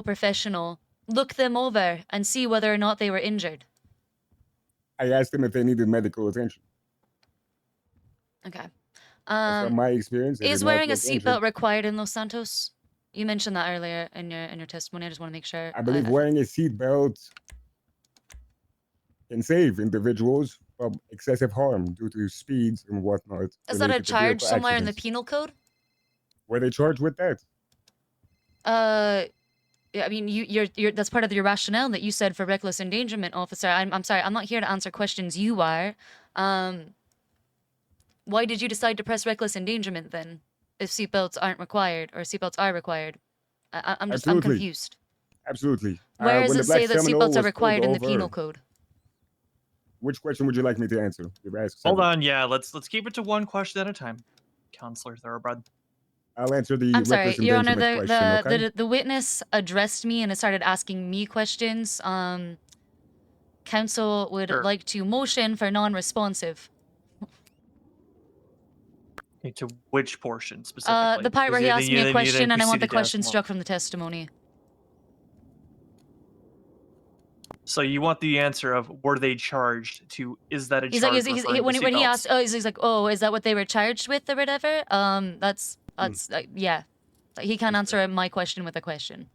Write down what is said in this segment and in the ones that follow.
professional look them over and see whether or not they were injured? I asked them if they needed medical attention. Okay. From my experience, they Is did not wearing a look injured. seatbelt required in Los Santos? You mentioned that earlier in your testimony. I just want to make sure. I believe wearing a seatbelt can save individuals from excessive harm due to speeds and whatnot. Is that a related to charge vehicle somewhere in the accidents. penal code? Were they charged with that? Yeah, I mean, you're that's part of your rationale that you said for reckless endangerment, officer. I'm sorry, I'm not here to answer questions. You are. Why did you decide to press reckless endangerment then, if seatbelts aren't required or seatbelts are required? I'm confused. Absolutely. Where does When it the black say that Seminole seatbelts are was required in the pulled penal over- code? Which question would you like me to answer? You've asked Hold several. on, yeah, let's keep it to one question at a time. Counselor Thoroughbred. I'll answer the I'm sorry, reckless Your Honor. endangerment question, okay? The witness addressed me and started asking me questions. Counsel would like to motion for non-responsive. Okay, to which portion specifically? The part where he Because asked me a question and I want the proceeded to ask question more. struck from the testimony. So you want the answer of were they charged to? Is that a He's charge? like, when he asked, he's like, oh, is that what they were charged with or whatever? That's yeah. He can't answer my question with a question.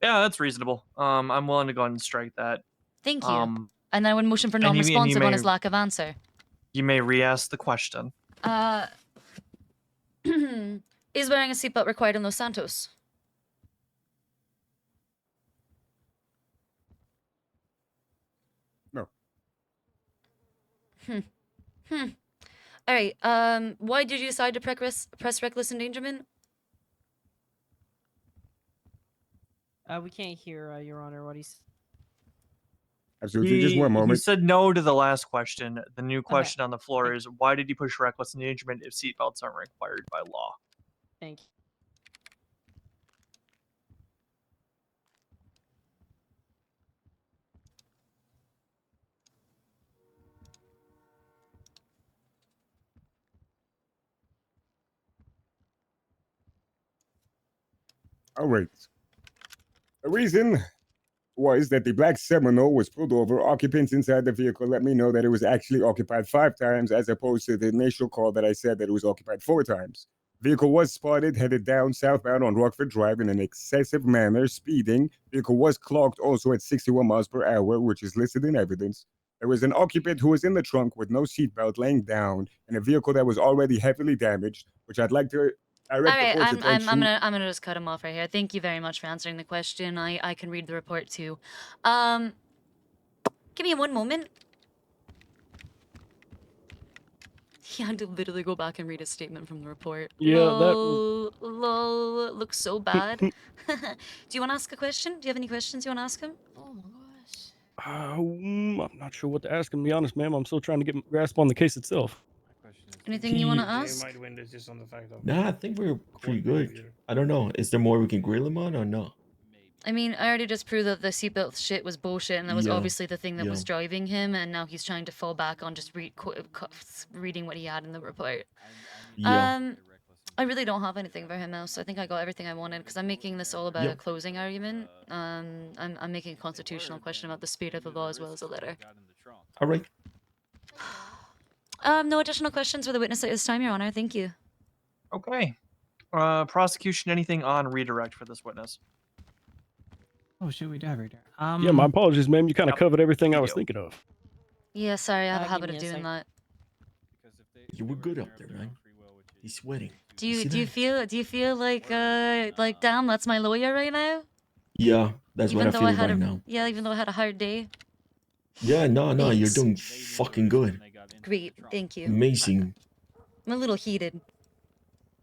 Yeah, that's reasonable. I'm willing to go ahead and strike that. Thank you. And then I would motion for and you non-responsive on his may- lack of answer. You may re-ask the question. Is wearing a seatbelt required in Los Santos? No. All right. Why did you decide to press reckless endangerment? We can't hear, Your Honor, what he's... Absolutely, just one He moment. said no to the last question. The new question on the floor is why did you push reckless endangerment if seatbelts aren't required by law? Thank you. All right. The reason was that the black Seminole was pulled over. Occupants inside the vehicle let me know that it was actually occupied 5 times as opposed to the initial call that I said that it was occupied 4 times. Vehicle was spotted headed down southbound on Rockford Drive in an excessive manner, speeding. Vehicle was clocked also at 61 miles per hour, which is listed in evidence. There was an occupant who was in the trunk with no seatbelt laying down in a vehicle that was already heavily damaged, which I'd like to direct All right, the court's attention. I'm gonna just cut him off right here. Thank you very much for answering the question. I can read the report too. Give me 1 moment. He had to literally go back and read a statement from the report. Yeah, lol, lol, looks so bad. Do you want to ask a question? Do you have any questions you want to ask him? Oh my gosh. I'm not sure what to ask him, to be honest, ma'am. I'm still trying to get a grasp on the case itself. Anything you want to ask? Nah, I think we're pretty good. I don't know. Is there more we can grill him on or no? I mean, I already just proved that the seatbelt shit was bullshit, and that was Yeah, obviously the thing that was yeah. driving him, and now he's trying to fall back on just reading what he had in the report. Yeah. I really don't have anything for him else. So I think I got everything I wanted, because I'm making this all about Yeah. a closing argument. I'm making a constitutional question about the spirit of the law as well as a letter. All right. No additional questions for the witness at this time, Your Honor. Thank you. Okay. Prosecution, anything on redirect for this witness? Oh, shoot, we died right there. Yeah, my apologies, ma'am. You kind of Yep, covered everything I you was do. thinking of. Yeah, sorry, I have a give habit me of a doing sec. that. You were good up there, man. He's sweating. Do you see feel like damn, that's my lawyer right now? Yeah, that's what I feel had right now. Yeah, even though I had a hard day. Yeah, no, you're Thanks. doing fucking good. Great, thank you. Amazing. I'm a little heated.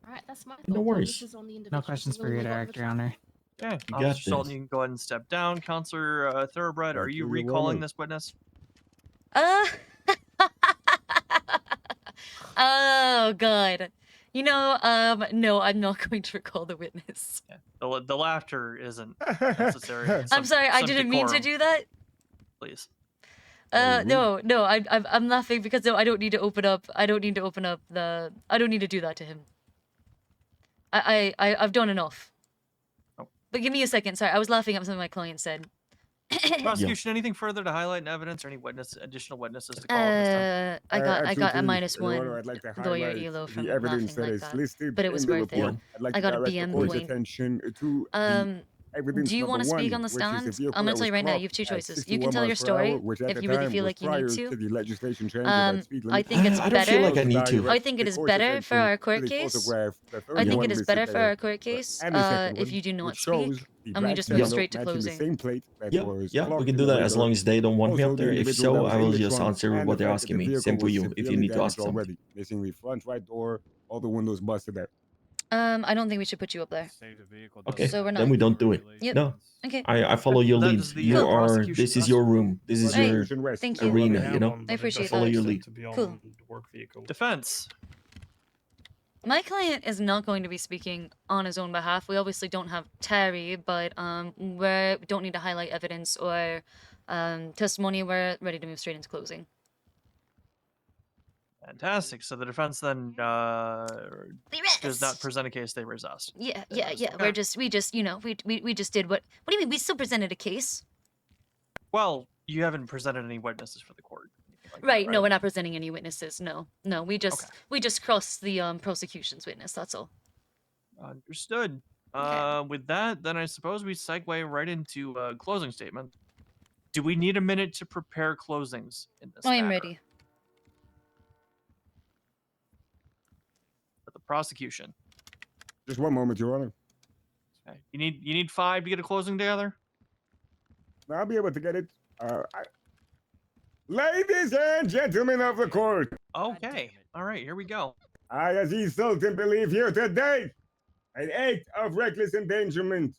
Alright, that's my No thoughts on worries. this is on the No individual questions for single your legal director, Your arbitration. Honor. Okay. You got Officer Sultan, this. you can go ahead and step down. Counselor Thoroughbred, are Thank you you, Your recalling Honor. this witness? Oh god. You know, no, I'm not going to recall the witness. Yeah. The laughter isn't necessary. I'm Some- sorry, I some didn't mean to decorum, do that. Please. No, I'm laughing because no, I don't need to open up. I don't need to open up the. I don't need to do that to him. I've done enough. Oh. But give me a second. Sorry, I was laughing at something my client said. Prosecution, anything further to highlight in evidence or any additional witnesses to call this time? I got a Absolutely, -1 Your Honor, I'd like to lawyer highlight elo from the evidence laughing that like is that. listed But it was in the worth it. report. I'd like I to got a direct the BM court's point. attention to the evidence Do you want to number speak one, on the which is stand? vehicle I'm that gonna tell you was right now. You have clocked two at choices. You can 61 tell your miles per hour, story which at if the you really time feel was like you need prior to. the legislation change of that speed I limit. think it's I don't feel like better. I need to. I think it is better for our court case. I think it is better for our court case if you do not speak. And we just move straight to closing. Yeah, we can do that as long as they don't want me up there. If so, I will just answer what they're asking me. Same for you, if you need to ask something. Missing the front right door, all the windows busted out. I don't think we should put you up there. Okay, So we're then not. we don't do it. Yep. No, Okay. I follow your That lead. is the, You uh, are. prosecution This is rest. your room. This is Hey, your thank you. arena. You know. I appreciate Follow that. your lead. Cool. Defense. My client is not going to be speaking on his own behalf. We obviously don't have Terry, but we don't need to highlight evidence or testimony. We're ready to move straight into closing. Fantastic. So the defense then does not present a case, they resist. Yeah. Okay. We just, you know, we just did what do you mean? We still presented a case. Well, you haven't presented any witnesses for the court. anything like that, Right. No, we're not presenting any witnesses. No. We just Okay. crossed the prosecution's witness. That's all. Understood. Okay. With that, then I suppose we segue right into closing statement. Do we need a minute to prepare closings in this I am matter? ready. For the prosecution. Just one moment, Your Honor. Okay. You need 5 to get a closing together? I'll be able to get it. Ladies and gentlemen of the court, Okay. All right, here we go. I, Aziz Sultan, believe here today an act of reckless endangerment.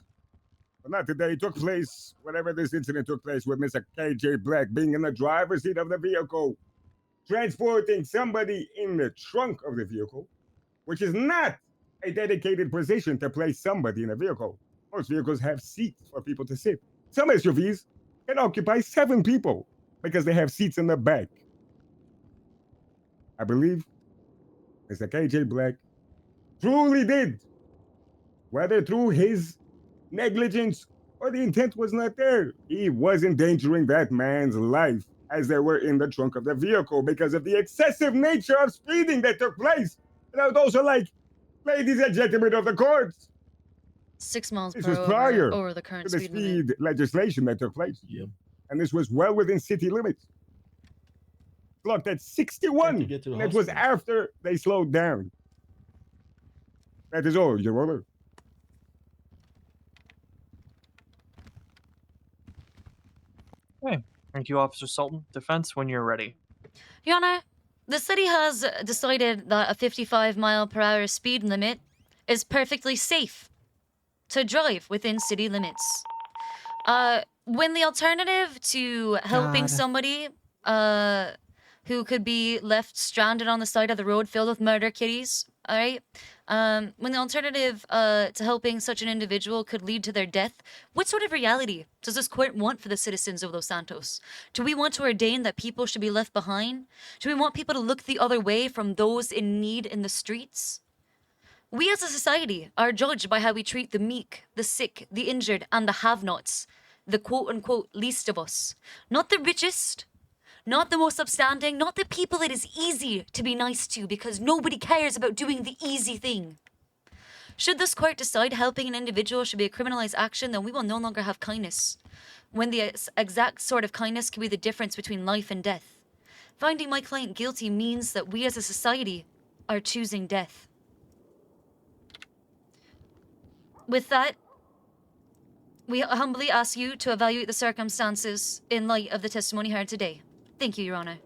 Well, not today. It took place, whatever this incident took place with Mr. KJ Black being in the driver's seat of the vehicle, transporting somebody in the trunk of the vehicle, which is not a dedicated position to place somebody in a vehicle. Most vehicles have seats for people to sit. Some SUVs can occupy 7 people because they have seats in the back. I believe Mr. KJ Black truly did, whether through his negligence or the intent was not there. He was endangering that man's life as they were in the trunk of the vehicle because of the excessive nature of speeding that took place. And I was also like, ladies and gentlemen of the courts, 6 miles this per was hour prior over the to current the speed limit. speed legislation that took place. Yeah. And this was well within city limits. Clocked at 61. get to the And it was hospital. after they slowed down. That is all, Your Honor. Thank you, Officer Sultan. Defense, when you're ready. Your Honor, the city has decided that a 55-mile-per-hour speed limit is perfectly safe to drive within city limits. When the alternative to helping God. somebody who could be left stranded on the side of the road filled with murder kitties, all right? When the alternative to helping such an individual could lead to their death, what sort of reality does this court want for the citizens of Los Santos? Do we want to ordain that people should be left behind? Do we want people to look the other way from those in need in the streets? We as a society are judged by how we treat the meek, the sick, the injured, and the have-nots, the quote-unquote least of us. Not the richest, not the most upstanding, not the people it is easy to be nice to because nobody cares about doing the easy thing. Should this court decide helping an individual should be a criminalized action, then we will no longer have kindness, when the exact sort of kindness can be the difference between life and death. Finding my client guilty means that we as a society are choosing death. With that, we humbly ask you to evaluate the circumstances in light of the testimony heard today. Thank you, Your Honor.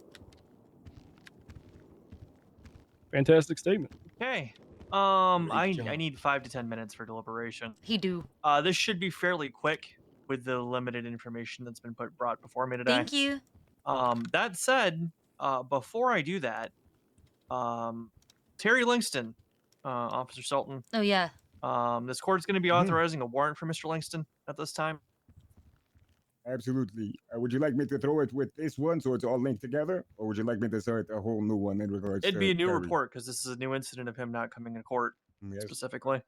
Fantastic statement. Okay. Great I job. need 5 to 10 minutes for deliberation. He do. This should be fairly quick with the limited information that's been brought before me today. Thank you. That said, before I do that, Terry Langston, Officer Sultan, Oh, yeah. this court is going to be authorizing a warrant for Mr. Langston at this time. Absolutely. Would you like me to throw it with this one so it's all linked together? Or would you like me to start a whole new one in regards It'd to be a new Terry? report because this is a new incident of him not coming to court Yes. specifically.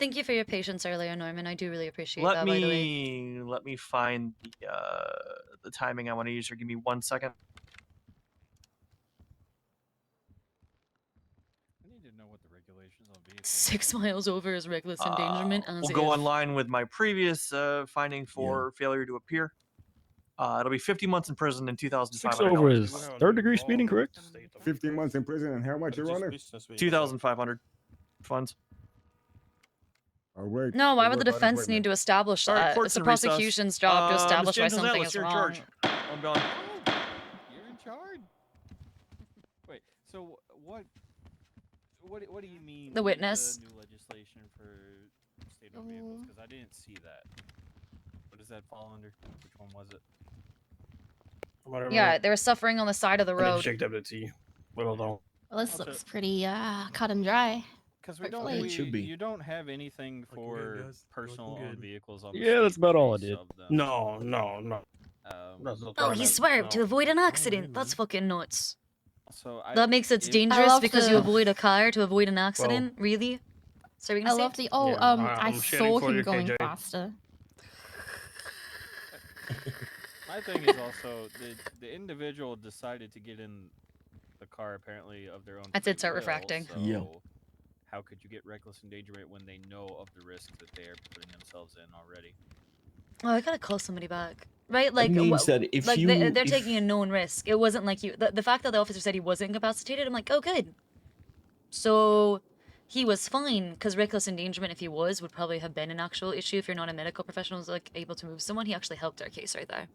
Thank you for your patience earlier, Norman. I do really appreciate that, by the way. Let me find the timing I want to use here. Give me 1 second. I need to know what the regulations on vehicles. 6 miles over is reckless endangerment. As We'll go if. in line with my previous finding for failure to appear. It'll be 50 months in prison and 6 $2,500. over is 3rd-degree speeding, correct? 15 months in prison and how much, Your Honor? 2,500 funds. All right. No, why would the We'll work on it defense right need now. to establish All right, that? court's It's the in recess. prosecution's job to establish why Ms. something Gonzalez, is you're in wrong. charge. I'm gone. You're in charge. Wait. So what do you mean? The with witness. The new legislation for state-owned vehicles, because I didn't see that. What does that fall under? Which one was it? Yeah, they were suffering on the side of the road. Well, this looks pretty cut and dry. Because Hopefully. It should be. you don't have anything for personal owned vehicles on the Yeah, that's about all I street did. of them. No. Oh, he swerved to avoid an accident. That's fucking nuts. So That makes it if- dangerous love because you the- avoid a car to avoid an accident? Really? So we're I gonna say? love the I I'm sharing saw for him you, going KJ. faster. My thing is also the individual decided to get in the car apparently of their own. I did free start will, refracting. So Yeah. how could you get reckless endangerment when they know of the risk that they are putting themselves in already? Oh, I gotta call somebody back. Right? Like, means that if like you- they're if- taking a known risk. It wasn't like you. The fact that the officer said he wasn't incapacitated, I'm like, oh, good. So he was fine because reckless endangerment, if he was, would probably have been an actual issue if you're not a medical professional who's like able to move someone. He actually helped our case right there.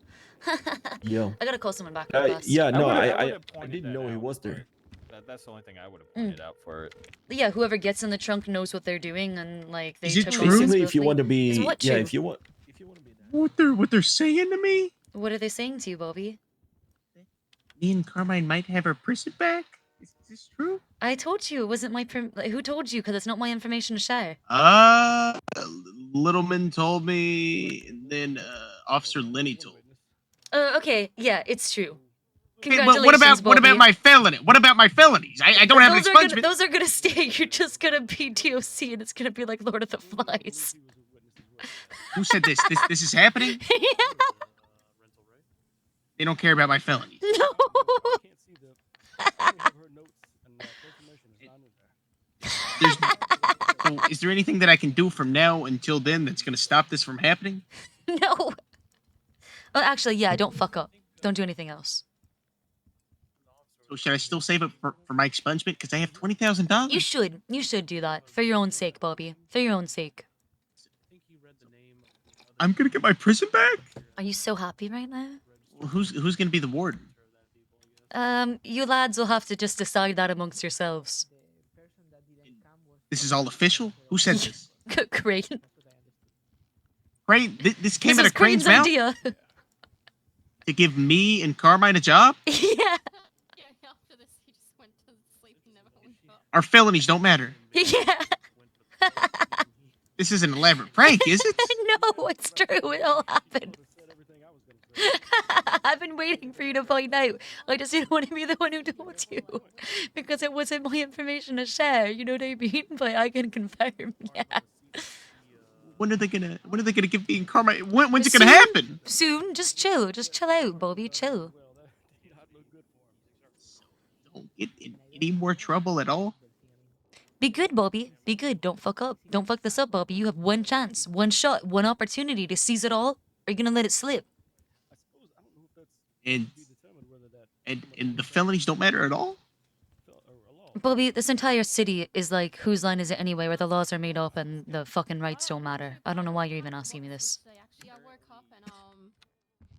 Yeah. I gotta call someone back. real fast. Yeah, no, would've- I would've pointed didn't that know he out, was there. but That's the only thing I would have Mm. pointed out for it. Yeah, whoever gets in the trunk knows what they're doing, and like they Is it took true? Basically, if you responsibility. want to be, Is what yeah, true? if you want to be What they're saying to me? What are they saying to you, Bobby? Me and Carmine might have our prison back. Is this true? I told you it wasn't my like, who told you? Because it's not my information to share. Littleman told me, and then Officer Lenny told me. Okay, yeah, it's true. Hey, Congratulations, but what about Bobby. my felony? What about my felonies? I don't have an Those are gonna, expungement. those are gonna stay. You're just gonna be DOC, and it's gonna be like Lord of the Flies. Who said this? This is happening? They don't care about my felonies. No. So is there anything that I can do from now until then that's going to stop this from happening? No. Well, actually, yeah. Don't fuck up. Don't do anything else. So should I still save it for my expungement? Because I have $20,000. You should. You should do that for your own sake, Bobby. For your own sake. I'm going to get my prison back? Are you so happy right now? Well, who's going to be the warden? You lads will have to just decide that amongst yourselves. This is all official? Who said this? Great. Crane? This came This out is of Crane's Crane's mouth? idea. To give me and Carmine a job? Yeah. Yeah, after this, he just went to sleep and never woke up. Our felonies don't matter. Yeah. This is an elaborate prank, is it? No, it's true. It all happened. I've been waiting for you to find out. I just didn't want to be the one who told you. Because it wasn't my information to share, you know what I mean? But I can confirm, yeah. When are they gonna give me and Carmine? When's it gonna happen? Soon. Just chill. Just chill out, Bobby. Chill. Don't get in any more trouble at all. Be good, Bobby. Be good. Don't fuck up. Don't fuck this up, Bobby. You have one chance, one shot, one opportunity to seize it all. Or you're gonna let it slip. And the felonies don't matter at all? Bobby, this entire city is like, whose line is it anyway, where the laws are made up and the fucking rights don't matter. I don't know why you're even asking me this. Actually, I woke up and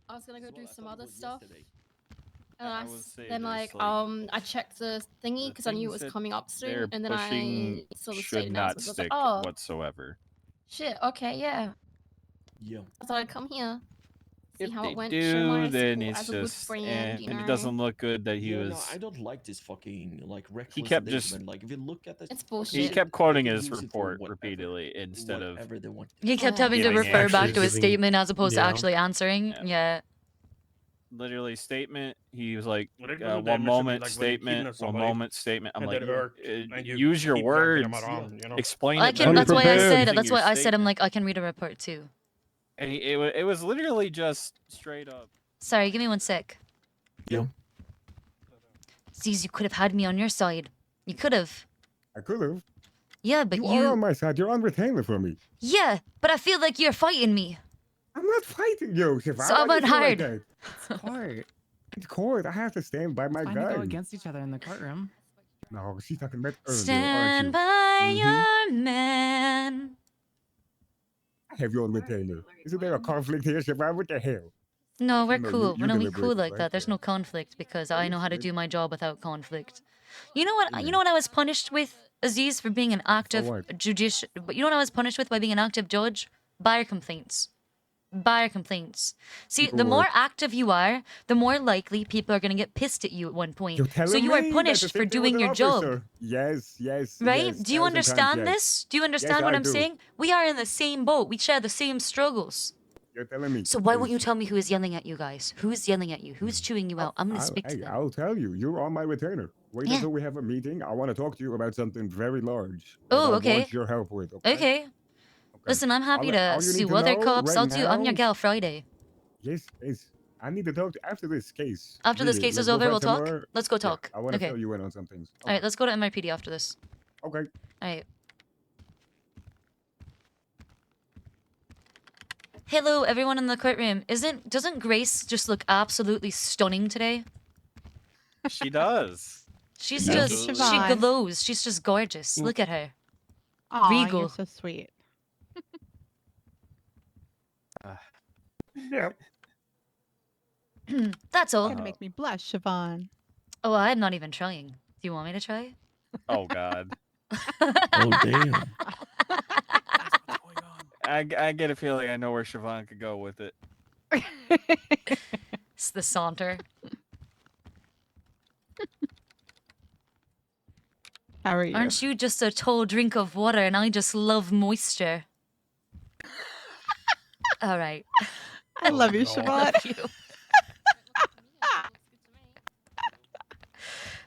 I was gonna go do some other stuff. And I I, would say then there's, I checked the thingy the because I knew it things was that coming up soon, They're and then I pushing saw the should state not announcement. I was stick like, oh whatsoever. shit, okay, yeah. Yeah. I thought I'd come here, see If how they it went, show my do, then support it's as a good just, friend, you and know. it doesn't look good that he Yeah, was. no, I don't like this fucking like reckless kept just- endangerment. Like if you look at this, It's He bullshit. kept quoting they his use it for report whatever- repeatedly instead of. whatever they want. He kept Yeah. having to Giving refer back to his actually statement as opposed to yeah. actually answering. Yeah. Yeah. literally statement. He was like, Literal one damage should be moment like when you kidnap statement, one somebody moment statement. I'm and like, then irked, and you use your keep dragging them words. around, you know? Explain I it. can. better That's why I than said. using That's your why I said I'm statement. like I can read a report too. And it was literally just straight up. Sorry, give me 1 sec. Yo. Sees you could have had me on your side. You could have. I could have. Yeah, but You are on my side. You're on retainer for me. Yeah, but I feel like you're fighting me. I'm not fighting you, Siobhan. So I'm Why do you feel like unhired. that? It's court. It's court. I have to stand by my It's fine to go guy. against each other in the courtroom. No, she's talking about earlier, Stand aren't you? by Mhm. your man. I have you on retainer. Isn't there a conflict here, Siobhan? What the hell? No, we're No, cool. you No, we deliberate cool it like right that. There's there. no conflict because I know how to Understood. do my job without conflict. You know what? You Mm. know what I was punished with, Aziz, for being an active what? judicial. But you know what I was punished with by being an active judge? Buyer complaints. Buyer complaints. See, People the more work. active you are, the more likely people are gonna get pissed at you at one point. You're So telling you are me that's the punished same for thing with doing an your job. officer. Yes, yes. Right? yes, Do you 1,000 times understand yes. this? Do you understand what I I'm do. saying? We are in the same boat. We share the same struggles. You're telling me. So why won't Yes. you tell me who is yelling at you guys? Who's yelling at you? Who's chewing you out? I'm gonna speak to Hey, them. I'll tell you. You're on my retainer. Wait Yeah. until we have a meeting. I want to talk to you about something very large. that Oh, I okay. want your help with. Okay. Okay. Listen, I'm happy All to you need sue to other know cops. right I'll do. I'm your now- gal Friday. Yes, yes. I need to talk to, after this case. After this really, case let's is go over, find we'll talk. somewhere- Let's go Yeah, talk. I want to Okay. fill you in on some things. All right, let's go to MRPD after this. Okay. All right. Hello, everyone in the courtroom. Doesn't Grace just look absolutely stunning today? She does. She's Thank you, just she Siobhan. glows. She's just gorgeous. Look at her. Aw, Regal. you're so sweet. Yeah. That's all. Gonna make me blush, Siobhan. Oh, I'm not even trying. Do you want me to try? Oh God. Oh damn. I get a feeling I know where Siobhan could go with it. It's the saunter. How are you? Aren't you just a tall drink of water and I just love moisture? All right. I love you, I Siobhan. love you.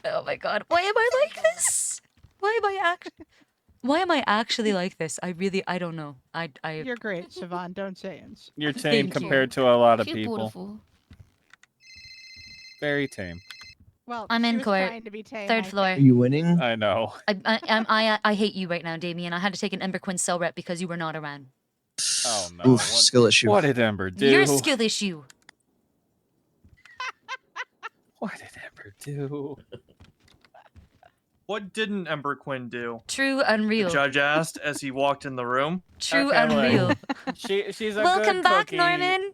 Oh my god. Why am I like this? Why am I actually like this? I don't know. You're great, Siobhan. Don't change. You're tame Thank you. compared to a lot of You're people. beautiful. Very tame. Well, I'm she in was court. trying to be tame, Third I floor. think. you winning? I know. I hate you right now, Damien. I had to take an Ember Quinn cell rep because you were not around. Oh no. Oof, skill issue. What did Ember do? Your skill issue. What did Ember do? What didn't Ember Quinn do? True The unreal. judge asked as he walked in the room. True Okay, like, unreal. She's a Welcome good back, cookie. Norman.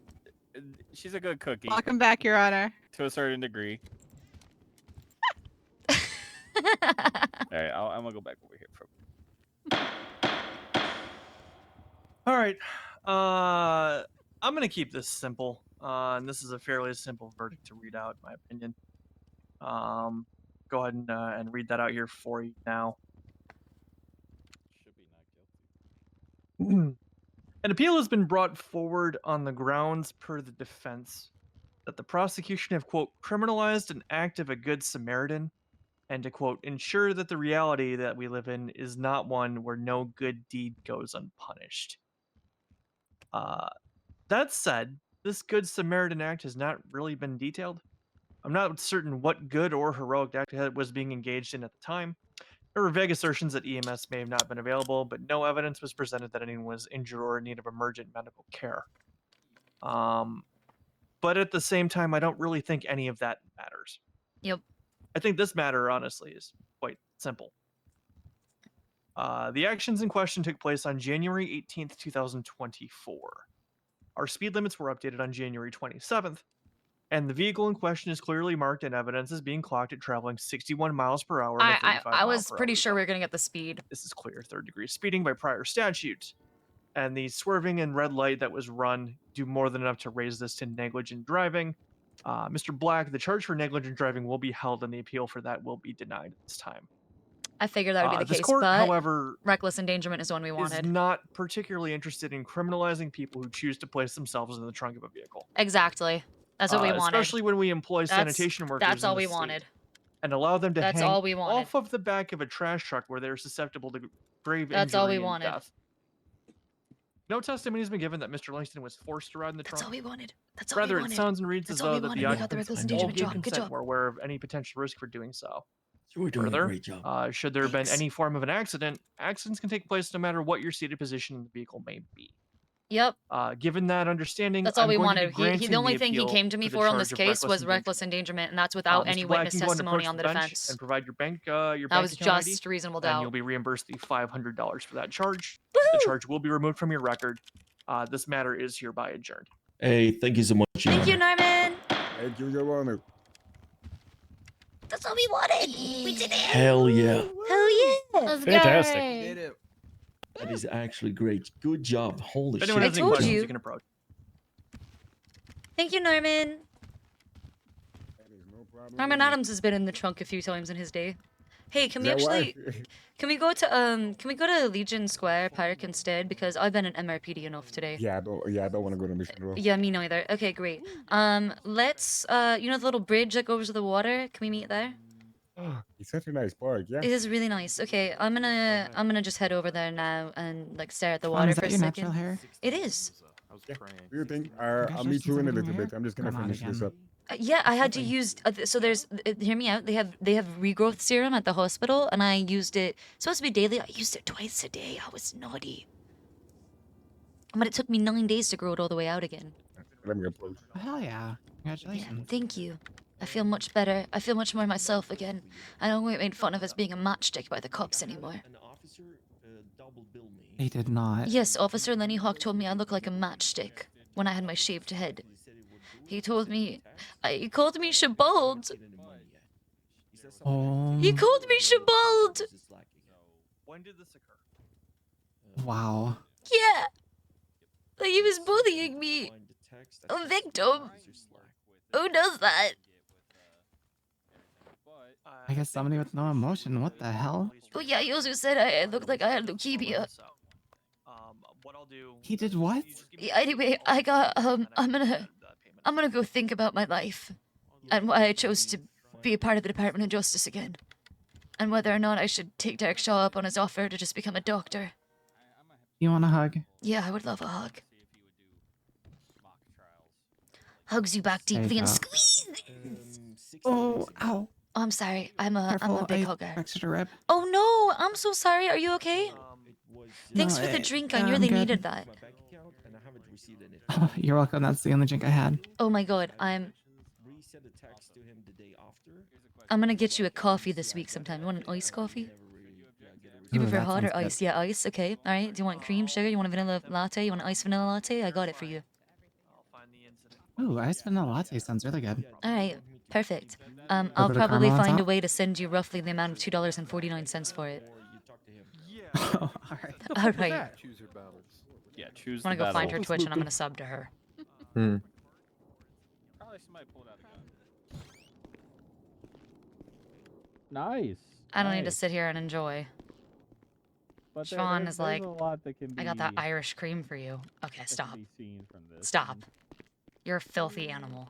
She's a good cookie Welcome back, Your Honor. to a certain degree. All right, I'm gonna go back over here for. All right. I'm gonna keep this simple. And this is a fairly simple verdict to read out, in my opinion. Go ahead and read that out here for you now. Should be not guilty. An appeal has been brought forward on the grounds per the defense that the prosecution have, quote, criminalized an act of a good Samaritan and to, quote, ensure that the reality that we live in is not one where no good deed goes unpunished. That said, this Good Samaritan Act has not really been detailed. I'm not certain what good or heroic act was being engaged in at the time. There were vague assertions that EMS may have not been available, but no evidence was presented that anyone was injured or in need of emergent medical care. But at the same time, I don't really think any of that matters. Yep. I think this matter, honestly, is quite simple. The actions in question took place on January 18th, 2024. Our speed limits were updated on January 27th, and the vehicle in question is clearly marked in evidence as being clocked at traveling 61 miles per hour. And a 35 I mile was per pretty hour sure we zone. were gonna get the speed. This is clear third-degree speeding by prior statute, and the swerving and red light that was run do more than enough to raise this to negligent driving. Mr. Black, the charge for negligent driving will be held, and the appeal for that will be denied at this time. I figured that would be the This case, court, but however, reckless endangerment is the one we is wanted. not particularly interested in criminalizing people who choose to place themselves in the trunk of a vehicle. Exactly. That's what we wanted. Especially when we employ sanitation workers. That's all in the we state, wanted. And allow them to That's hang all we wanted. off of the back of a trash truck where they're susceptible to grave That's all we injury and wanted. death. No testimony has been given that Mr. Langston was forced to ride in the trunk. That's all we wanted. That's all Rather, we wanted. it sounds and reads That's as all though we that wanted. the We got the occupants reckless all endangerment gave job. Good consent job. were aware of any potential risk for doing so. You were doing Further, a great job. should there have been Thanks. any form of an accident, accidents can take place no matter what your seated position in the vehicle may be. Yep. Given that understanding, That's all I'm we going to wanted. be granting the only the thing he appeal came to me the for on this charge of case was endangerment. reckless endangerment, and that's without any Mr. Black, witness you can go and testimony approach on the bench defense. and provide your bank That bank was account ID, just reasonable and you'll doubt. be reimbursed the $500 for that charge. The charge will be removed from your record. This matter is hereby adjourned. Hey, thank you so much. Your Thank you, Honor. Norman. Thank you, Your Honor. That's all we wanted. We did it. Hell yeah. Hell yeah. Let's Fantastic. go. That is actually great. Good job. Holy If anyone shit. has any told questions, you. you can approach. Thank you, Norman. That is no problem. Norman Adams has been in the trunk a few times in his day. Hey, can we Is that why? actually can we go to Legion Square Park instead? Because I've been in MRPD enough today. Yeah, I don't want to go to Mission Row. Yeah, me neither. Okay, great. Let's you know the little bridge that goes to the water? Can we meet there? It's such a nice park, yeah. It is really nice. Okay, I'm gonna just head over there now and like stare at the Sean, water is for that a your second. natural hair? It is. Do you think? I'll meet you in a little bit. I'm just gonna Come on finish this again. up. Yeah, I had to use. So there's. Hear me out. They have regrowth serum at the hospital, and I used it. It's supposed to be daily. I used it twice a day. I was naughty. But it took me 9 days to grow it all the way out again. Let me approach. Oh, hell yeah. Yeah, Congratulations. thank you. I feel much better. I feel much more myself again. I don't get made fun of as being a matchstick by the cops anymore. An officer double bill me. They did not. Yes, Officer Lenny Hawk told me I look like a matchstick when I had my shaved head. He told me. He called me Shabald. Oh, He called me Shabald. When did this occur? wow. Yeah. Like he was bullying me. A victim. Who does that? I guess somebody with no emotion. What the hell? Oh yeah, he also said I looked like I had leukemia. What I'll do. He did what? Yeah, anyway, I got I'm gonna go think about my life and why I chose to be a part of the Department of Justice again, and whether or not I should take Derek Shaw up on his offer to just become a doctor. You want a hug? Yeah, I would love a hug. Hugs you back There you deeply and go. squeeze. Oh, ow. Oh, I'm sorry. I'm a Careful, big I hugger. fractured a rib. Oh no, I'm so sorry. Are you okay? Thanks No, for the drink. I I'm really good. needed that. Oh, you're welcome. That's the only drink I had. Oh my god, I'm gonna get you a coffee this week sometime. You want an iced coffee? You Ooh, prefer that hot or sounds good. ice? Yeah, ice. Okay. All right. Do you want cream, sugar? You want a vanilla latte? You want an iced vanilla latte? I got it for you. Ooh, iced vanilla latte sounds really good. All right. Perfect. I'll bit of probably caramel on find a top? way to send you roughly the amount of $2.49 for it. All right. All right. Choose your battles. Yeah, choose. I'm gonna the go find battle. her Twitch and I'm gonna sub to her. Probably somebody pulled out a gun. Nice. I don't need to sit here and enjoy. But Siobhan is like, a lot that can I got that be- Irish cream for you. Okay, that can stop. be seen from this. Stop. You're a filthy animal.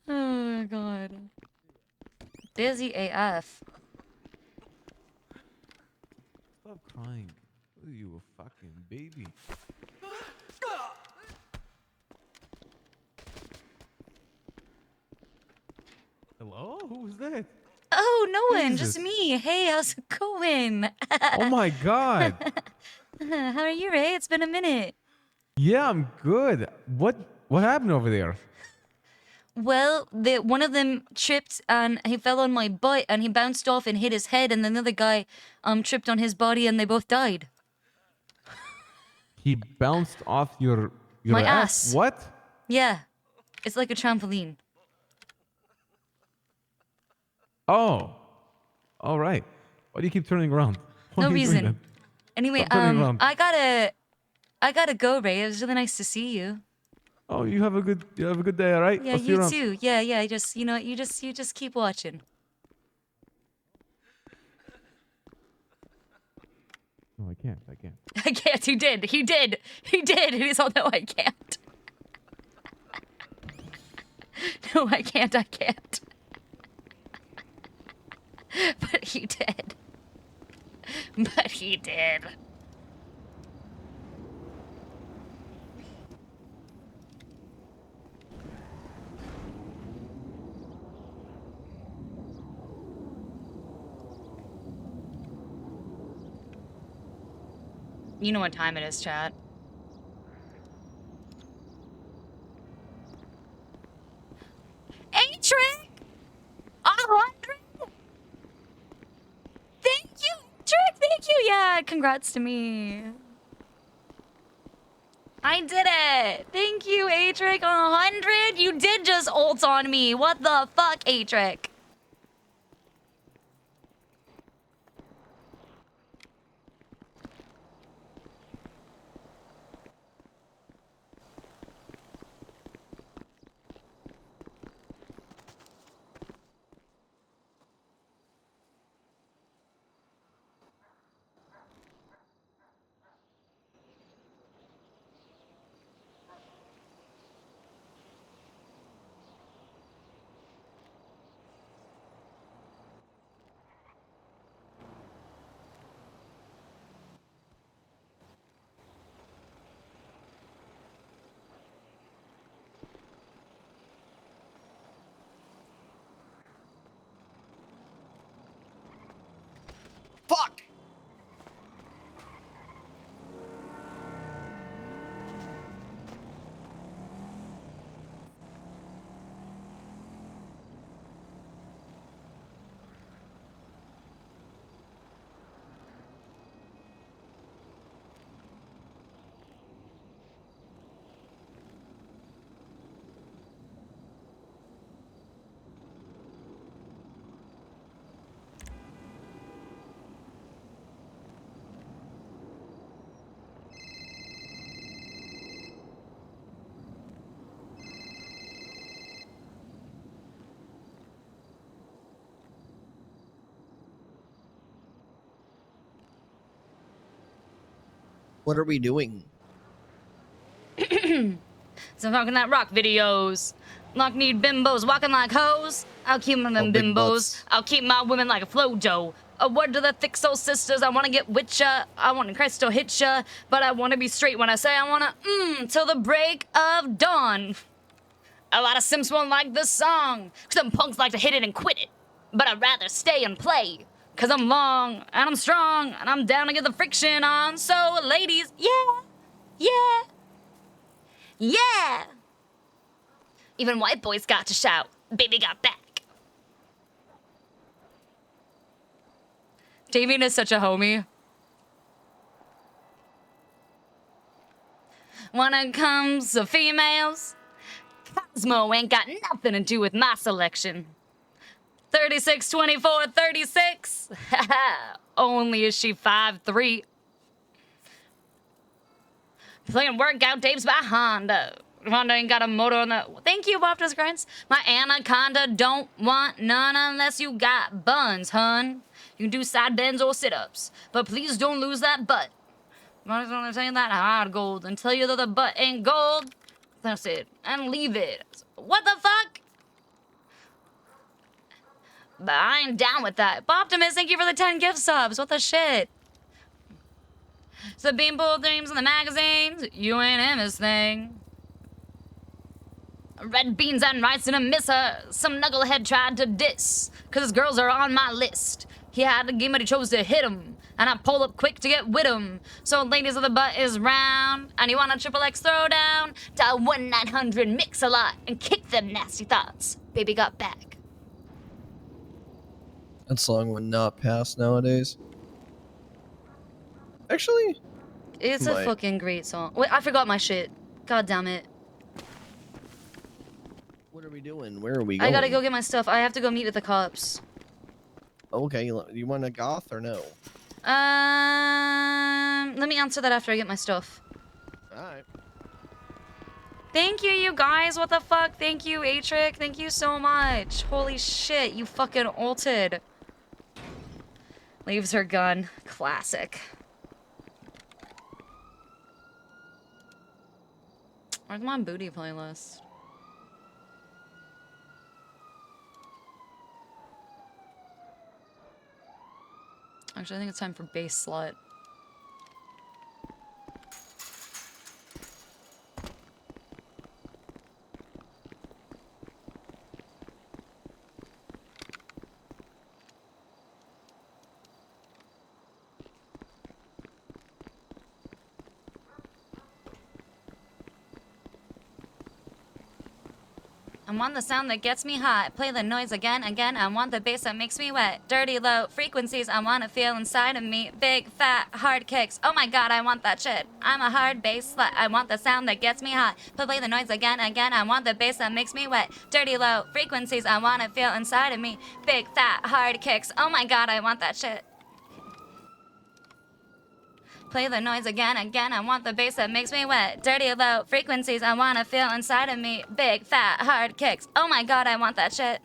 Oh my god. Busy AF. Stop crying. What are you, a fucking baby? Hello? Who's that? Oh, no one, Jesus. just me. Hey, how's it going? Oh my god. How are you, Ray? It's been a minute. Yeah, I'm good. What happened over there? Well, one of them tripped and he fell on my butt and he bounced off and hit his head, and another guy tripped on his body and they both died. He bounced off your My ass. What? Yeah, it's like a trampoline. Oh. All right. Why do you keep turning around? Why No are you doing reason. Anyway, Stop turning around. I gotta go, Ray. It was really nice to see you. Oh, you have a good day, all right? Yeah, I'll see you you around. too. Yeah, yeah. Just you just keep watching. No, I can't. I can't. He did. And he's all, no, I can't. No, I can't. But he did. You know what time it is, chat. A-Trick! 100! Thank you, A-Trick! Thank you! Yeah, congrats to me. I did it! Thank you, A-Trick, on 100! You did just ult on me! What the fuck, A-Trick? Fuck! What are we doing? So talking that rock videos. Lock need bimbos walking like hoes. I'll keep them big bimbos. butts. I'll keep my women like a flojo. A word to the thick soul sisters. I wanna get with ya. I want Christ to hit ya. But I wanna be straight when I say I wanna till the break of dawn. A lot of simps won't like this song. Some punks like to hit it and quit it. But I'd rather stay and play. Cause I'm long and I'm strong and I'm down to get the friction on. So ladies, yeah. Even white boys got to shout, baby got back. Damien is such a homie. When it comes to females, Cosmo ain't got nothing to do with my selection. 36, 24, 36. Only is she 5'3". Playing workout tapes by Honda. Honda ain't got a motor on the... Thank you, Boptus Grants. My anaconda don't want none unless you got buns, hun. You can do side bends or sit-ups. But please don't lose that butt. I'm only saying that hard gold and tell you that the butt ain't gold. That's it. And leave it. What the fuck? But I ain't down with that. Boptimus, thank you for the 10 gift subs. What the shit? So beanpole themes in the magazines. You ain't in this thing. Red beans and rice and a misser. Some knucklehead tried to diss. Cause his girls are on my list. He had a game but he chose to hit him. And I pulled up quick to get with him. So ladies of the butt is round. And you want a triple X throwdown? Dial 1-900-MIX-A-LOT and kick them nasty thoughts. Baby got back. That song would not pass nowadays. Actually, It's a fucking great song. Wait, I forgot my shit. God damn it. What are we doing? Where are we going? I gotta go get my stuff. I have to go meet with the cops. Okay, you want a goth or no? Let me answer that after I get my stuff. Alright. Thank you, you guys. What the fuck? Thank you, Atric. Thank you so much. Holy shit, you fucking ulted. Leaves her gun. Classic. Where's my booty playlist? Actually, I think it's time for base slut. I want the sound that gets me hot. Play the noise again. I want the bass that makes me wet. Dirty low frequencies I want to feel inside of me. Big, fat, hard kicks. Oh my god, I want that shit. I'm a hard bass slut. I want the sound that gets me hot. Play the noise again. I want the bass that makes me wet. Dirty low frequencies I want to feel inside of me. Big, fat, hard kicks. Oh my god, I want that shit. Play the noise again. I want the bass that makes me wet. Dirty low frequencies I want to feel inside of me. Big, fat, hard kicks. Oh my god, I want that shit.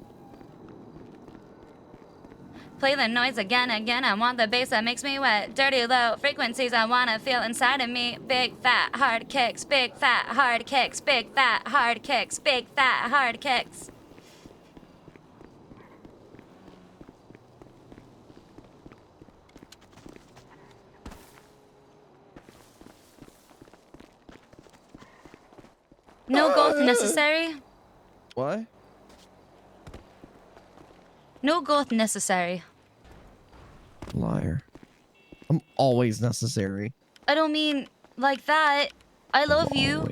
Play the noise again. I want the bass that makes me wet. Dirty low frequencies I want to feel inside of me. Big, fat, hard kicks. Big, fat, hard kicks. Big, fat, hard kicks. Big, fat, hard kicks. No growth necessary. What? No growth necessary. Liar. I'm always necessary. I don't mean like that. I love you.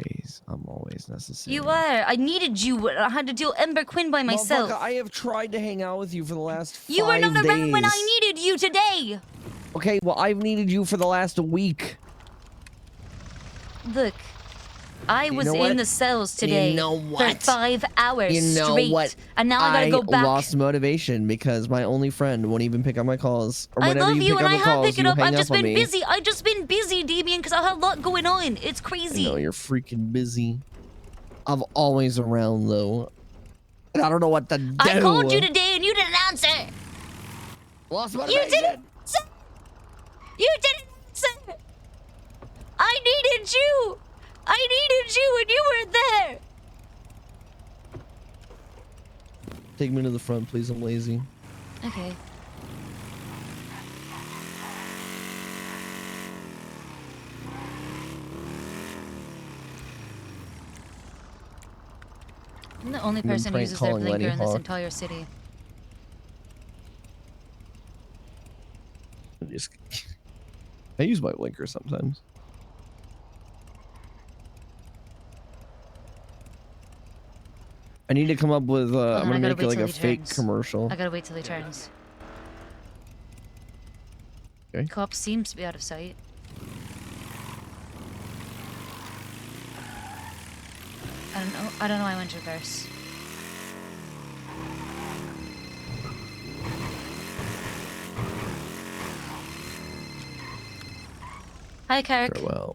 I'm always necessary. You are. I needed you. I had to deal Ember Quinn by myself. Motherfucker, I have tried to hang out with you for the last 5 days. You were not around when I needed you today. Okay, well, I've needed you for the last week. Look, I was in the cells today for 5 hours straight. What? And now I gotta go back. I lost motivation because my only friend won't even pick up my calls. Or I whenever love you and I have picked it up. I've just been me. busy. I've just been busy, Damien, because I had a lot going on. It's crazy. No, you're freaking busy. I'm always around, though. And I don't know what to do. I called you today and you didn't answer. Lost motivation. You didn't answer. You didn't answer. I needed you. I needed you and you weren't there. Take me to the front, please. I'm lazy. Okay. I'm the only person who uses their blinker in this entire city. I use my blinker sometimes. I need to come up with I'm gonna make like a fake commercial. I gotta wait till he turns. Okay. Cop seems to be out of sight. I don't know I went reverse. Hi, Kirk. Well,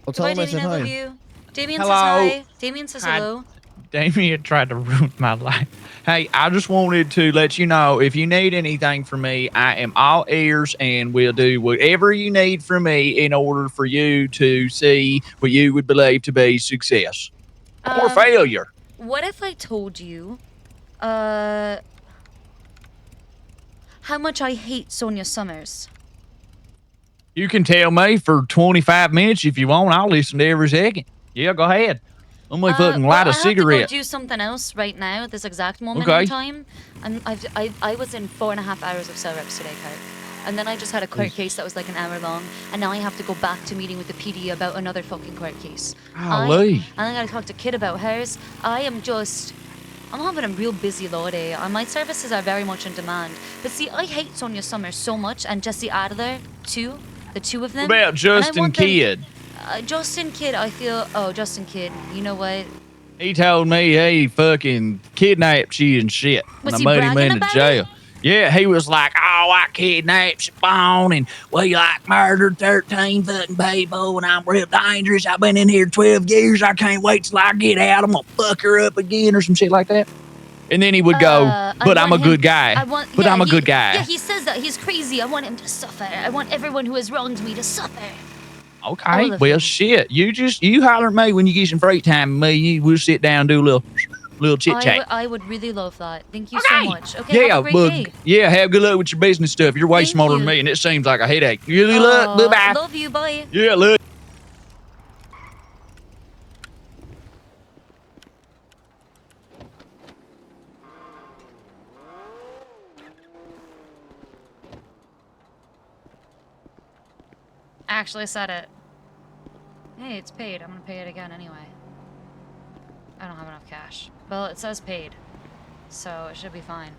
I'll tell him I said hi. Love you. Damien Hello. says hi. Damien says hello. Damien tried to ruin my life. Hey, I just wanted to let you know, if you need anything from me, I am all ears and will do whatever you need from me in order for you to see what you would believe to be success or failure. What if I told you, how much I hate Sonia Summers? You can tell me for 25 minutes if you want. I'll listen to every second. Yeah, go ahead. I'm gonna fucking light a cigarette. I have to go do something else right now at this exact moment in time. And I was in 4.5 hours of cell reps today, Kirk. And then I just had a court case that was like an hour long. And now I have to go back to meeting with the PD about another fucking court case. Golly. And I gotta talk to Kid about hers. I'm having a real busy law day. My services are very much in demand. But see, I hate Sonia Summers so much and Jesse Adler too. The two of them. What about Justin Kidd? Justin Kidd, I feel... Oh, Justin Kidd. You know what? He told me he fucking kidnapped you and shit. Was and he I made him bragging into about jail. Yeah, he was like, oh, I kidnapped Siobhan and we like murdered 13 fucking people and I'm real dangerous. I've been in here 12 years. I can't wait till I get out. I'm gonna fuck her up again or some shit like that. And then he would go, but I'm a good guy. But I'm a good guy. Yeah, he says that. He's crazy. I want him to suffer. I want everyone who has wronged me to suffer. Okay, well, shit. You holler at me when you get some free time with me. We'll sit down and do a little chit chat. I would really love that. Thank you so much. Okay, Yeah, have a great day. yeah, have good luck with your business stuff. You're way smarter than me, and it seems like a headache. You luck. Bye-bye. Love you. Bye. Yeah, look. Actually said it. Hey, it's paid. I'm gonna pay it again anyway. I don't have enough cash. Well, it says paid, so it should be fine.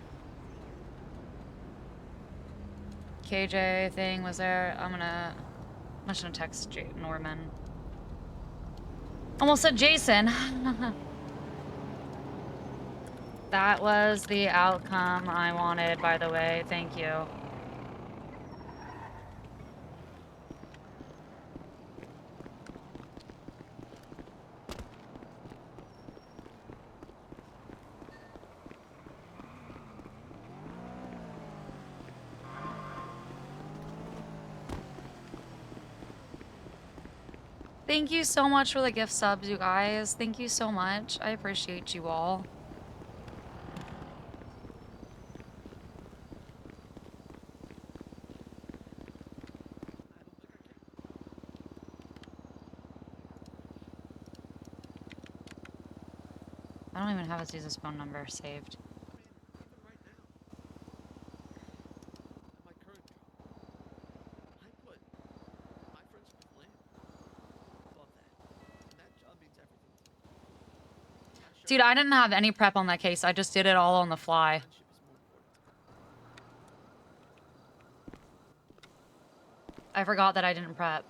KJ thing was there. I'm just gonna text Norman. Almost said Jason. That was the outcome I wanted, by the way. Thank you. Thank you so much for the gift subs, you guys. Thank you so much. I appreciate you all. I don't even have his Jesus phone number saved. Dude, I didn't have any prep on that case. I just did it all on the fly. I forgot that I didn't prep.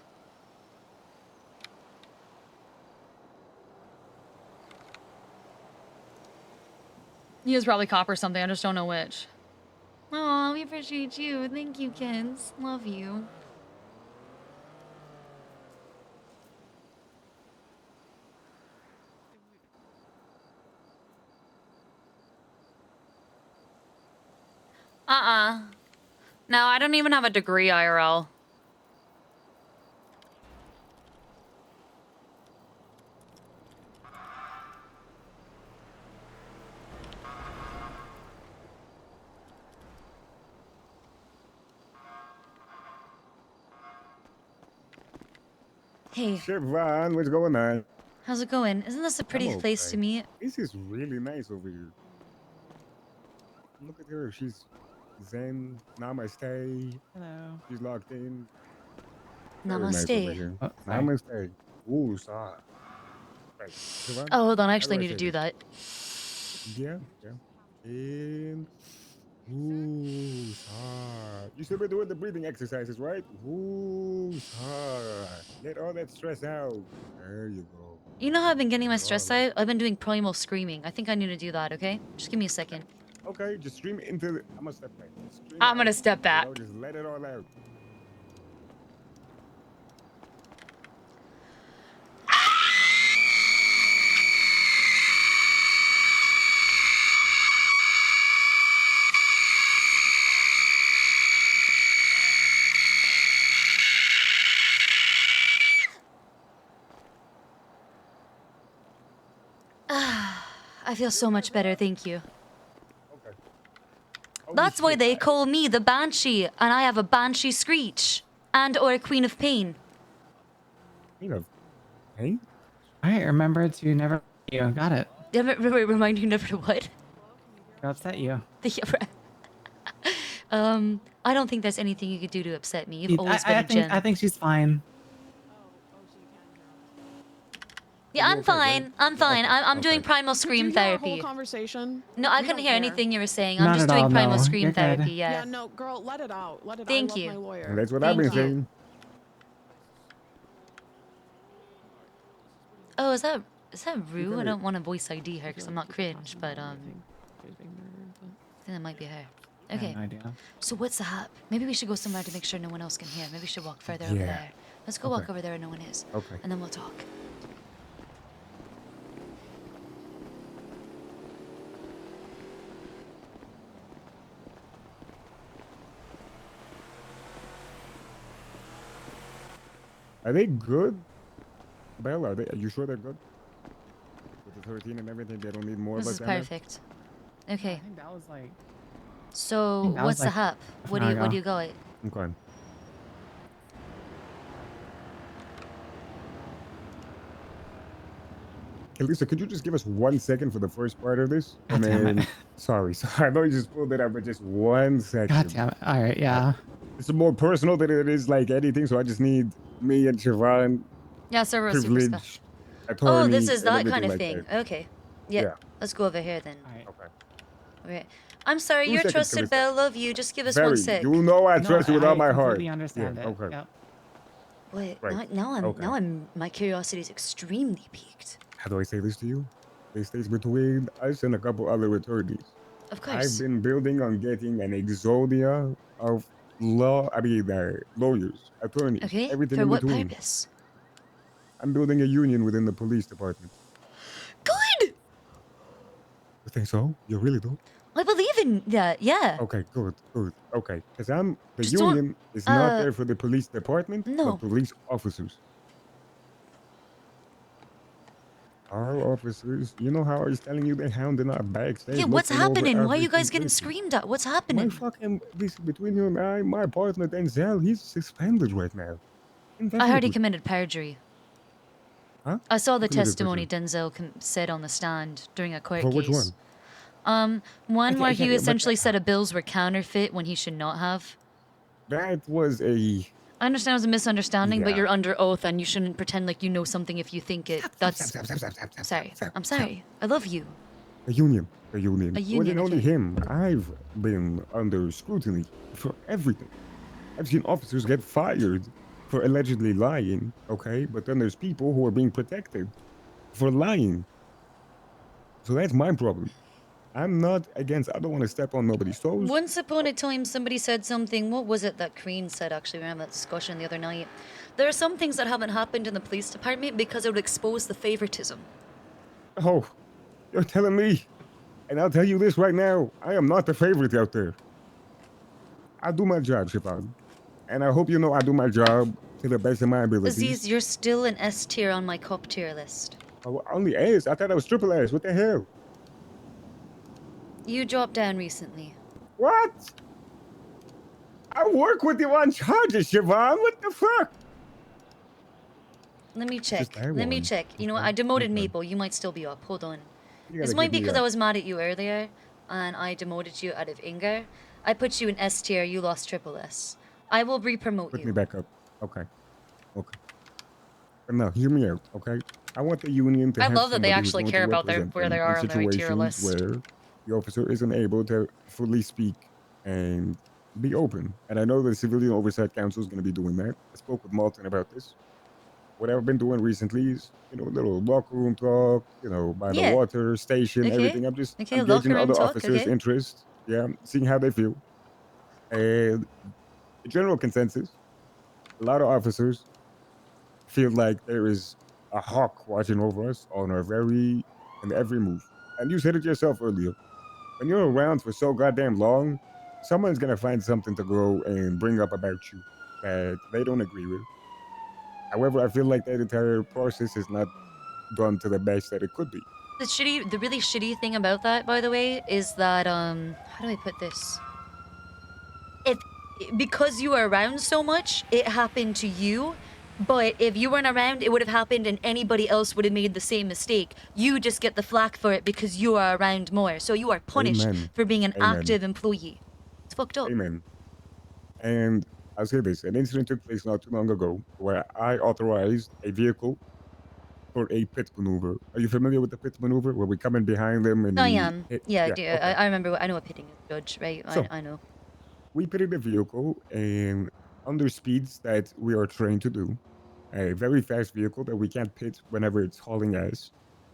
He is probably cop or something. I just don't know which. Oh, we appreciate you. Thank you, kids. Love you. No, I don't even have a degree IRL. Hey. Siobhan, what's going on? How's it going? Isn't this a pretty place to meet? This is really nice over here. Look at her. She's zen. Namaste. Hello. She's locked in. Very Namaste. nice over here. Namaste. Ooh, saw. Right. Siobhan, Oh, hold on. I how actually do need to say do this? that. Yeah, yeah. And ooh, saw. You still been doing the breathing exercises, right? Ooh, saw. Let all that stress out. There you go. You know how I've been getting my stress out? I've been doing primal screaming. I think I need to do that, okay? Just give me a second. Okay, just stream it into the... I'm gonna step back. Stream I'm it gonna out, step back. you know, just let it all out. I feel so much better, thank you. Okay. That's why they call me the Banshee, and I have a Banshee screech. And or a Queen of Pain. You know, hey? I remember to never. You got it. Remind you never to what? To upset you. I don't think there's anything you could do to upset me. You've always been a gem. I think she's fine. Yeah, I'm fine. I'm fine. I'm doing primal scream therapy. Conversation. No, I We couldn't don't hear care. anything you were saying. I'm Not just at doing all, primal no. scream You're good. therapy. Yeah, Yeah. no, girl, let it out. Let it Thank out. I you. love my lawyer. That's what I've been Thank you. saying. Oh, is that Rue? I don't want to voice ID her because I'm not cringe, but I think that might be her. Okay. No idea. So what's the hap? Maybe we should go somewhere to make sure no one else can hear. Maybe we should walk further over Yeah. there. Let's go walk over there where no one is. Okay. And then we'll talk. Are they good? Belle, are you sure they're good? With the 13 and everything, they don't need more This of is us, Anna? perfect. Okay. I think that was like. So think that what's was the like hap? half What an do you hour what ago. do you got? Okay. Hey, Lisa, could you just give us 1 second for the first part of this? God damn it. Sorry, I know you just pulled it up, but just 1 second. God damn it. All right. Yeah. It's more personal than it is like anything, so I just need me and Siobhan, Yeah, so we're super privileged stuff. attorney. Oh, this is and that everything kind of like thing. that. Okay. Yeah. Yeah. Let's go over here then. All right. Okay. Okay. I'm sorry, 2 you're seconds, trusted, Calista. Belle. Love you. Just give us Very. 1 sec. You know I No, trust you with all I my heart. completely understand it. Okay. Yep. Wait, Right. now I'm Okay. my curiosity is extremely piqued. How do I say this to you? This stays between us and a couple other attorneys. Of I've course. been building on getting an exodia of lawyers, attorneys, Okay. everything For in what between. purpose? I'm building a union within the police department. Good. You think so? You really do? I believe in that. Yeah. Okay, good. Okay, because the Just don't- union is not there for the police department, No. but police officers. Our officers, you know how I was telling you they're hounding our backstage. Yeah. What's looking over happening? Why are you every guys getting situation. screamed at? What's My happening? fucking, listen, between you and I, my partner Denzel, he's suspended right now. I heard he Indefinitely. committed perjury. Huh? I saw the Who committed testimony Denzel said on the stand during a court For case. which one? One I where can't- he but- essentially said the bills were counterfeit when he should not have. That was a. I understand it was a misunderstanding, but Yeah. you're under oath and you shouldn't pretend like you know something if you think it. That's. Sorry. I'm sorry. I love you. A union. A union. A It union, wasn't only okay. him. I've been under scrutiny for everything. I've seen officers get fired for allegedly lying, okay? But then there's people who are being protected for lying. So that's my problem. I'm not against, I don't want to step on nobody's toes. Once upon a time, somebody said something. What was it that Crane said? Actually, we were having that discussion the other night. There are some things that haven't happened in the police department because it would expose the favoritism. Oh, you're telling me. And I'll tell you this right now. I am not the favorite out there. I do my job, Siobhan. And I hope you know I do my job to the best of my abilities. Aziz, you're still an S tier on my cop tier list. Oh, only S? I thought I was triple S. What the hell? You dropped down recently. What? I work with you on charges, Siobhan. What the fuck? Let me check. that Let me one. check. You know what? I demoted Maple. You might still be up. Hold on. You This gotta might get be me because up. I was mad at you earlier, and I demoted you out of anger. I put you in S tier. You lost triple S. I will re-promote Put me you. back up. Okay. Okay. But now, hear me out, okay? I want the union to I have love that they somebody who's actually going care to about represent where they them are in on their tier situations list. where the officer isn't able to fully speak and be open. And I know the Civilian Oversight Council is going to be doing that. I spoke with Malton about this. What I've been doing recently is, you know, a little locker room talk, you know, by Yeah. the water station, Okay. everything. I'm just Okay, I'm locker gauging room other talk, officers' okay. interest. Yeah, seeing how they feel. And the general consensus, a lot of officers feel like there is a hawk watching over us on our every move. And you said it yourself earlier. When you're around for so goddamn long, someone's gonna find something to go and bring up about you that they don't agree with. However, I feel like that entire process is not done to the best that it could be. The really shitty thing about that, by the way, is that how do I put this? Because you were around so much, it happened to you. But if you weren't around, it would have happened and anybody else would have made the same mistake. You just get the flack for it because you are around more. So you are punished Amen. for being an Amen. active employee. It's fucked up. Amen. And I'll say this, an incident took place not too long ago where I authorized a vehicle for a pit maneuver. Are you familiar with the pit maneuver where we come in behind them and I we am. hit? Yeah, I do. okay. I remember. I know what pitting is, Judge, right? So- I know. We pitted the vehicle and under speeds that we are trained to do. A very fast vehicle that we can't pit whenever it's hauling ass.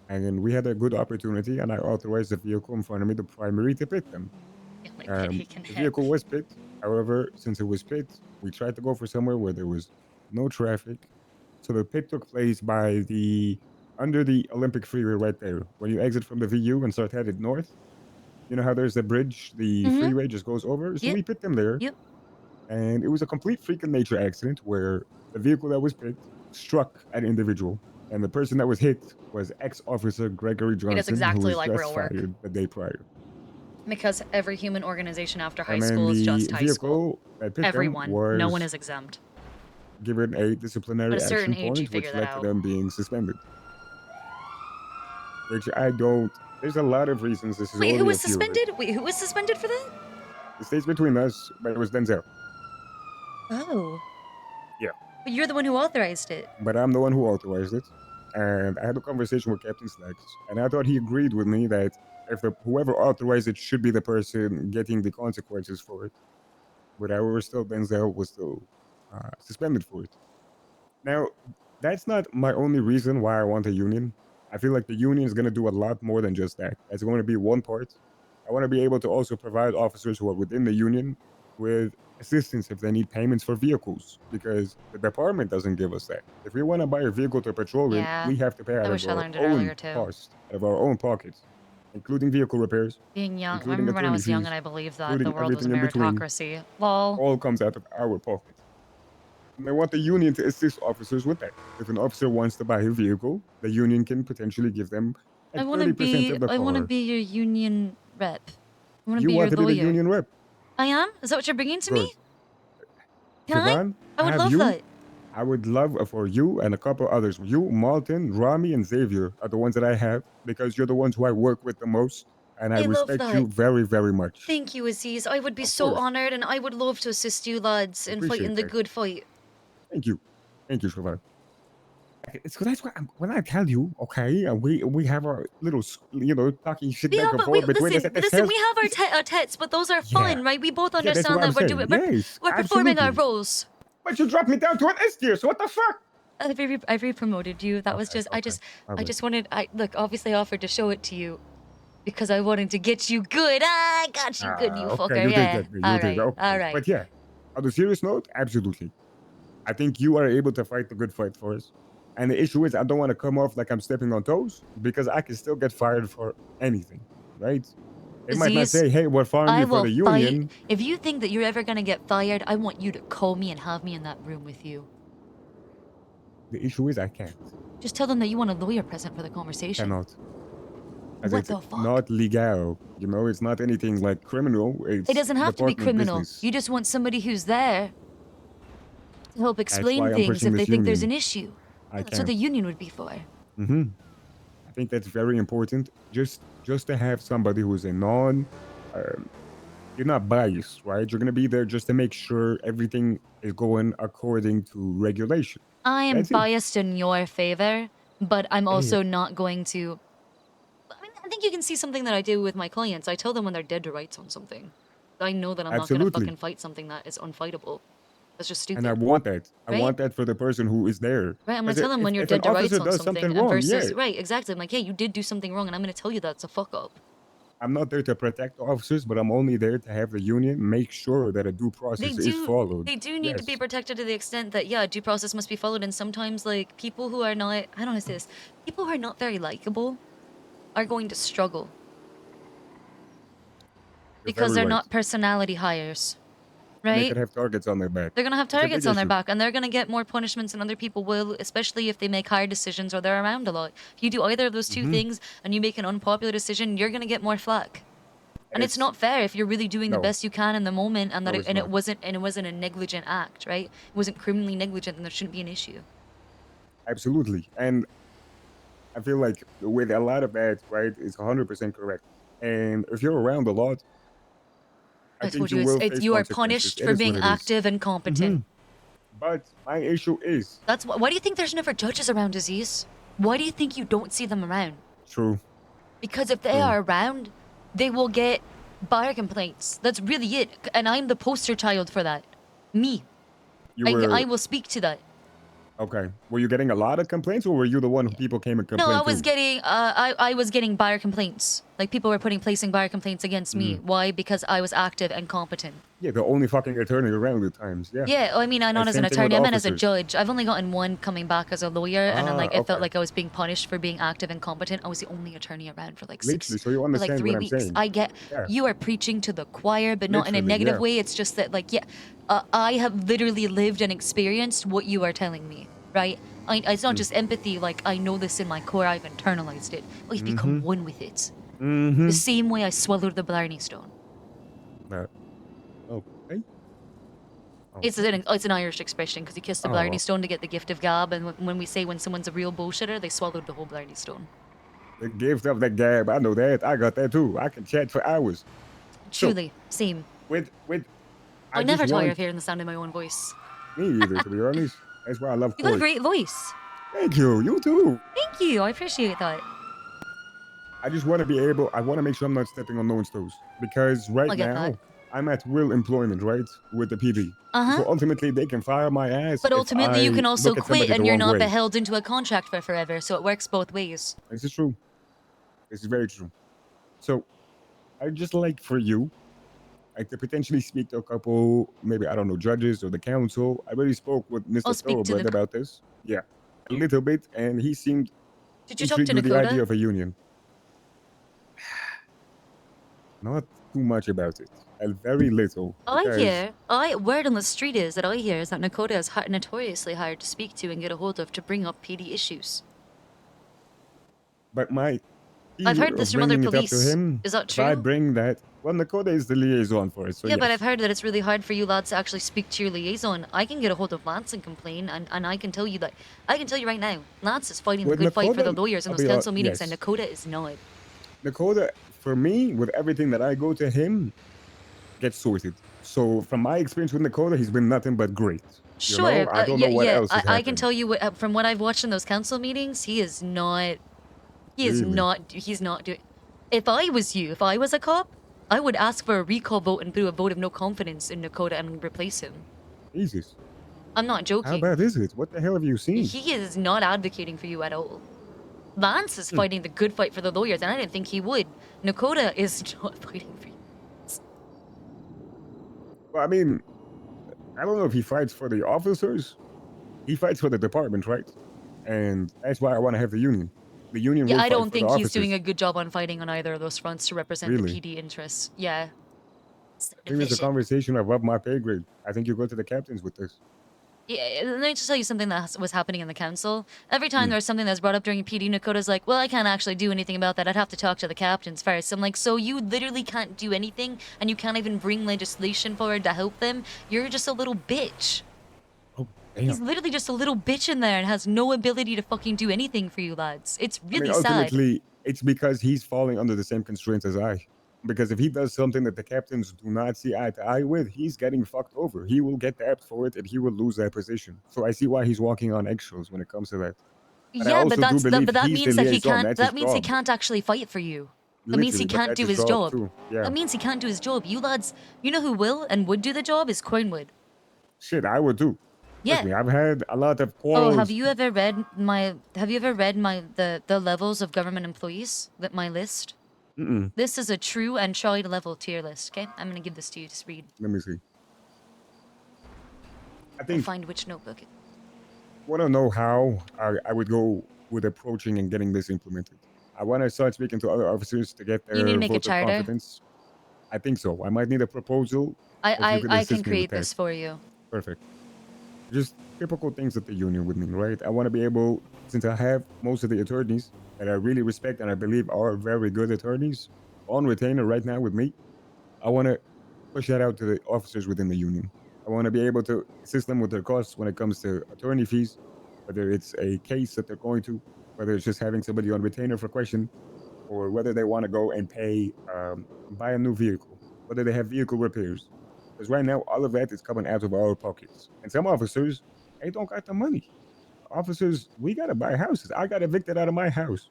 And then we had a good opportunity and I authorized the vehicle in front of me, the primary, to pit them. my bacon The head. vehicle was pit. However, since it was pit, we tried to go for somewhere where there was no traffic. So the pit took place by under the Olympic freeway right there. When you exit from the VU and start headed north, you know how there's the bridge, the freeway just goes over? So we pit them there. Yep. And it was a complete freak of nature accident where the vehicle that was pit struck an individual. And the person that was hit was ex-officer Gregory Johnson, exactly who was like just real work. fired the day prior. Because every human organization after high And then school is the just high school. vehicle that pit them Everyone. No one was is exempt. given a disciplinary At a certain action age, you point, which figure that led to out. them being suspended. Which I don't. There's a lot of reasons. This is Wait, only who was a few of it. suspended? Wait, who was suspended for that? It stays between us, but it was Denzel. Oh. Yeah. But you're the one who authorized it. But I'm the one who authorized it. And I had a conversation with Captain Slacks, and I thought he agreed with me that if whoever authorized it should be the person getting the consequences for it. But however, still Denzel was still suspended for it. Now, that's not my only reason why I want a union. I feel like the union is going to do a lot more than just that. That's going to be one part. I want to be able to also provide officers who are within the union with assistance if they need payments for vehicles, because the department doesn't give us that. If we want to buy a vehicle to patrol it, we have to pay out wish of I our learned it earlier, own too. cost, out of our own pockets, including vehicle repairs. Being young, I including remember when I attorney was young fees, and I believed that the including world was a everything in between. meritocracy. Lol. All comes out of our pocket. And I want the union to assist officers with that. If an officer wants to buy a vehicle, the union can potentially give them like I want to 30% be. of the car. I want to be your union rep. I want to You be your want to be lawyer. the union rep. I am. Is that what you're bringing to Good. me? Can I? Siobhan, I would have love you, that. I would love for you and a couple others. You, Malton, Rami, and Xavier are the ones that I have because you're the ones who I work with the most. And I love respect you that. very, very much. Thank you, Aziz. I would be Of so course. honored, and I would love to assist you lads in Appreciate fighting the that. good fight. Thank you. Thank you, Siobhan. So that's why when I tell you, okay, we have our little, talking shit Yeah, back and but we forth between us listen. at this Listen, house. we have our tets, but those are fine, right? We both Yeah, that's understand what I'm that we're saying. doing. Yes, We're performing our absolutely. roles. But you dropped me down to an S tier, so what the fuck? I re-promoted you. That was just. I Okay. just wanted. Look. Obviously, I offered to show it to you because I wanted to get you good. I got you good, you fucker. Okay, you Yeah. did good. All You did right. good. Okay. All right. But yeah, on the serious note, absolutely. I think you are able to fight the good fight for us. And the issue is, I don't want to come off like I'm stepping on toes because I can still get fired for anything, right? It might not Aziz, say, hey, we're firing I you for will the union. fight. If you think that you're ever gonna get fired, I want you to call me and have me in that room with you. The issue is, I can't. Just tell them that you want a lawyer present for the conversation. Cannot. As What it's the fuck? not legal. You know, it's not anything like criminal. It's It doesn't have to be department criminal. business. You just want somebody who's there to help explain why I'm things pushing if they this think there's an union. issue. I That's what can't. the union would be for. Mm-hmm. I think that's very important. Just to have somebody who's a you're not biased, right? You're gonna be there just to make sure everything is going according to regulation. I am That's it. biased in your favor, but I'm also not going to. I mean, I think you can see something that I do with my clients. I tell them when they're dead to rights on something. I know that I'm not going to Absolutely. fucking fight something that is unfightable. That's just stupid. And I want that. I Right? want that for the person who is there. Right, I'm gonna Because tell them when you're if an dead to rights officer on does something, wrong, versus yeah. right, exactly. I'm like, yeah, you did do something wrong, and I'm gonna tell you that's a fuck up. I'm not there to protect officers, but I'm only there to have the union make sure that a due process is followed. They do need to be Yes. protected to the extent that yeah, due process must be followed, and sometimes like people who are not, I don't want to say this, people who are not very likable, are going to struggle You're because very they're right. not personality hires, They right? could have targets on their back. They're gonna have It's a big targets on their issue. back, and they're gonna get more punishments than other people will, especially if they make hard decisions or they're around a lot. If you do either of those two Mhm. things and you make an unpopular decision, you're gonna get more flack. And it's It's- not fair if you're really doing the No. best you can in the moment, and that No, it, it's and not. it wasn't a negligent act, right? It wasn't criminally negligent, then there shouldn't be an issue. Absolutely. And I feel like with a lot of that, right, it's 100% correct. And if you're around a lot, I I think told you you, will it's face you are consequences. punished It for is being what it is. active and competent. Mhm. But my issue is That's why do you think there's never judges around, Aziz? Why do you think you don't see them around? true. Because if they True. are around, they will get bar complaints. That's really it. And I'm the poster child for that. Me. You were I will speak to that. okay. Were you getting a lot of complaints, or were you the one who people came and No, complained I was to? getting I was getting buyer complaints. Like people were placing bar complaints against me. Why? Because I was active and competent. Yeah, the only fucking attorney around at times. Yeah. Yeah, I mean, I'm not And as an same thing with attorney, I meant as a officers. judge. I've only gotten one coming back as a lawyer, and then like it felt okay. like I was being punished for being active and competent. I was the only attorney around for like Literally, so you understand 3 what I'm weeks. saying. I get Yeah. you are preaching to the choir, but not in a Literally, negative yeah. way. It's just that like I have literally lived and experienced what you are telling me, right? It's not just empathy. Like I know this in my core. I've internalized it. I've become one with it. The same way I swallowed the Blarney Stone. Okay. It's an Irish expression because he kissed the Blarney Stone to get the gift of gab, and when we say when someone's a real bullshitter, they swallowed the whole Blarney Stone. The gift of the gab. I know that. I got that too. I can chat for hours. Truly, same. With I never just tire want- of hearing the sound of my own voice. Me either, to be honest. That's why I love You got a court. great voice. Thank you. You too. Thank you. I appreciate that. I just want to be able. I want to make sure I'm not stepping on no one's toes because I right get now that. I'm at will employment, right, with the PD. Uh-huh. So ultimately, they can fire my ass. But if ultimately, you I can also look at quit, somebody and the you're wrong not way. beheld into a contract for forever. So it works both ways. This is true. This is very true. So I'd just like for you, like to potentially speak to a couple, maybe I don't know, judges or the council. I already spoke with Mr. I'll speak to Thoroughbred the- about this. Yeah, a little bit, and he seemed Did you talk to intrigued with the Nakota? idea of a union. Not too much about it. A very little. Word on the street is that Nakota is notoriously hard to speak to and get a hold of to bring up PD issues. But my I've fear heard this of from other bringing it up to police. him, Is that if I true? bring that, well, Nakota is the liaison for it. So Yeah, but yes. I've heard that it's really hard for you lads to actually speak to your liaison. I can get a hold of Lance and complain, and I can tell you that. I can tell you right now, Lance is fighting the With good fight for the Nakota, lawyers in I'll those be hon- council meetings, yes. and Nakota is not. Nakota, for me, with everything that I go to him, gets sorted. So from my experience with Nakota, he's been nothing but great. You know? Sure, I don't know what else has I can happened. tell you from what I've watched in those council meetings, he is not. He is Really? not. He's not doing. If I was you, if I was a cop, I would ask for a recall vote and do a vote of no confidence in Nakota and replace him. Jesus. I'm not How joking. bad is it? What the hell have you seen? He is not advocating for you at all. Lance Hmm. is fighting the good fight for the lawyers, and I didn't think he would. Nakota is not fighting for you. Well, I mean, I don't know if he fights for the officers. He fights for the department, right? And that's why I want to have the union. The union Yeah, will I fight don't for think the he's officers. doing a good job on fighting on either of those fronts to represent Really? the PD interests. Yeah. I think it's a conversation above my pay grade. I think you go to the captains with this. Yeah, let me just tell you something that was happening in the council. Every Hmm. time there's something that's brought up during PD, Nakota's like, well, I can't actually do anything about that. I'd have to talk to the captains first. I'm like, so you literally can't do anything, and you can't even bring legislation forward to help them? You're just a little bitch. He's Damn. literally just a little bitch in there and has no ability to fucking do anything for you lads. It's really I mean, sad. ultimately, it's because he's falling under the same constraints as I. Because if he does something that the captains do not see eye to eye with, he's getting fucked over. He will get tapped for it, and he will lose that position. So I see why he's walking on eggshells when it comes to that. But I Yeah, also but do that's believe but that he's means the that he liaison. can't. That's That his means he job. can't actually fight for you. That means he Literally, but can't that's do his job. too. Yeah. That means he can't do his job. You lads, you know who will and would do the job is Cornwood. Shit, I would too. Trust Yeah. me, I've had a lot of Oh, quarrels. have you ever read the levels of government employees? That my list. Mm-mm. This is a true and tried level tier list. Okay, I'm gonna give this to you. Just read. Let me see. I I'll think find which notebook. want to know how I would go with approaching and getting this implemented. I want to start speaking to other officers to get their You need to make a vote of charter? confidence. I think so. I might need a proposal. if you could I assist can me with create that. this for you. Perfect. Just typical things that the union would mean, right? I want to be able, since I have most of the attorneys that I really respect and I believe are very good attorneys on retainer right now with me, I want to push that out to the officers within the union. I want to be able to assist them with their costs when it comes to attorney fees, whether it's a case that they're going to, whether it's just having somebody on retainer for question, or whether they want to go and pay, buy a new vehicle, whether they have vehicle repairs. Because right now, all of that is coming out of our pockets. And some officers, they don't got the money. Officers, we got to buy houses. I got evicted out of my house.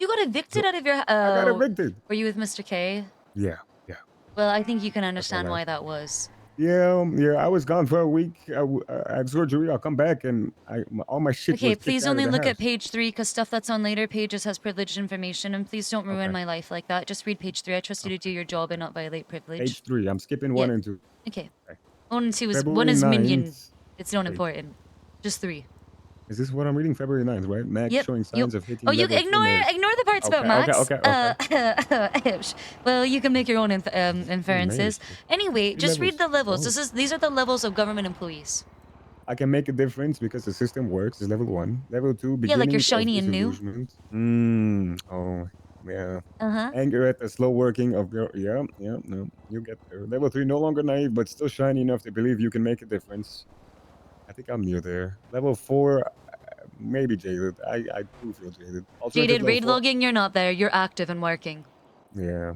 You got evicted out of your. I got evicted. Were you with Mr. K? Yeah, yeah. Well, I think you can understand laugh. why that was. Yeah, I was gone for a week. I had surgery. I'll come back and all my shit. Okay, was kicked please out of only the look at house. page 3 because stuff that's on later pages has privileged information, and please don't ruin Okay. my life like that. Just read page 3. I trust you to do your job and not violate privilege. Page 3. I'm skipping 1 and 2. Okay. Okay. 1 and 2 is February 1 is minion. 9th. It's not Wait. important. Just 3. Is this what I'm reading? February 9th, right? Max Yep, showing signs of hitting. Oh, you level ignore 2 nerves. ignore the parts about Okay, Max. Well, you can make your own inferences. Anyway, just read the levels. These are the levels of government employees. I can make a difference because the system works. It's level 1. Level 2, Yeah, beginning like you're shiny and new. Oh, yeah. Uh-huh. Anger at the slow working of your... Yeah, no. You get there. Level 3, no longer naive, but still shiny enough to believe you can make a difference. I think I'm near there. Level 4, maybe jaded. I do feel jaded. Jaded, Level raid 4 logging, you're not there. You're active and working. Yeah.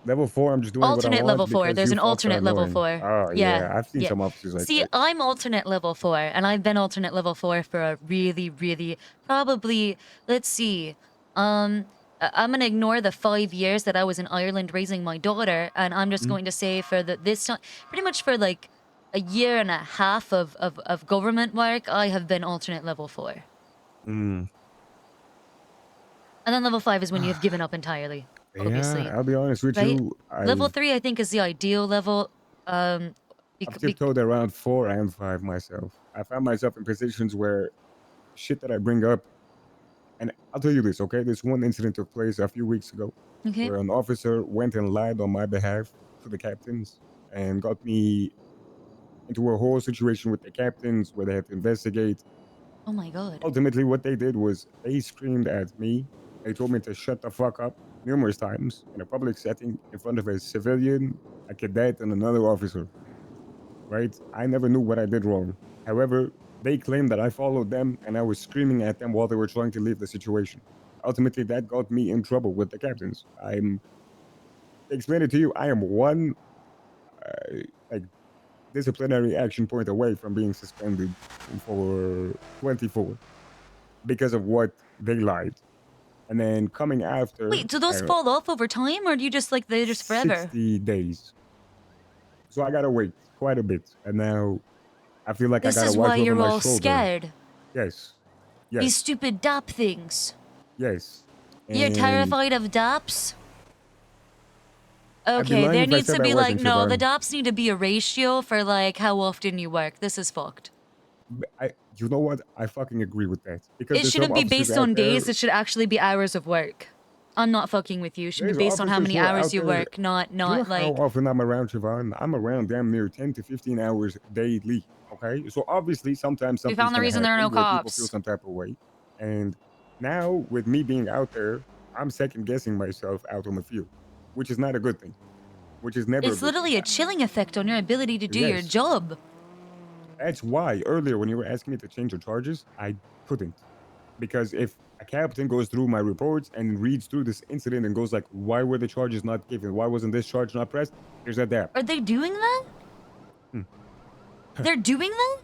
Level 4, I'm just doing Alternate what I level want 4. because There's you an fucks are alternate level annoying. 4. Oh, yeah. I've seen some officers like See, that. I'm alternate level 4, and I've been alternate level 4 for a really, probably, let's see. I'm gonna ignore the 5 years that I was in Ireland raising my daughter, and I'm just going to say for this time, pretty much for like a year and a half of government work, I have been alternate level 4. Mm. And then level 5 is when you have given up entirely, obviously. Yeah, I'll be honest with Right? you. Level 3, I think, is the ideal level. I've tiptoed around 4 and 5 myself. I found myself in positions where shit that I bring up, and I'll tell you this, okay? This one incident took place a few weeks ago, Okay. where an officer went and lied on my behalf to the captains and got me into a whole situation with the captains where they had to investigate. Oh my god. Ultimately, what they did was they screamed at me. They told me to shut the fuck up numerous times in a public setting in front of a civilian, a cadet, and another officer. Right? I never knew what I did wrong. However, they claimed that I followed them and I was screaming at them while they were trying to leave the situation. Ultimately, that got me in trouble with the captains. To explain it to you, I am one disciplinary action point away from being suspended for 24 because of what they lied. And then coming after... Wait, do those fall off over time, or do you just, like, they're just forever? 60 days. So I gotta wait quite a bit. And now I feel like I gotta watch over my shoulder. This is why you're all scared. Yes. These stupid DAP things. Yes. You're terrified of DAPs? I'd be Okay, lying there if I needs said to I be like, wasn't, no, the Siobhan. DAPs need to be a ratio for like how often you work. This is fucked. You know what? I fucking agree with that. Because It there's shouldn't some be officers based out on days, there- it should actually be hours of work. I'm not fucking with you. It should be There's based on how officers many who are hours out you there- work, not You know like... how often I'm around, Siobhan? I'm around damn near 10 to 15 hours daily, okay? So obviously, sometimes We something's found the gonna reason there are no happen where people cops. feel some type of way. And now, with me being out there, I'm second-guessing myself out on the field, which is not a good thing. Which is never a It's good literally a chilling effect on your ability to do your Yes. job. That's why earlier when you were asking me to change the charges, I couldn't. Because if a captain goes through my reports and reads through this incident and goes like, why were the charges not given? Why wasn't this charge not pressed? There's a gap. Are they doing that? They're doing that?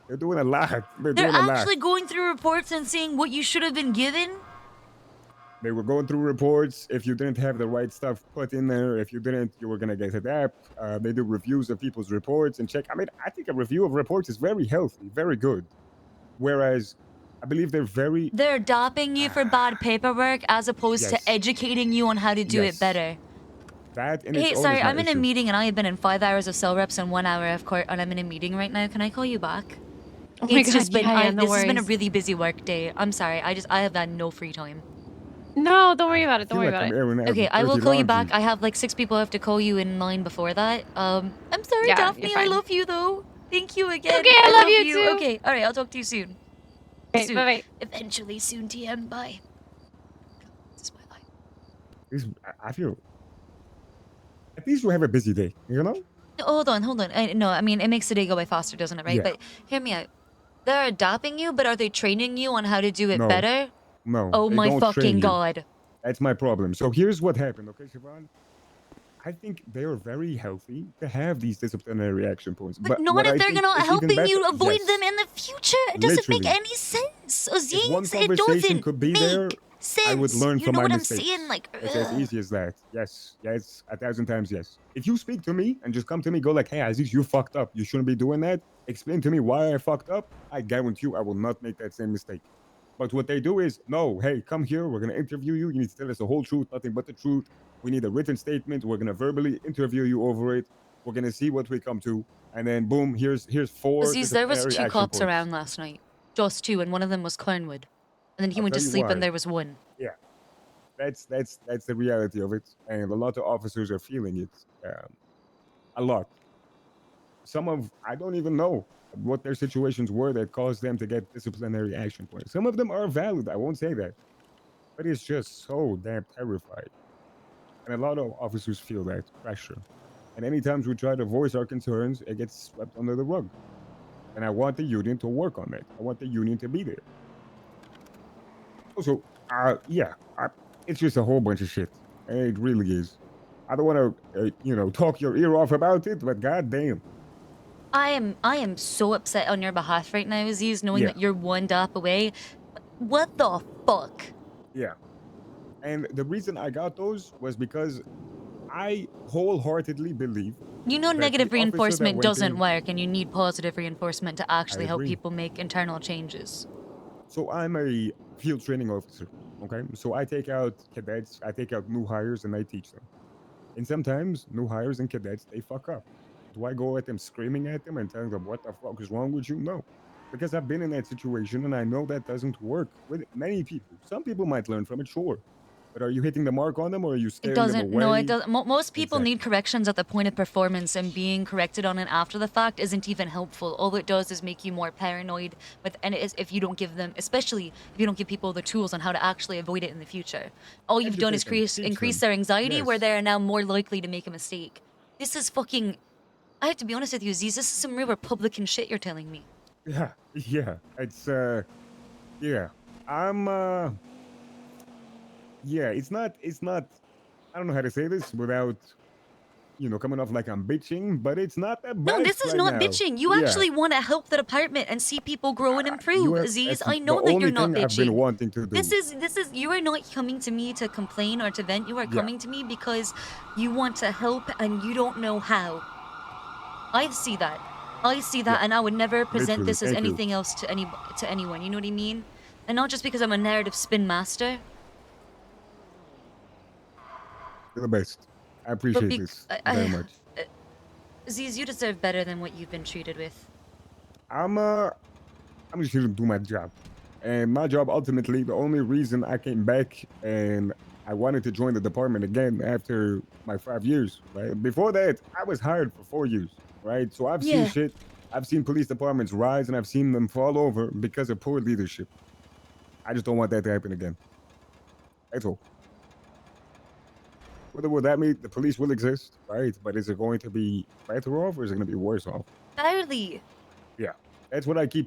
They're doing a lot. They're They're doing a lot. actually going through reports and seeing what you should have been given? They were going through reports. If you didn't have the right stuff put in there, if you didn't, you were going to get a gap. They do reviews of people's reports and check. I mean, I think a review of reports is very healthy, very good. Whereas I believe they're very... They're dopping you for bad paperwork as opposed Yes. to educating you on how to do Yes. it better. That in its Hey, own sorry, is my I'm in a issue. meeting and I have been in 5 hours of cell reps and 1 hour of court, and I'm in a meeting right now. Can I call you back? Oh my It's God, just been, yeah, no this has been a worries. really busy work day. I'm sorry, I have had no free time. No, don't worry about it. I Don't feel worry like I'm about it. airing out Okay, I will dirty call you laundry. back. I have like 6 people I have to call you in line before that. I'm sorry, Yeah, Daphne. you're I fine. love you though. Thank you again. Okay, I love you too. Okay, all right. I'll talk to you soon. Okay, Soon. bye-bye. Eventually, soon. TM. Bye. This is my life. I feel... At least you have a busy day, you know? No, hold on. No, I mean it makes the day go by faster, doesn't it? Right? Yeah. But hear me out. They're adopting you, but are they training you on how to do it No. better? No. Oh they my don't train fucking you. god. That's my problem. So here's what happened, okay, Siobhan? I think they are very healthy to have these disciplinary action points. But not what if I they're think not is even helping you better- avoid Yes. them in the future. It doesn't make Literally. any sense. If one Aziz, it conversation doesn't could be make there, sense. I would learn you from know my what mistakes. I'm saying? Like, It's as easy as that. Yes, 1,000 times yes. If you speak to me and just come to me, go like, hey, Aziz, you fucked up. You shouldn't be doing that. Explain to me why I fucked up. I guarantee you I will not make that same mistake. But what they do is, no, hey, come here. We're going to interview you. You need to tell us the whole truth, nothing but the truth. We need a written statement. We're going to verbally interview you over it. We're going to see what we come to. And then, boom, here's 4 Aziz, there was disciplinary 2 action cops points. around last night. Just 2, and one of them was Clownwood. And then he I'll went to tell you sleep why. and there was 1. Yeah. That's the reality of it. And a lot of officers are feeling it. A lot. I don't even know what their situations were that caused them to get disciplinary action points. Some of them are valid, I won't say that. But it's just so damn terrified. And a lot of officers feel that pressure. And any times we try to voice our concerns, it gets swept under the rug. And I want the union to work on that. I want the union to be there. Also, it's just a whole bunch of shit. It really is. I don't want to, talk your ear off about it, but goddamn. I am so upset on your behalf right now, Aziz, knowing that you're 1 DAP away. What the fuck? Yeah. And the reason I got those was because I wholeheartedly believe You know that negative the officer that reinforcement went doesn't in- work, and you need positive reinforcement to actually help agree. people make internal changes. So I'm a field training officer, okay? So I take out cadets, I take out new hires, and I teach them. And sometimes new hires and cadets, they fuck up. Do I go at them screaming at them and telling them what the fuck is wrong with you? No. Because I've been in that situation and I know that doesn't work with many people. Some people might learn from it, sure. But are you hitting the mark on them or are you It scaring them doesn't. away? No, it doesn't. Most people need corrections at the point of performance, and being corrected on it after the fact isn't even helpful. All it does is make you more paranoid. And it is if you don't give them, especially if you don't give people the tools on how to actually avoid it in the future. All you've done is Educate them, teach increase them. their anxiety, where Yes. they are now more likely to make a mistake. This is fucking. I have to be honest with you, Aziz. This is some real Republican shit you're telling me. Yeah. It's yeah. It's not I don't know how to say this without coming off like I'm bitching, but it's not that bad. No, this is right not now. bitching. You Yeah. actually want to help the department and see people grow and You improve, have- Aziz. that's I know the that only you're not thing I've been bitching. wanting to do. This is you are not coming to me to complain or to vent. You are coming to me because you want to help and you don't know how. I see that. And I would never present Literally, this as thank you. anything else to anyone. You know what I mean? And not just because I'm a narrative spin master. You're the best. I appreciate this very much. Aziz, you deserve better than what you've been treated with. I'm just here to do my job. And my job ultimately, the only reason I came back and I wanted to join the department again after my 5 years, right? Before that, I was hired for 4 years, right? So I've seen Yeah. shit. I've seen police departments rise and I've seen them fall over because of poor leadership. I just don't want that to happen again. That's all. Whether will that mean the police will exist, right? But is it going to be better off or is it going to be worse off? Barely. Yeah, that's the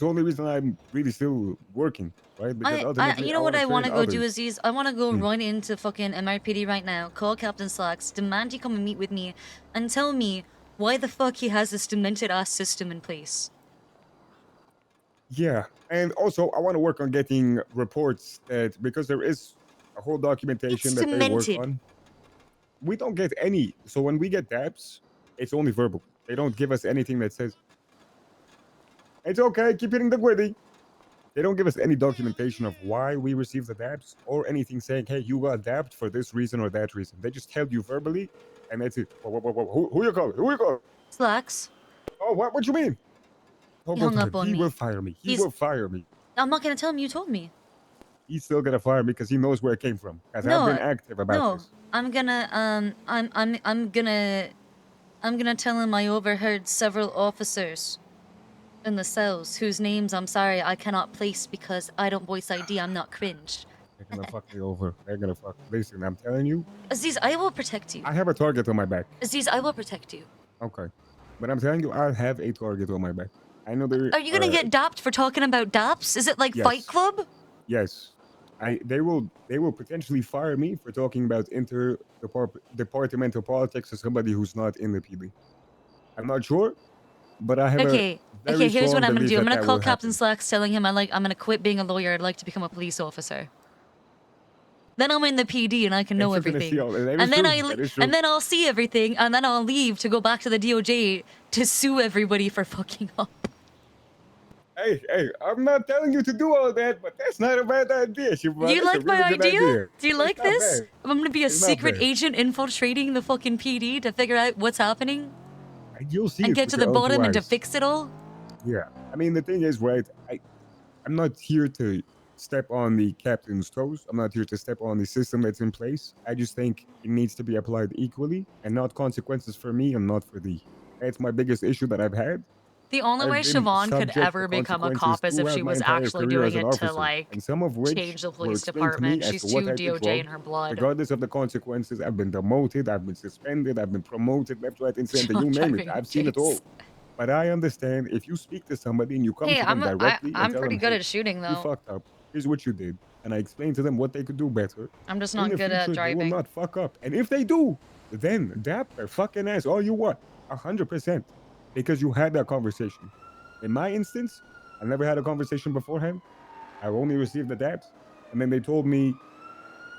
only reason I'm really still working, right? Because ultimately, You know what I want to serve go do, others. Aziz? I want to go run into fucking MRPD right now, call Captain Slacks, demand he come and meet with me, and tell me why the fuck he has this demented ass system in place. Yeah, and also I want to work on getting reports that because there is a whole documentation It's that they work cemented. on. We don't get any. So when we get DAPs, it's only verbal. They don't give us anything that says, it's okay, keep hitting the gritty. They don't give us any documentation of why we received the DAPs or anything saying, hey, you got DAPed for this reason or that reason. They just tell you verbally, and that's it. Whoa. Who you calling? Who you calling? Slacks. Oh, what you mean? Oh, He go hung for up it. on He me. will fire me. He He's- will fire me. I'm not gonna tell him you told me. He's still gonna fire me because he knows where it came from. Because No, I've been active about no, this. I'm gonna tell him I overheard several officers in the cells whose names I'm sorry I cannot place because I don't voice ID. I'm not cringe. They're gonna fuck me over. They're gonna fuck. Listen, I'm telling you, Aziz, I will protect you. I have a target on my back. Aziz, I will protect you. Okay, but I'm telling you, I have a target on my back. I know there. Are you gonna get dapped for talking about daps? Is it like Fight Yes. Club? Yes, They will potentially fire me for talking about departmental politics to somebody who's not in the PD. I'm not sure, but I have Okay, a very here's what strong I'm gonna belief do. I'm that gonna that call will Captain happen. Slacks telling him I'm gonna quit being a lawyer. I'd like to become a police officer. Then I'm in the PD and I can know Thanks for gonna everything. see all that. That is And then true. That is true. and then I'll see everything, and then I'll leave to go back to the DOJ to sue everybody for fucking up. Hey, I'm not telling you to do all that, but that's not a bad idea, Siobhan. Do you That's a like my really good idea? Do you It's like not this? bad. I'm gonna be a It's not secret bad. agent infiltrating the fucking PD to figure out what's happening You'll see and it get with to your the own bottom and to eyes. fix it all. Yeah, I mean the thing is, right? I'm not here to step on the captain's toes. I'm not here to step on the system that's in place. I just think it needs to be applied equally and not consequences for me and not for thee. That's my biggest issue that I've had. The only I've way been Siobhan could subject ever to become a consequences cop is if she throughout my was entire actually career doing as an it to officer, like and some of which change the were police explained to me department. as She's to what sued I did DOJ wrong. in her blood. Regardless of the consequences, I've been demoted, I've been suspended, I've been promoted, left, right, and center, Stop you name it. driving I've seen it all. Chase. But I understand if you speak to somebody and you come Hey, to them directly and I'm tell pretty them, good hey, at shooting you though. fucked up, here's what you did, and I explain to them what they could do better. I'm just In not the good at future, they will driving. not fuck up. And if they do, then dap their fucking ass all you want, 100%, because you had that conversation. In my instance, I never had a conversation beforehand. I only received the daps, and then they told me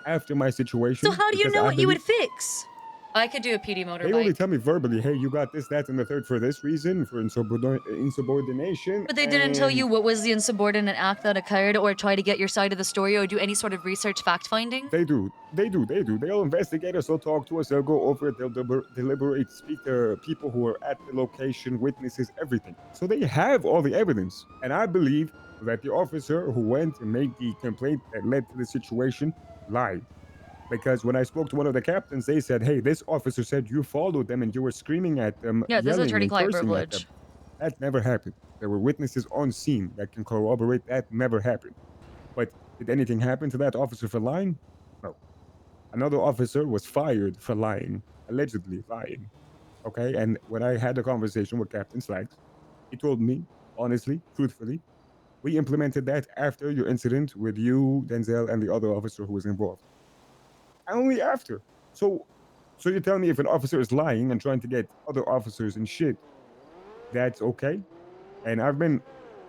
after my situation. So how do you because know I what you would believe- fix? I could do a PD They only motorbike. tell me verbally, hey, you got this, that, and the third for this reason, for insubordination. But they didn't tell and you what was the insubordinate act that occurred or try to get your side of the story or do any sort of research fact finding? They do. They'll investigate us, they'll talk to us, they'll go over it, they'll deliberate, speak to people who are at the location, witnesses, everything. So they have all the evidence. And I believe that the officer who went and made the complaint that led to the situation lied. Because when I spoke to one of the captains, they said, hey, this officer said you followed them and you were screaming at them, Yeah, this is yelling and attorney-client cursing at them. privilege. That never happened. There were witnesses on scene that can corroborate that never happened. But did anything happen to that officer for lying? No. Another officer was fired for lying, allegedly lying. Okay, and when I had a conversation with Captain Slacks, he told me, honestly, truthfully, we implemented that after your incident with you, Denzel, and the other officer who was involved. Only after. So you're telling me if an officer is lying and trying to get other officers and shit, that's okay? And I've been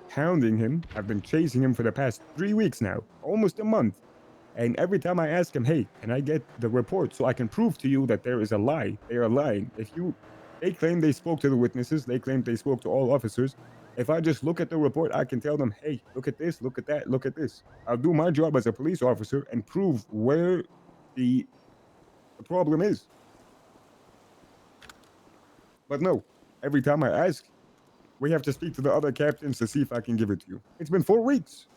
hounding him. I've been chasing him for the past 3 weeks now, almost a month. And every time I ask him, hey, can I get the report so I can prove to you that there is a lie? They are lying. They claim they spoke to the witnesses. They claim they spoke to all officers. If I just look at the report, I can tell them, hey, look at this, look at that, look at this. I'll do my job as a police officer and prove where the problem is. But no, every time I ask, we have to speak to the other captains to see if I can give it to you. It's been 4 weeks.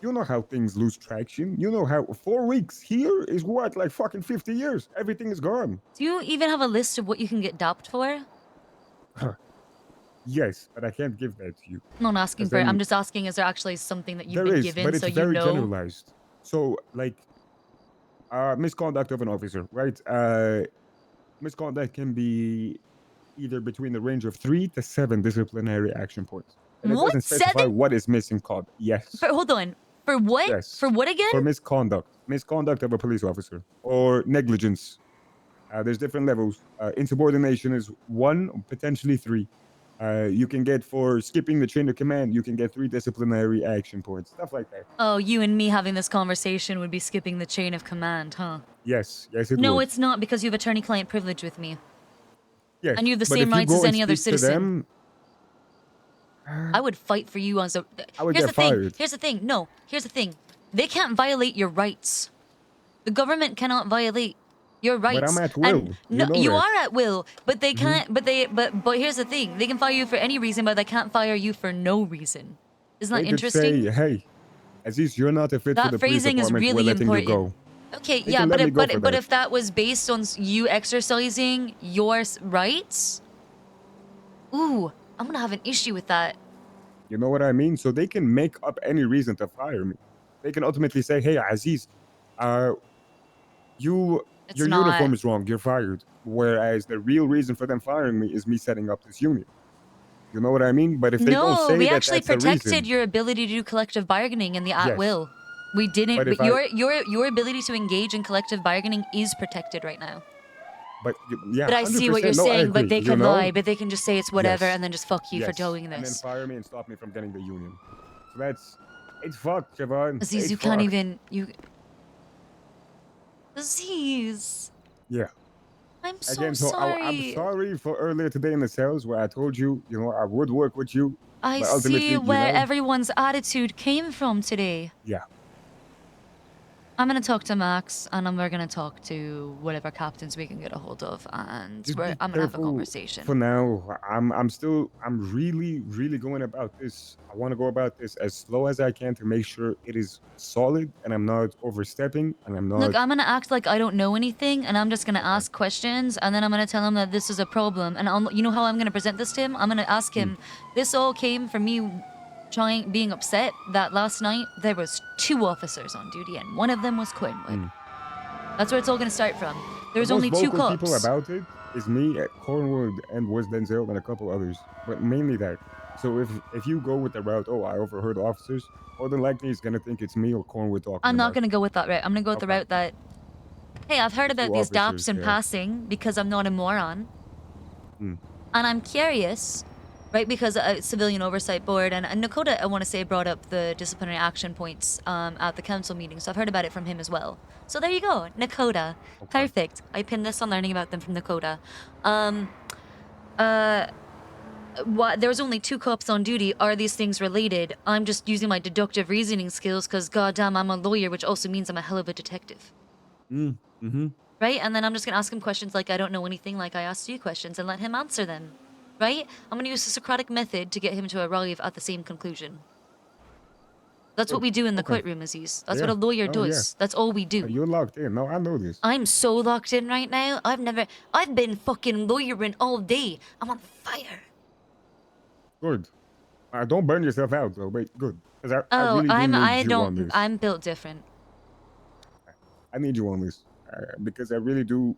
You know how things lose traction. You know how 4 weeks here is what, like fucking 50 years. Everything is gone. Do you even have a list of what you can get dapped for? Yes, but I can't give that to you. I'm not asking 'Cause for it. I'm then- just asking, is there actually something that you've There been is, given but it's so you very know? generalized. So, like, misconduct of an officer, right? Misconduct can be either between the range of 3 to 7 disciplinary action points. And it What? doesn't specify 7? what is missing called. Yes. Hold on. For what? Yes. For what again? For misconduct of a police officer or negligence. There's different levels. Insubordination is 1, potentially 3. You can get for skipping the chain of command, you can get 3 disciplinary action points, stuff like that. Oh, you and me having this conversation would be skipping the chain of command, huh? Yes, it No, would. it's not because you have attorney-client privilege with me. Yes, And you have the but same if you rights go as and any other speak to citizen. them, I would fight for you as a. I would Here's get the thing. fired. Here's the thing. No, here's the thing. They can't violate your rights. The government cannot violate your rights. But I'm at And will. no, know you that. are at will, but they Mm-hmm. can't. But here's the thing. They can fire you for any reason, but they can't fire you for no reason. Isn't that They could interesting? say, hey, Aziz, you're not a fit That for the police phrasing is department. We're really letting important. you go. Okay, They yeah, can let me go for but that. if that was based on you exercising your rights, ooh, I'm gonna have an issue with that. You know what I mean? So they can make up any reason to fire me. They can ultimately say, hey, Aziz, your not. uniform is wrong. You're fired. Whereas the real reason for them firing me is me setting up this union. You know what I mean? But if they don't No, say we that actually that's the protected reason, your ability to do collective bargaining in the at Yes. will. We didn't. But if But your ability to engage in collective bargaining is protected right now. but yeah, But I see what 100%. you're No, I saying. But agree, they you can know? lie. But they can just say it's whatever Yes. and then just fuck you for Yes. doing And then this. fire me and stop me from getting the union. So it's fucked, Siobhan. Aziz, It's you can't fucked. even. You. Aziz. Yeah. I'm so Again, so sorry. I'm sorry for earlier today in the cells where I told you, you know, I would work with you. I but ultimately, see you where know, everyone's attitude came from today. Yeah. I'm gonna talk to Max, and we're gonna talk to whatever captains we can get a hold of, and Just be I'm gonna have a careful conversation. For now, I'm really going about this. I want to go about this as slow as I can to make sure it is solid and I'm not overstepping and I'm not. Look, I'm gonna act like I don't know anything, and I'm just gonna ask questions, and then I'm gonna tell him that this is a problem, and you know how I'm gonna present this to him? I'm gonna ask him, this all came from me being upset that last night there was 2 officers on duty, and one of them was Cornwood. That's where it's all gonna start from. There's The only most 2 vocal cops. people about it is me at Cornwood and was Denzel and a couple others, but mainly that. So if you go with the route, oh, I overheard officers, more than likely he's gonna think it's me or Cornwood talking. I'm not gonna go with that route. I'm gonna go with the route that, hey, I've heard about 2 these officers, daps in yeah. passing because I'm not a moron. And I'm curious, right? Because Civilian Oversight Board and Nakota, I want to say, brought up the disciplinary action points at the council meeting. So I've heard about it from him as well. So there you go, Nakota. Perfect. I pinned this on learning about them from Nakota. There was only 2 cops on duty. Are these things related? I'm just using my deductive reasoning skills because, goddamn, I'm a lawyer, which also means I'm a hell of a detective. Right? And then I'm just going to ask him questions like I don't know anything, like I asked you questions, and let him answer them. Right? I'm going to use the Socratic method to get him to arrive at the same conclusion. That's what we do in the courtroom, Aziz. That's what a lawyer does. That's all we do. You're locked in. No, I know this. I'm so locked in right now. I've been fucking lawyering all day. I'm on fire. Good. Don't burn yourself out, though. Wait, good. Because I really do need you on this. I'm built different. I need you on this because I really do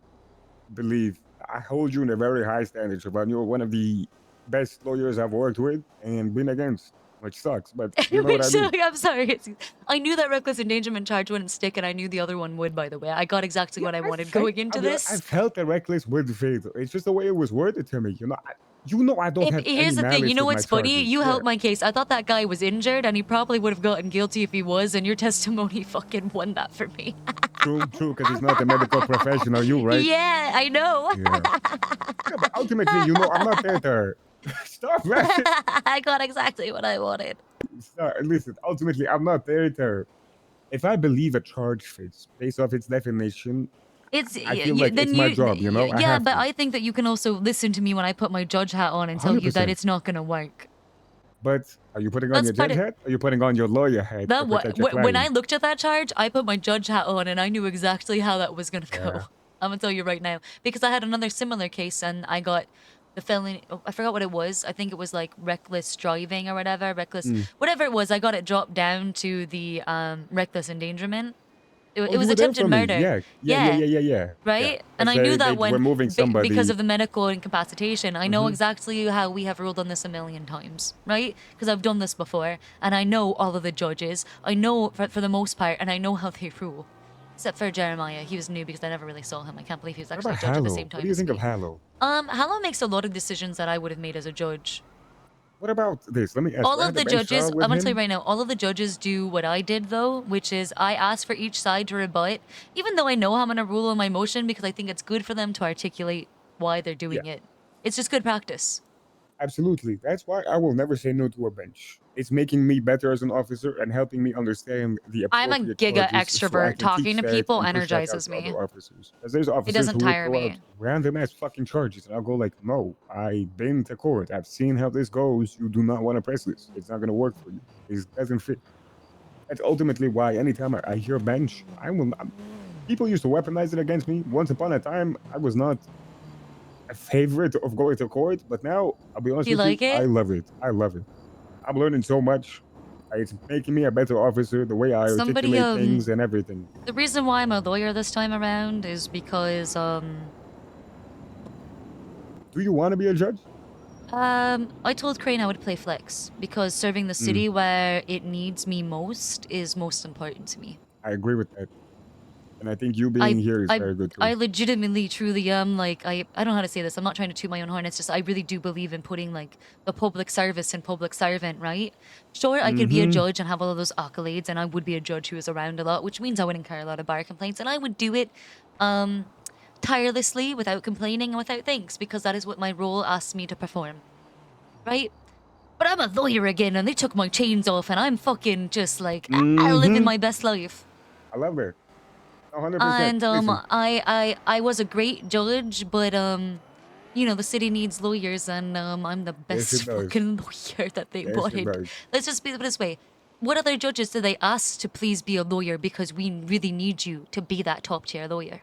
believe I hold you in a very high standard, Siobhan. You're one of the best lawyers I've worked with and been against, which sucks, but you know what I mean. I'm sorry. I knew that reckless endangerment charge wouldn't stick, and I knew the other one would, by the way. I got exactly what I wanted going into this. I felt the reckless would fail. It's just the way it was worded to me. You know I don't have Here's the thing. You know what's funny? You helped my case. I thought that guy was injured, and he probably would have gotten guilty if he was, and your testimony fucking won that for me. True, because he's not a medical professional, you, right? Yeah, I know. Yeah, but ultimately, I'm not there to... Stop laughing. I got exactly what I wanted. Listen, ultimately, I'm not there to... If I believe a charge fits based off its definition... I feel like it's my job, you know? Yeah, but I think that you can also listen to me when I put my judge hat on and tell you that 100%. it's not going to work. But are you putting on your judge hat? Or are you putting on your lawyer hat? When I looked at that charge, I put my judge hat on and I knew exactly how that was going to go. I'm going to tell you right now. Because I had another similar case and I got the felony... Oh, I forgot what it was. I think it was like reckless driving or whatever. Whatever it was, I got it dropped down to the reckless endangerment. It was attempted murder. Yeah. Right? Yeah. And I knew that we're moving somebody. because of the medical incapacitation. I know exactly how we have ruled on this a million times, right? Because I've done this before, and I know all of the judges. I know for the most part, and I know how they rule. Except for Jeremiah, he was new because I never really saw him. I can't believe he was actually a judge at the same time. What do you think of Hallow? Hallow makes a lot of decisions that I would have made as a judge. What about this? Let me ask. All of the judges, I'm going to tell you right now, all of the judges do what I did, though, which is I ask for each side to rebut, even though I know how I'm going to rule on my motion because I think it's good for them to articulate why they're doing it. It's just good practice. Absolutely. That's why I will never say no to a bench. It's making me better as an officer and helping me understand the I'm a appropriate giga charges so I extrovert. can Talking teach to that people and push that out energizes to me. other officers. Because there's officers It doesn't who tire will throw me. out random ass fucking charges, and I'll go like, no, I've been to court. I've seen how this goes. You do not want to press this. It's not going to work for you. It doesn't fit. That's ultimately why anytime I hear bench, people used to weaponize it against me. Once upon a time, I was not a favorite of going to court, but now, I'll be honest with you, I love it. I love it. I'm learning so much. It's making me a better officer, the way I articulate things and everything. The reason why I'm a lawyer this time around is because, Do you want to be a judge? I told Crane I would play flex because serving the city where it needs me most is most important to me. I agree with that. And I think you being here is very good too. I legitimately, truly am like I don't know how to say this. I'm not trying to toot my own horn. It's just I really do believe in putting like the public service and public servant, right? Sure, I could be a judge and have all of those accolades, and I would be a judge who is around a lot, which means I would incur a lot of bar complaints, and I would do it tirelessly without complaining and without thanks, because that is what my role asks me to perform, right? But I'm a lawyer again, and they took my chains off, and I'm fucking just like living my best life. I love it. 100%. And Listen, I was a great judge, but you know, the city needs lawyers, and I'm the Yes, best it does. fucking lawyer that they Yes, it wanted. does. Let's just put it this way: what other judges did they ask to please be a lawyer because we really need you to be that top tier lawyer?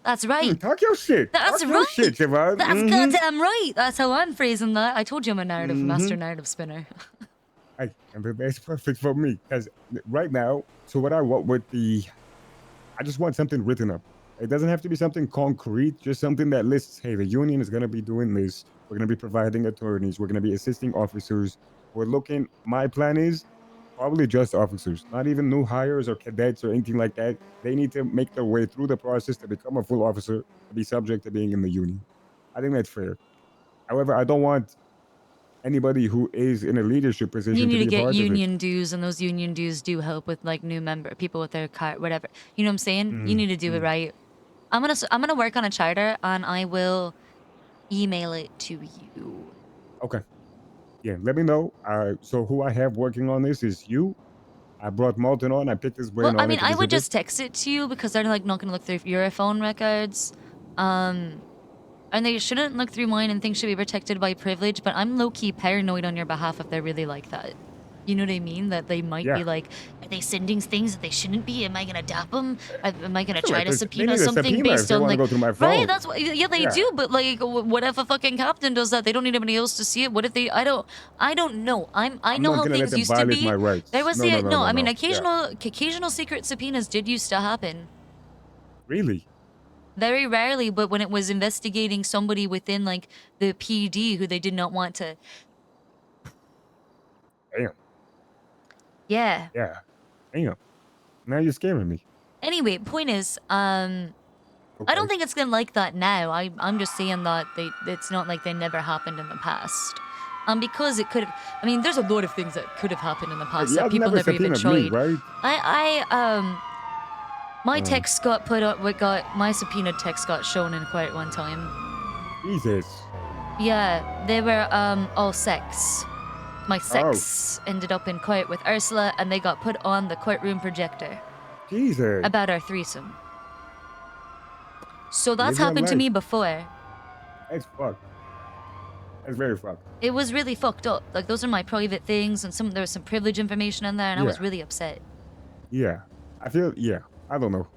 That's right. Talk your shit. That's Talk your right. shit, Siobhan. That's goddamn right. That's how I'm phrasing that. I told you I'm a narrative master, narrative spinner. Hey, and that's perfect for me because right now, so what I want with I just want something written up. It doesn't have to be something concrete, just something that lists, hey, the union is going to be doing this. We're going to be providing attorneys. We're going to be assisting officers. We're looking, my plan is probably just officers, not even new hires or cadets or anything like that. They need to make their way through the process to become a full officer, to be subject to being in the union. I think that's fair. However, I don't want anybody who is in a leadership position You need to be get part of it. union dues, and those union dues do help with like new member people with their card, whatever. You know what I'm saying? You need to do it right. I'm gonna work on a charter, and I will email it to you. Okay. Yeah, let me know. So who I have working on this is you. I brought Malton on. I picked his brain Well, on I it mean, because I of would this. just text it to you because they're like not gonna look through your phone records, and they shouldn't look through mine and things should be protected by privilege. But I'm low key paranoid on your behalf if they're really like that. You know what I mean? That they might be like, are they sending things that they shouldn't be? Am I gonna dap them? Am I gonna try to subpoena something based on like? Go through my phone. Right, that's what. Yeah, they do. But like, what if a fucking captain does that? They don't need anybody else to see it. What if they? I don't know. I I'm know not how gonna let things them used to violate be. my rights. There was No, I mean, yeah. occasional secret subpoenas did used to happen. Really? Very rarely, but when it was investigating somebody within like the PD who they did not want to. Damn. Yeah. Yeah. Damn. Now you're scaring me. Anyway, point is, I don't think it's gonna like that now. I'm just saying that it's not like they never happened in the past. Because it could have. I mean, there's a lot of things that could have happened in the past that people never even tried. Me, right? My text got put up. My subpoenaed text got shown in court one time. Jesus. Yeah, they were all sex. My sex ended up in court with Ursula, and they got put on the courtroom projector. Jesus. About our threesome. So that's Living happened to life. me before. That's fucked. That's very fucked. It was really fucked up. Like, those are my private things, and there was some privilege information in there, and I was Yeah. really upset. Yeah. I don't know.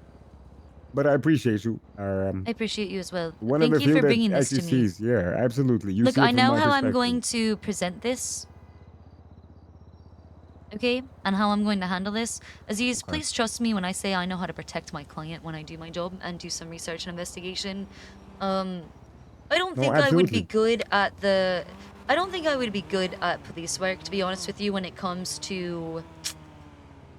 But I appreciate you. I appreciate you as well. One of Thank the you few for that bringing this to actually me. sees. Yeah, absolutely. You Look, see it I from know my how I'm perspective. going to present this. Okay? And how I'm going to handle this. Aziz, please trust me when I say I know how to protect my client when I do my job and do some research and investigation. I don't No, think I would be absolutely. good at I don't think I would be good at police work, to be honest with you, when it comes to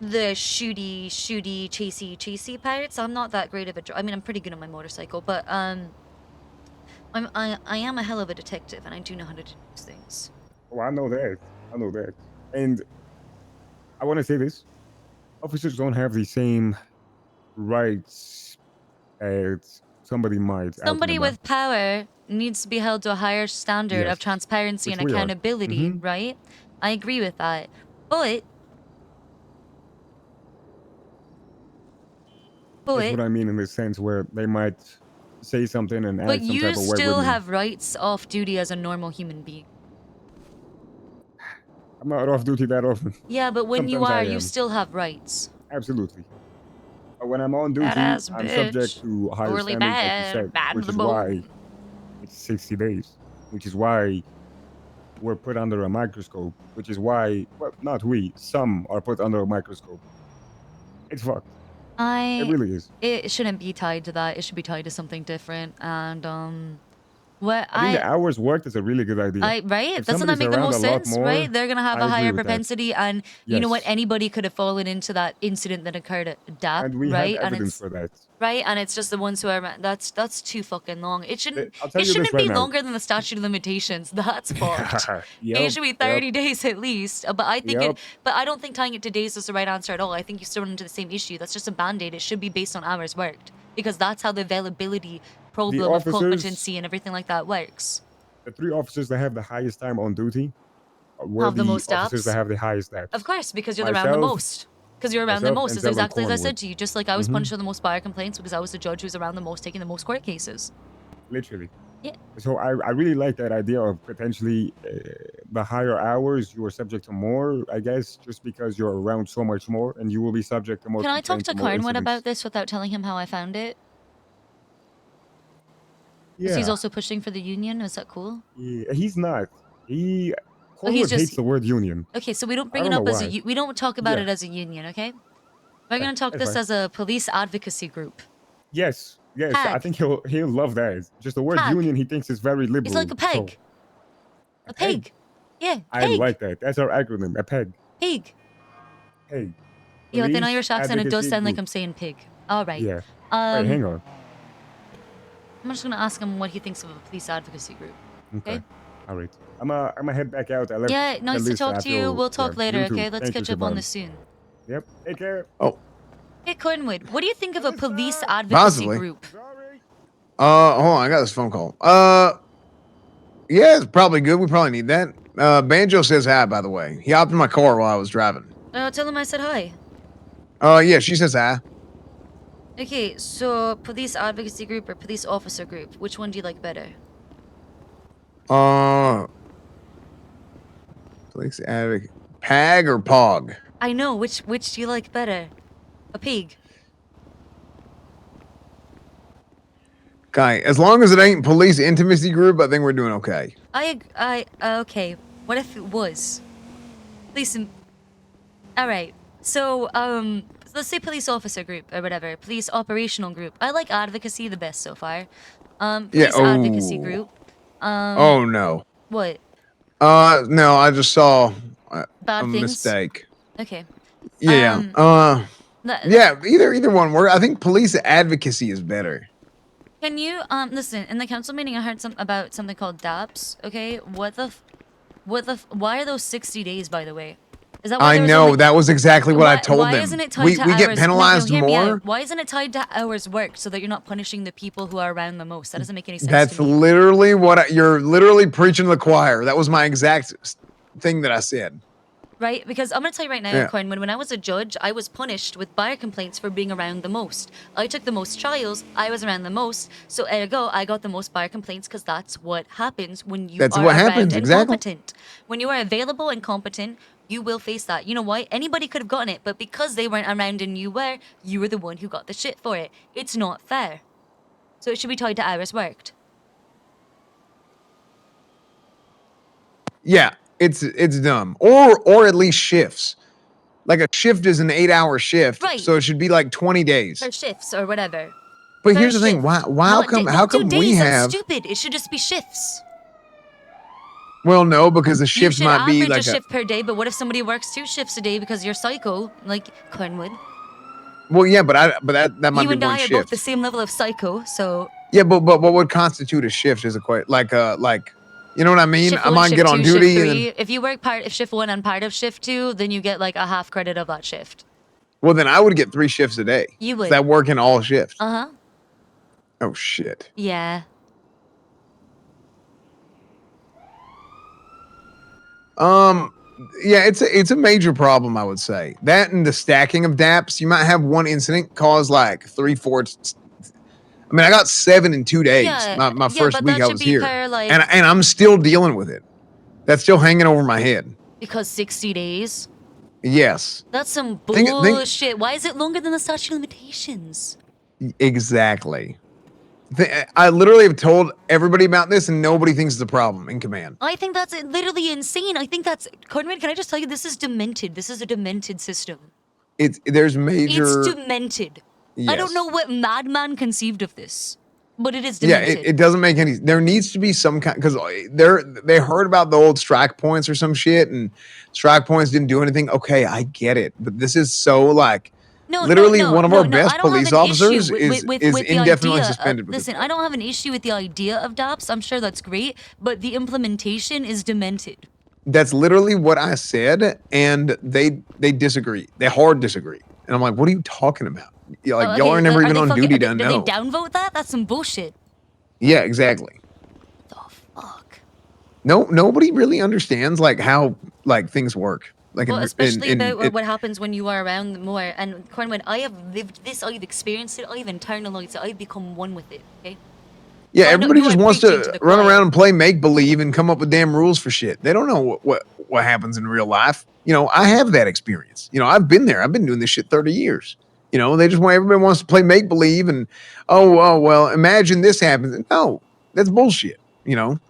the shooty, chasey parts. I'm not that great of a I mean, I'm pretty good on my motorcycle, but I am a hell of a detective, and I do know how to do these things. Oh, I know that. And I want to say this. Officers don't have the same rights as somebody might. out and Somebody about. with power needs to be held to a higher standard Yes, of transparency which and we are. accountability, right? I agree with that. But That's what I mean in the sense where they might say something and act some you type of way still with me. have rights off duty as a normal human being. I'm not off duty that often. Yeah, but when you Sometimes I are, you am. still have rights. Absolutely. But when I'm on duty, I'm Badass subject bitch. to higher Poorly standards, bad, like you said, bad which to is the why bone. it's 60 days, which is why we're put under a microscope, which is why, well, not we, some are put under a microscope. It's fucked. It really is. It shouldn't be tied to that. It should be tied to something different. And What I think the hours worked is a really good idea. Right? If Doesn't that somebody's make the around most a lot sense, more, right? They're gonna have I a agree higher with that. propensity, and you know what? Yes. Anybody could have fallen into that incident that occurred at DAP, And we right? have And evidence it's for that. right, and it's just the ones who are that's too fucking long. It shouldn't I'll tell it you this shouldn't right be now. longer than the statute of limitations. That's fucked. Yep, It should be 30 days at least. But I think Yep. but I don't think tying it to days is the right answer at all. I think you still run into the same issue. That's just a band-aid. It should be based on hours worked because that's how the availability problem of officers- competency and everything like that works. The 3 officers that have the highest time on duty were Have the most officers apps? that have the highest apps. Of course, because you're around the Myself- most. Because you're around the myself most. and It's several exactly as I said Cornwood. to you. Just like I was Mhm. punished for the most buyer complaints because I was the judge who's around the most, taking the most court cases. Literally. Yeah. So I really like that idea of potentially the higher hours you are subject to more, I guess, just because you're around so much more and you will be subject to more. Can I talk complaints to and more Cornwood about incidents. this without telling him how I found it? Because he's Yeah. also pushing for the union. Is that cool? Yeah, he's not. He Oh, he's Cornwood hates just- the word union. Okay, so we don't bring I it don't up know as why. we don't talk about Yeah. it as a union, okay? We're gonna talk that's this fine. as a police advocacy group. Yes, yes. I Peg. think he'll love that. Just the word Peg. union he thinks is very liberal. It's like a so- peg. A pig. Yeah, I pig. like that. That's our acronym. A peg. Pig. Hey. Yeah, with an Police Irish accent, it does Advocacy sound like Group. I'm saying pig. All right. Yeah. Um, Wait, hang on. I'm just gonna ask him what he thinks of a police advocacy group. Okay. All right. I'm gonna head back out. I left Yeah, the nice to list talk to you. after- We'll talk yeah, later, you too. okay? Let's Thank you, catch up on Siobhan. this soon. Yep. Take care. Hey, Cornwood, what do you think of a police advocacy Possibly. group? Hold on, I got this phone call. Yeah, it's probably good. We probably need that. Banjo says hi, by the way. He hopped in my car while I was driving. Tell him I said hi. Yeah, she says hi. Okay, so police advocacy group or police officer group? Which one do you like better? Police advocate. Pag or Pog? I know, which do you like better? A pig. Okay, as long as it ain't police intimacy group, I think we're doing okay. Okay. What if it was? Listen. All right. So, let's say police officer group or whatever. Police operational group. I like advocacy the best so far. Police advocacy group. Oh no. What? No, I just saw Bad a things? mistake. Okay. Yeah. Yeah, either one work. I think police advocacy is better. Can you listen? In the council meeting, I heard about something called DAPS. Okay, why are those 60 days? By the way, is that? Why I there was know only- that was exactly what I told why them. Isn't it tied we to get hours? penalized hear me more. out. Why isn't it tied to hours worked so that you're not punishing the people who are around the most? That doesn't make any sense. That's to me. literally what you're literally preaching to the choir. That was my exact thing that I said. Right? Because I'm going to tell you right now, Yeah. Cornwood, when I was a judge, I was punished with buyer complaints for being around the most. I took the most trials, I was around the most, so ergo, I got the most buyer complaints because that's what happens when you That's are what around happens, and exactly. competent. When you are available and competent, you will face that. You know why? Anybody could have gotten it, but because they weren't around and you were the one who got the shit for it. It's not fair. So it should be tied to hours worked. Yeah, it's dumb. Or at least shifts. Like a shift is an 8-hour shift, Right. so it should be like 20 days. Or shifts or whatever. But per here's the thing: shift. why? Not How not come 2 we days, have? That's stupid. It should just be shifts. Well, no, because the You shifts should might be average like a shift per day, but what if somebody works 2 shifts a day because you're psycho, like Cornwood? Well, yeah, but that might You be and one I are shift. both the same level of psycho, so Yeah, but what would constitute a shift is a quite like you know what I mean? shift I 1, might shift get on 2, duty shift and 3. then, If you work part of shift 1 and part of shift 2, then you get like a half credit of that shift. well, then I would get 3 shifts a day. You 'Cause would. that work in all shifts. Uh-huh. Oh shit. Yeah. Yeah, it's a major problem, I would say. That and the stacking of DAPs, you might have one incident cause like 3/4. I mean, I got 7 in 2 days. Yeah, My yeah, first but week that I should was be here, per, like- and I'm still dealing with it. That's still hanging over my head. Because 60 days? Yes, That's some Think- bullshit. Why is it longer than the statute of limitations? exactly. I literally have told everybody about this, and nobody thinks it's a problem in command. I think that's literally insane. I think that's... Cornwood, can I just tell you, this is demented. This is a demented system. There's major. It's demented. I don't Yes. know what madman conceived of this. But it is Yeah, demented. it doesn't make any. There needs to be some kind because they heard about the old strike points or some shit, and strike points didn't do anything. Okay, I get it, but this is so like literally one of our best police officers is indefinitely suspended. Listen, I don't have an issue with the idea of DAPS. I'm sure that's great, but the implementation is demented. That's literally what I said, and they disagree. They hard disagree, and I'm like, what are you talking about? Yeah, like y'all are never even on duty to know. Did they downvote that? That's some bullshit. Yeah, exactly. The fuck? Nobody really understands like how like things work. Like well, especially about what happens when you are around them more. And Cornwood, I have lived this. I've experienced it. I've internalized it. I've become one with it. Okay. Yeah, everybody just wants to run around and play make believe and come up with damn rules for shit. They don't know what happens in real life. You know, I have that experience. You know, I've been there. I've been doing this shit 30 years. You know, they just want everybody wants to play make believe and oh well, imagine this happens. No, that's bullshit. You know.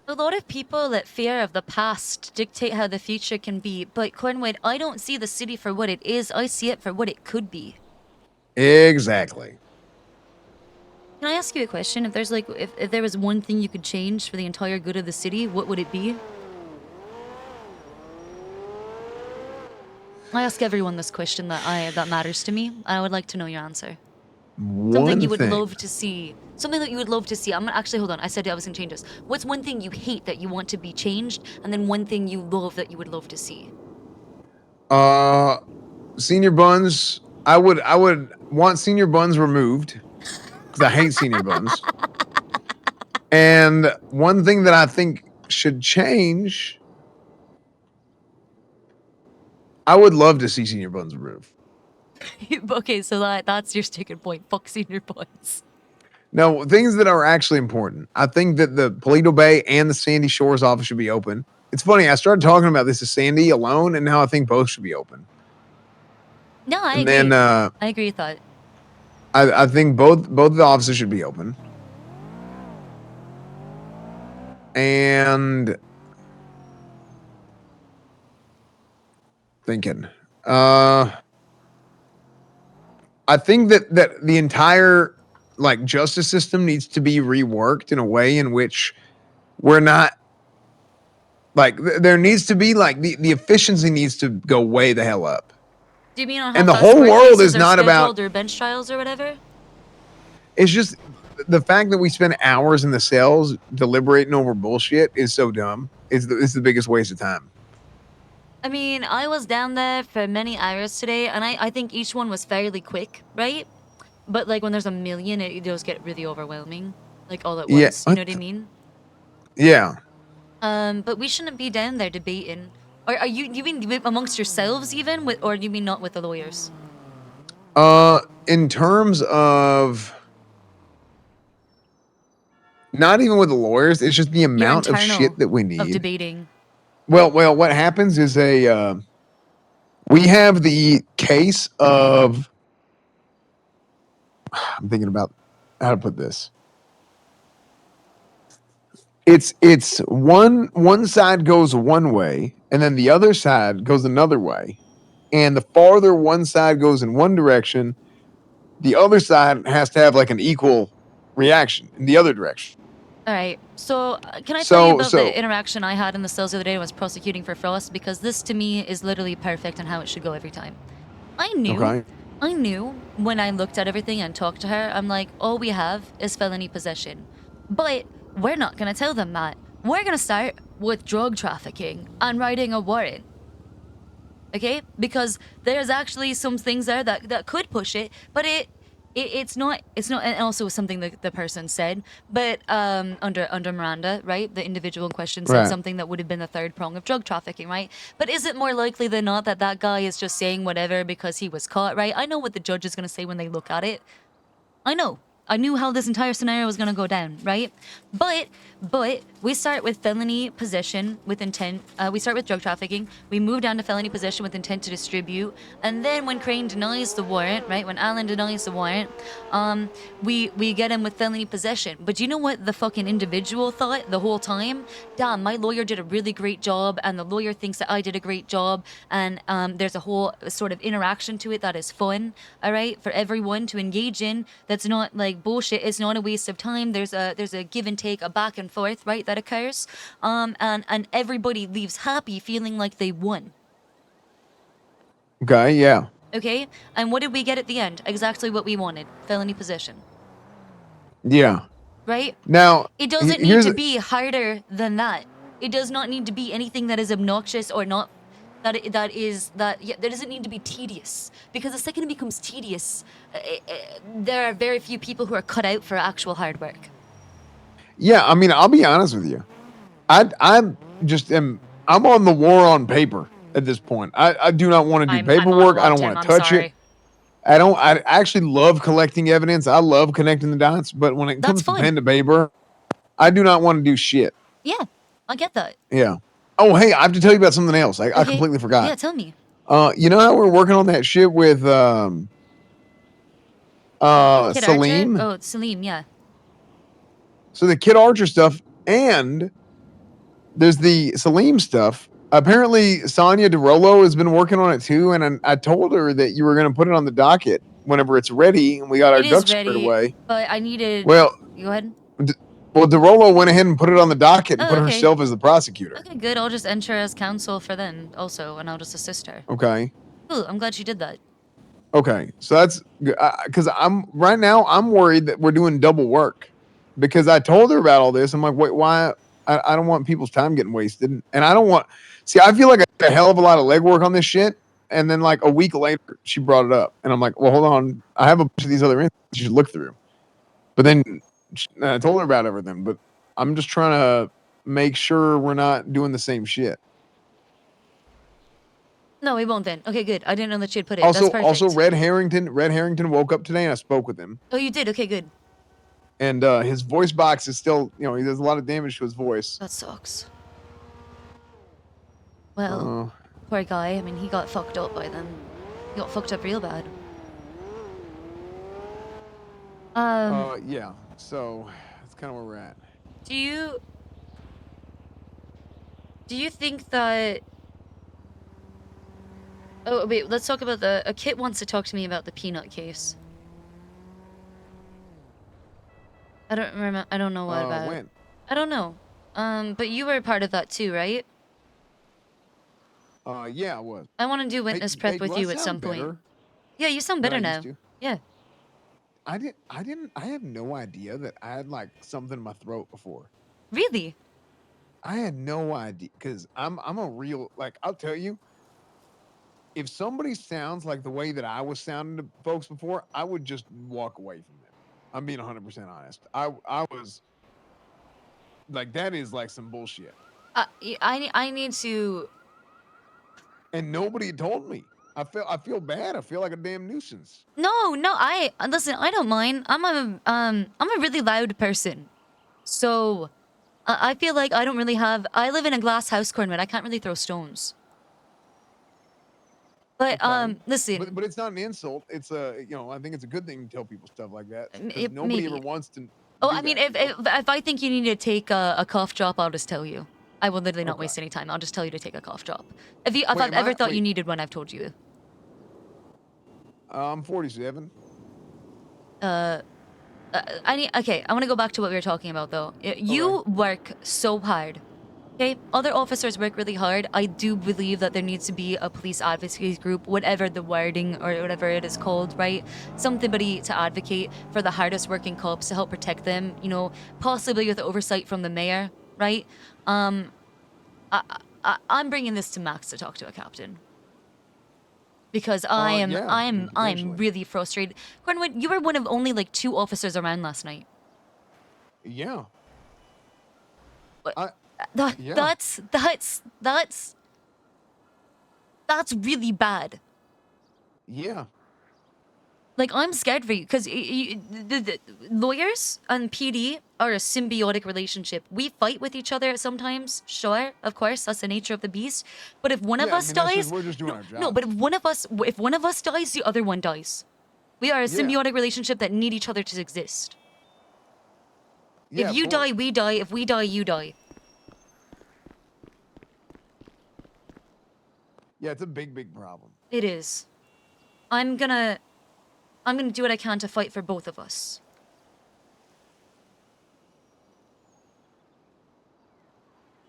A lot of people let fear of the past dictate how the future can be, but Cornwood, I don't see the city for what it is. I see it for what it could be. Exactly. Can I ask you a question? If there's like, if there was one thing you could change for the entire good of the city, what would it be? I ask everyone this question that matters to me. I would like to know your answer. Something you would love to see. Something that you would love to see. I'm gonna actually hold on. I said I was gonna change this. What's one thing you hate that you want to be changed, and then one thing you love that you would love to see? Senior buns. I would want senior buns removed because I hate senior buns. And one thing that I think should change. I would love to see senior buns removed. Okay, so that's your sticking point. Fuck senior buns. No, things that are actually important. I think that the Paleto Bay and the Sandy Shores office should be open. It's funny, I started talking about this to Sandy alone, and now I think both should be open. No, I agree. Then, I agree with that. I think both of the offices should be open. And thinking. I think that the entire like justice system needs to be reworked in a way in which we're not like there needs to be like the efficiency needs to go way the hell up. Do you mean on how and the fast whole court world cases is are not about scheduled or bench trials or whatever? It's just the fact that we spend hours in the cells deliberating over bullshit is so dumb. It's the biggest waste of time. I mean, I was down there for many hours today, and I think each one was fairly quick, right? But like when there's a million, it does get really overwhelming, like all at once. You know what I mean? Yeah. But we shouldn't be down there debating. Are you mean amongst yourselves even, or do you mean not with the lawyers? In terms of not even with the lawyers, it's just the amount of shit that we need. Of debating. Well, what happens is we have the case of. I'm thinking about how to put this. It's one side goes one way, and then the other side goes another way, and the farther one side goes in one direction, the other side has to have like an equal reaction in the other direction. All right. So can I tell you about the interaction I had in the cells the other day when I was prosecuting for Frost? Because this to me is literally perfect and how it should go every time. I knew when I looked at everything and talked to her, I'm like, all we have is felony possession. But we're not going to tell them that. We're going to start with drug trafficking and writing a warrant. Okay? Because there's actually some things there that could push it, but it's not, and also something that the person said, but under Miranda, right? The individual in question said something that would have been the third prong of drug trafficking, right? But is it more likely than not that guy is just saying whatever because he was caught, right? I know what the judge is going to say when they look at it. I knew how this entire scenario was going to go down, right? But we start with felony possession with intent. We start with drug trafficking. We move down to felony possession with intent to distribute. And then when Crane denies the warrant, right? When Alan denies the warrant, we get him with felony possession. But do you know what the fucking individual thought the whole time? Damn, my lawyer did a really great job, and the lawyer thinks that I did a great job. And there's a whole sort of interaction to it that is fun, all right? For everyone to engage in that's not like like bullshit. It's not a waste of time. There's a give and take, a back and forth, right, that occurs. And everybody leaves happy, feeling like they won. Okay, yeah. Okay? And what did we get at the end? Exactly what we wanted. Felony possession. Yeah. Right? Now, It doesn't need here's to the- be harder than that. It does not need to be anything that is obnoxious or not. That there doesn't need to be tedious, because the second it becomes tedious, there are very few people who are cut out for actual hard work. Yeah, I mean, I'll be honest with you. I'm on the war on paper at this point. I do not want to do I'm on paperwork. I log don't jam, want I'm to touch sorry. it. I actually love collecting evidence. I love connecting the dots, but when it comes to pen to paper, I do not want to do shit. Yeah, I get that. Yeah. Oh, hey, I have to tell you about something else. I Okay. completely forgot. Yeah, tell me. You know how we're working on that shit with Kid Salim? Archer? Oh, Salim, yeah. So the Kid Archer stuff, and there's the Salim stuff. Apparently, Sonia DeRollo has been working on it too, and I told her that you were going to put it on the docket whenever it's ready, and we got our It is ducks squared ready, away. but I needed... Well, Go ahead. Well, DeRollo went ahead and put it on the docket and Oh, put okay. herself as the prosecutor. Okay, good. I'll just enter as counsel for then also, and I'll just assist her. Okay. Cool, I'm glad she did that. Okay. So that's because I'm worried that we're doing double work because I told her about all this. I'm like, wait, why? I don't want people's time getting wasted. And I don't want, I feel like I did a hell of a lot of legwork on this shit. And then like a week later, she brought it up. And I'm like, well, hold on. I have a bunch of these other instances you should look through. But then I told her about everything, but I'm just trying to make sure we're not doing the same shit. No, we won't then. Okay, good. I didn't know that she had put it. That's perfect. Also, Red Harrington woke up today and I spoke with him. Oh, you did? Okay, good. And his voice box is still, he does a lot of damage to his voice. That sucks. Well, poor guy. I mean, he got fucked up by them. He got fucked up real bad. Yeah. So that's kind of where we're at. Do you think that... Oh, wait, let's talk about a Kit wants to talk to me about the peanut case. I don't remember. I don't know what about when? it. I don't know. But you were a part of that too, right? Yeah, I was. I want to do witness prep with do I you at sound some point. better Yeah, you sound than better I now. used to? Yeah. I have no idea that I had like something in my throat before. Really? I had no idea because I'm a real, like, I'll tell you, if somebody sounds like the way that I was sounding to folks before, I would just walk away from them. I'm being 100% honest. I was like, that is like some bullshit. I need to... And nobody told me. I feel bad. I feel like a damn nuisance. No, listen, I don't mind. I'm a really loud person. So, I feel like I don't really have... I live in a glass house, Cornwood. I can't really throw stones. But, listen... But it's not an insult. It's I think it's a good thing to tell people stuff like that. 'Cause nobody maybe. ever wants to... Oh, do I mean, that, if I think you need to take a cough drop, I'll just tell you. I will literally not waste any time. I'll just tell you to take a cough drop. If I've ever thought you needed one, I've told you. I'm 47. Okay, I want to go back to what we were talking about, though. You work so hard. Okay, other officers work really hard. I do believe that there needs to be a police advocacy group, whatever the wording or whatever it is called, right? Somebody to advocate for the hardest working cops to help protect them, possibly with oversight from the mayor, right? I'm bringing this to Max to talk to a captain. Because I'm really frustrated. Cornwood, you were one of only like 2 officers around last night. Yeah. That's really bad. Yeah. Like, I'm scared for you because the lawyers and PD are a symbiotic relationship. We fight with each other sometimes, sure, of course, that's the nature of the beast. But if one of us dies, we're just doing our job. no, but if one of us dies, the other one dies. We are a symbiotic relationship that need each other to exist. Yeah, if you die, we die. If we die, you die. Yeah, it's a big problem. It is. I'm gonna do what I can to fight for both of us.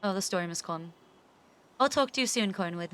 Oh, the storm is calm. I'll talk to you soon, Cornwood.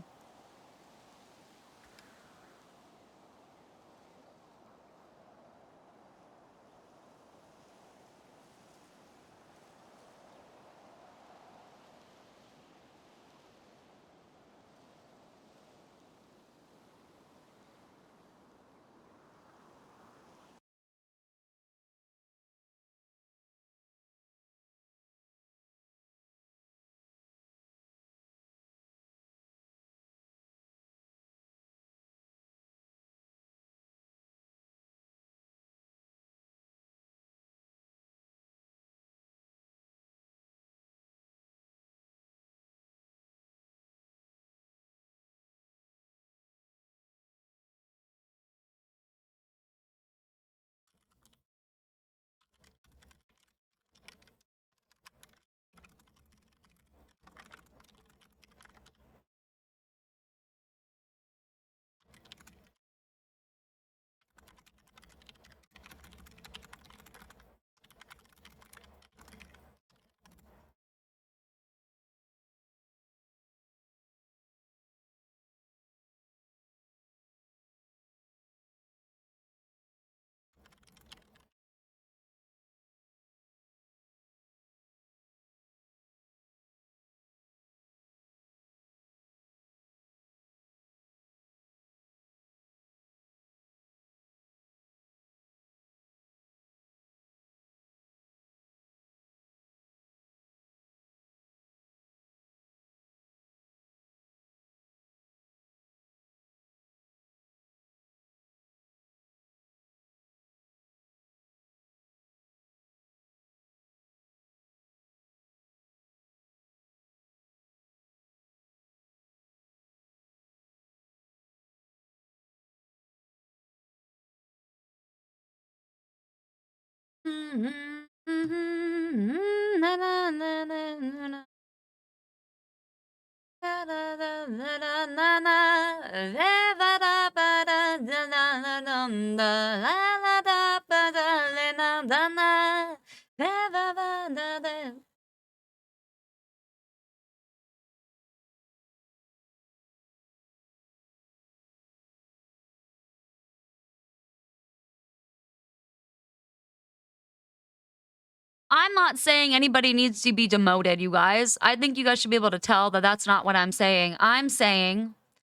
I'm not saying anybody needs to be demoted, you guys. I think you guys should be able to tell that that's not what I'm saying. I'm saying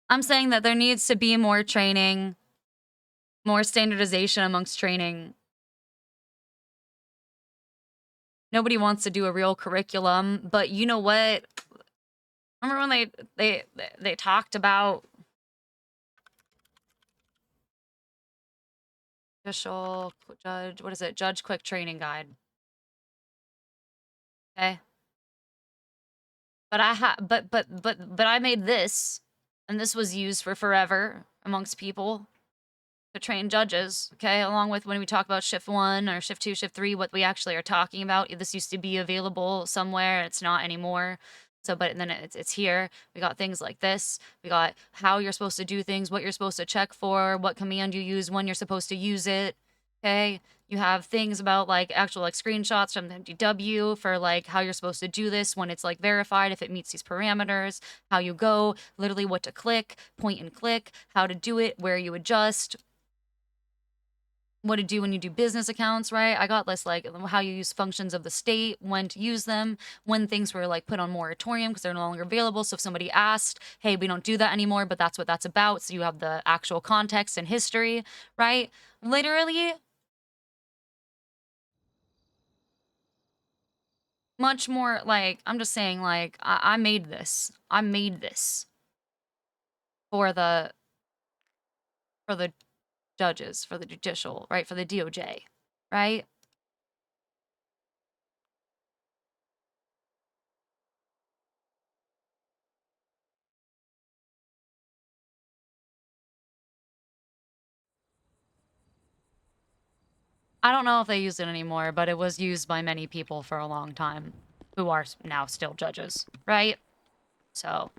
that there needs to be more training, more standardization amongst training. Nobody wants to do a real curriculum, but you know what? Remember when they talked about official judge, what is it? Judge Quick Training Guide. Okay. But I made this, and this was used for forever amongst people to train judges, okay? Along with when we talk about shift 1 or shift 2, shift 3, what we actually are talking about. This used to be available somewhere, it's not anymore. So, but then it's here. We got things like this. We got how you're supposed to do things, what you're supposed to check for, what command you use, when you're supposed to use it, okay? You have things about like actual like screenshots from the MDW for like how you're supposed to do this when it's like verified, if it meets these parameters, how you go, literally what to click, point and click, how to do it, where you adjust, what to do when you do business accounts, right? I got this like how you use functions of the state, when to use them, when things were like put on moratorium because they're no longer available. So if somebody asked, hey, we don't do that anymore, but that's what that's about. So you have the actual context and history, right? Literally much more like, I'm just saying like, I made this. I made this for the judges, for the judicial, right? For the DOJ, right? I don't know if they use it anymore, but it was used by many people for a long time who are now still judges, right? So.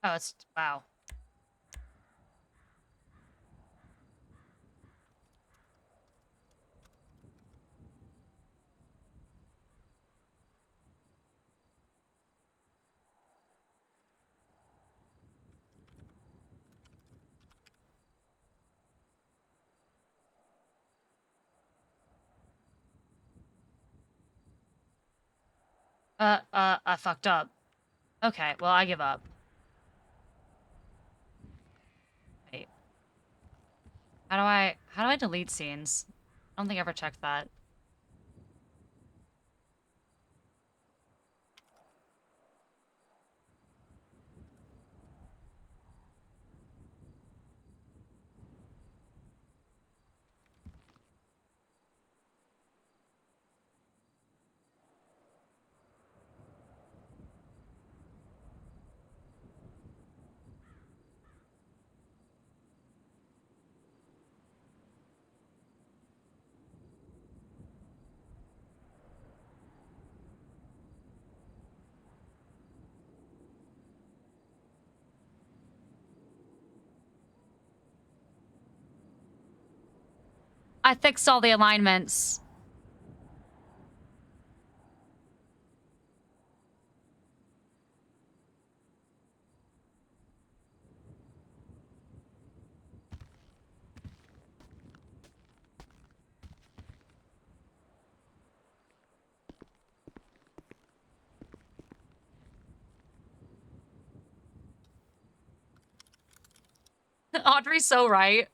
Oh, it's wow. I fucked up. Okay, well, I give up. Wait. How do I delete scenes? I don't think I ever checked that. I fixed all the alignments. Audrey's so right.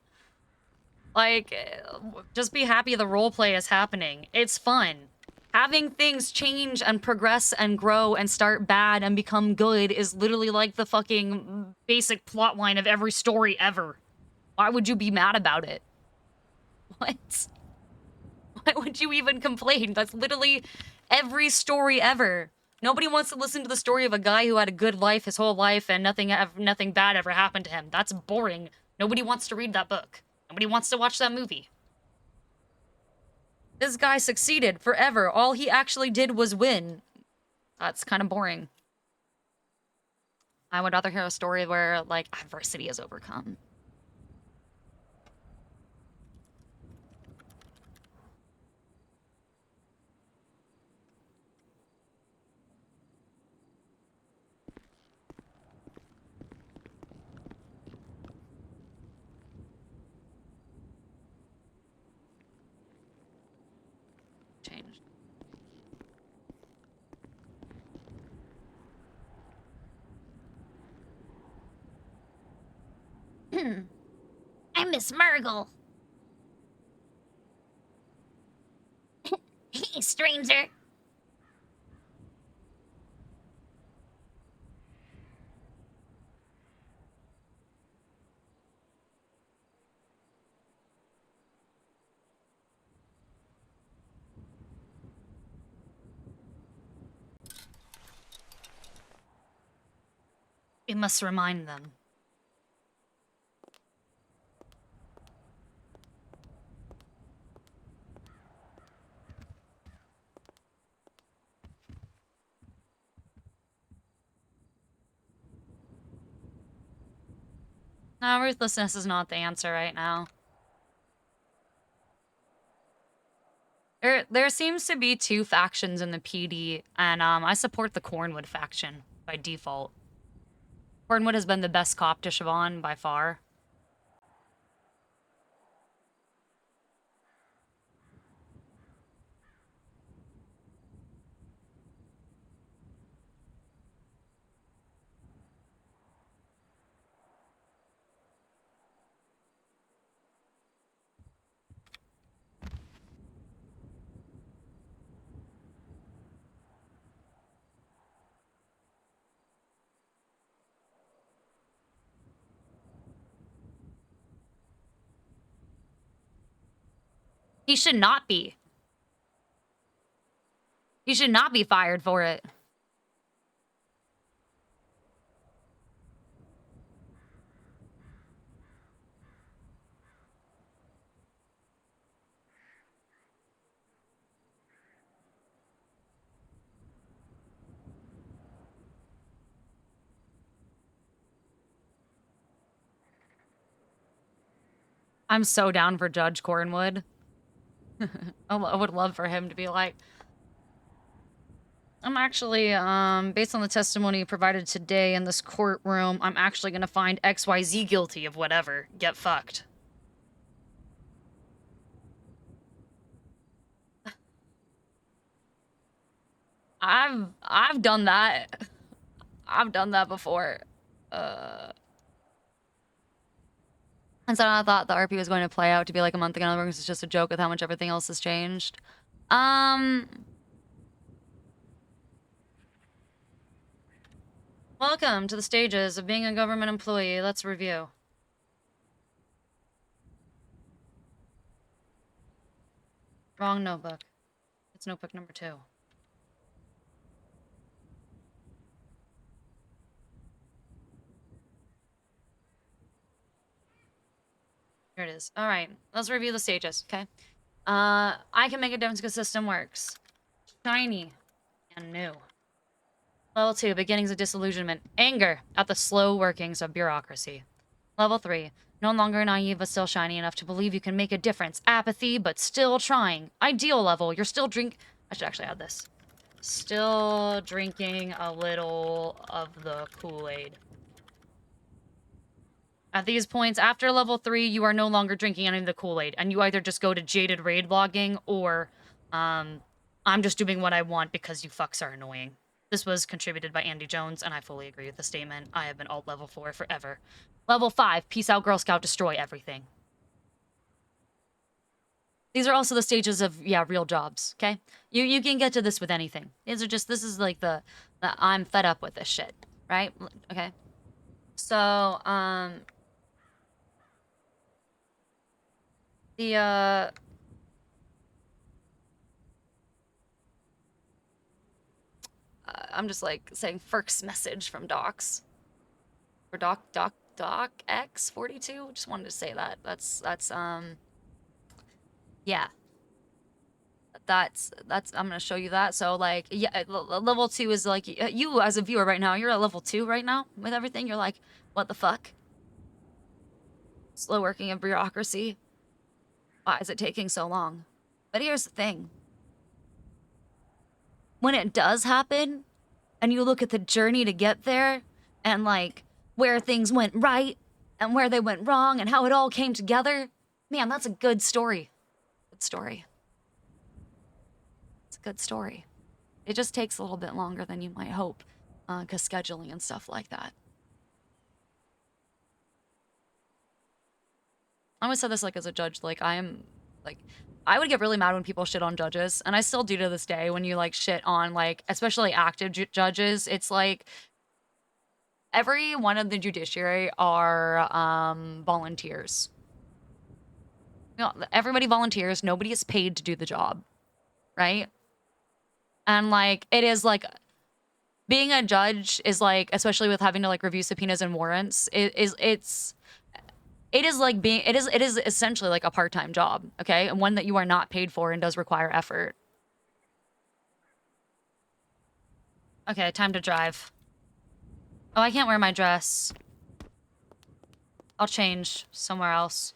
Like, just be happy the roleplay is happening. It's fun. Having things change and progress and grow and start bad and become good is literally like the fucking basic plotline of every story ever. Why would you be mad about it? What? Why would you even complain? That's literally every story ever. Nobody wants to listen to the story of a guy who had a good life his whole life and nothing bad ever happened to him. That's boring. Nobody wants to read that book. Nobody wants to watch that movie. This guy succeeded forever. All he actually did was win. That's kind of boring. I would rather hear a story where, like, adversity is overcome. Changed. I'm Miss Murgle. Hey, stranger. We must remind them. No, ruthlessness is not the answer right now. There seems to be two factions in the PD, and I support the Cornwood faction by default. Cornwood has been the best cop to Siobhan by far. He should not be. He should not be fired for it. I'm so down for Judge Cornwood. I would love for him to be like, I'm actually, based on the testimony provided today in this courtroom, I'm actually gonna find XYZ guilty of whatever. Get fucked. I've done that. I've done that before. And so I thought the RP was going to play out to be like a month ago. It's just a joke with how much everything else has changed. Welcome to the stages of being a government employee. Let's review. Wrong notebook. It's notebook number 2. Here it is. All right, let's review the stages, okay? I can make a difference because system works. Shiny and new. Level 2, beginnings of disillusionment. Anger at the slow workings of bureaucracy. Level 3, no longer naive but still shiny enough to believe you can make a difference. Apathy but still trying. Ideal level, you're still I should actually add this. Still drinking a little of the Kool-Aid. At these points, after level 3, you are no longer drinking any of the Kool-Aid, and you either just go to jaded raid blogging, or, I'm just doing what I want because you fucks are annoying. This was contributed by Andy Jones, and I fully agree with the statement. I have been alt level 4 forever. Level 5, peace out, Girl Scout, destroy everything. These are also the stages of, yeah, real jobs, okay? You can get to this with anything. This is like the I'm fed up with this shit, right? Okay? So, I'm just like saying Ferk's message from Docs. Or Doc X42. Just wanted to say that. That's yeah. That's I'm gonna show you that. So like, yeah, level 2 is like, you as a viewer right now, you're at level 2 right now with everything. You're like, what the fuck? Slow working of bureaucracy. Why is it taking so long? But here's the thing. When it does happen, and you look at the journey to get there, and like where things went right, and where they went wrong, and how it all came together, man, that's a good story. Good story. It's a good story. It just takes a little bit longer than you might hope, because scheduling and stuff like that. I always said this like as a judge, like I would get really mad when people shit on judges, and I still do to this day. When you like shit on like, especially active judges, it's like every one of the judiciary are volunteers. You know, everybody volunteers. Nobody is paid to do the job, right? And like it is like being a judge is like, especially with having to like review subpoenas and warrants, it is essentially like a part-time job, okay? And one that you are not paid for and does require effort. Okay, time to drive. Oh, I can't wear my dress. I'll change somewhere else.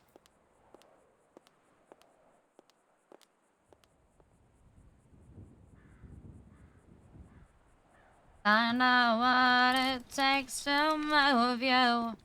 I know what it takes to move you.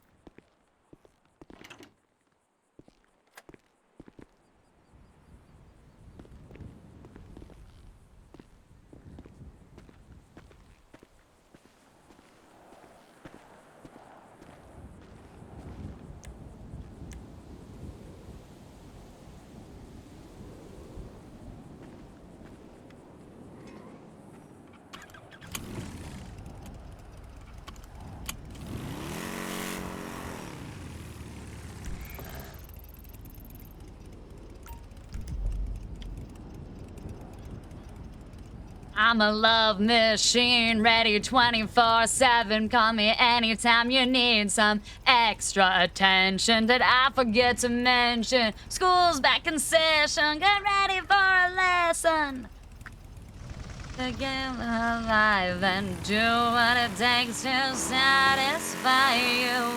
I'm a love machine, ready 24/7. Call me anytime you need some extra attention. Did I forget to mention? School's back in session. Get ready for a lesson. To get alive and do what it takes to satisfy you.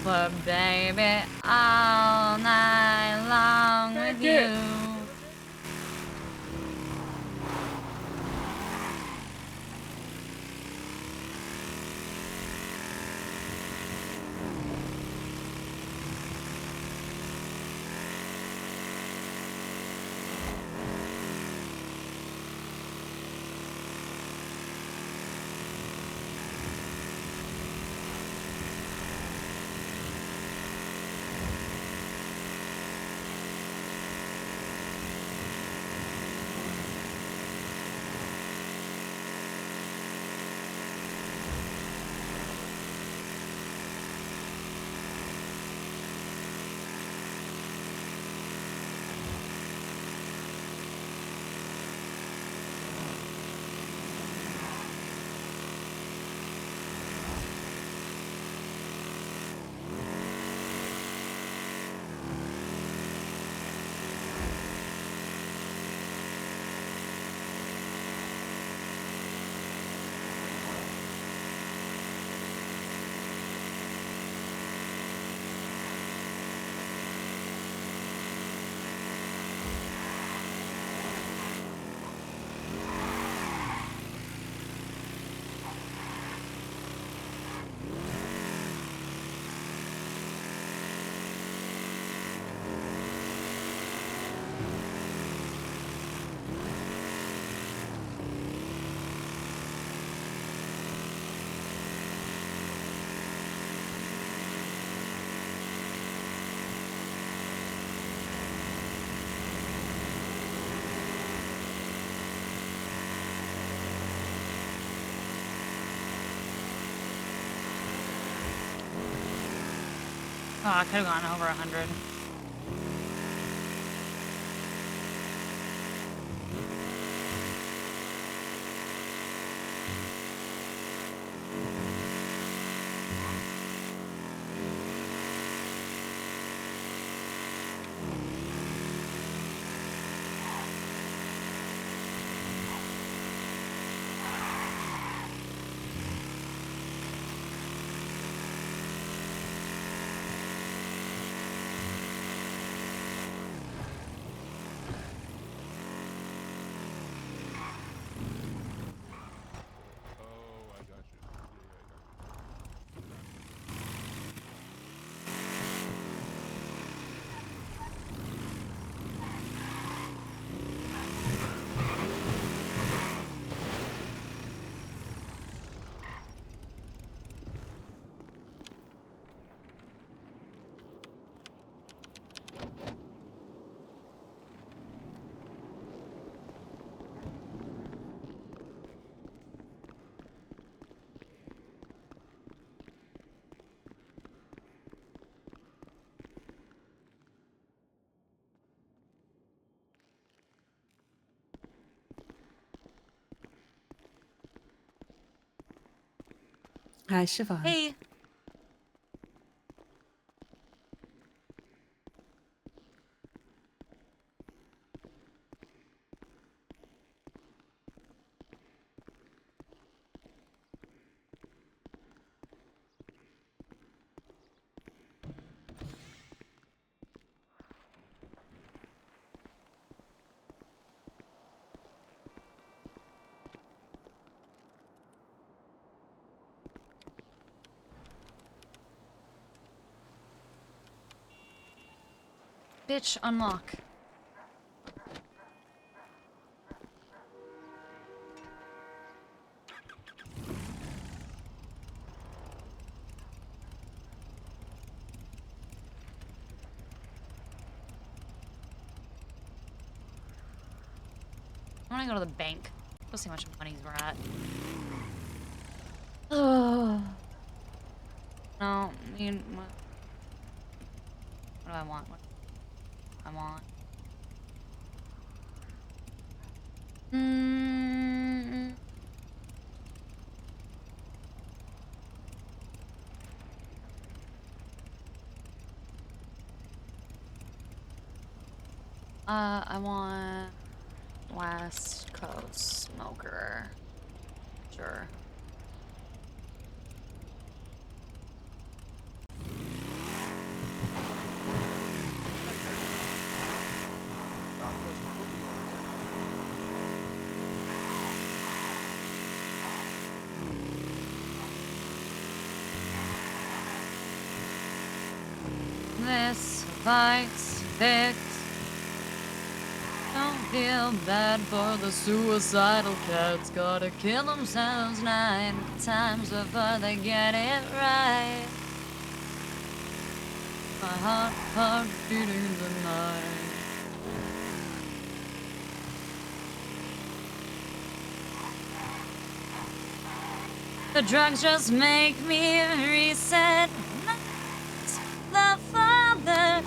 But baby, all night long with you. Oh, I could have gone over 100. Hi, Siobhan. Hey. Bitch, unlock. I wanna go to the bank. Go see how much money's we're at. Oh. No, I mean, what do I want? What do I want? I want West Coast Smoker. Sure. Yes, fights fixed. Don't feel bad for the suicidal cats. Gotta kill themselves 9 times before they get it right. My heart beating tonight. The drugs just make me reset. Not the father.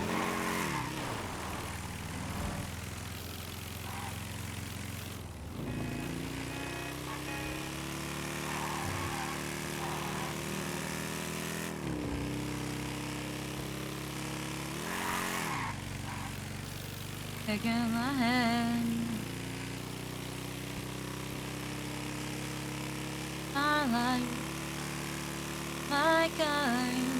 Taking my hand. I like my kind.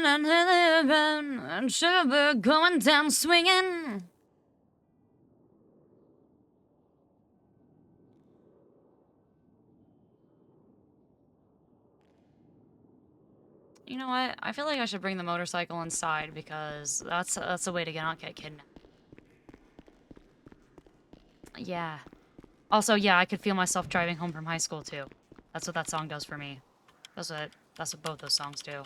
and sugar going down swinging. You know what? I feel like I should bring the motorcycle inside because that's a way to not get kidnapped. Yeah. Also, yeah, I could feel myself driving home from high school too. That's what that song does for me. That's what both those songs do.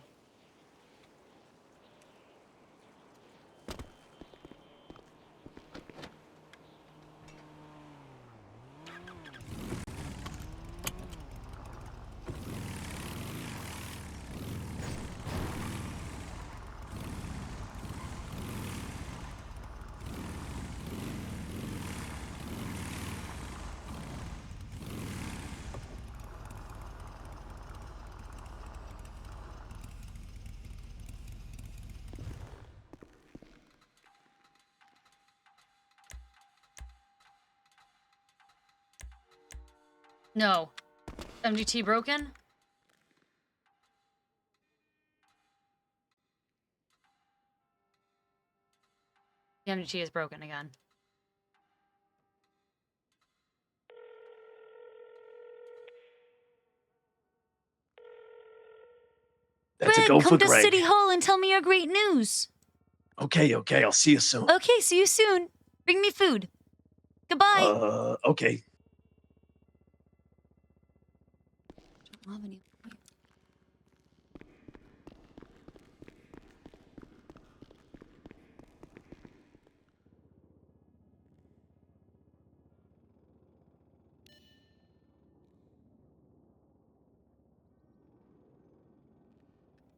No. MGT broken? The MGT is broken again. That's Greg, a go for come to Greg. City Hall and tell me your great news. Okay, I'll see you soon. Okay, see you soon. Bring me food. Goodbye. Okay. Don't have any.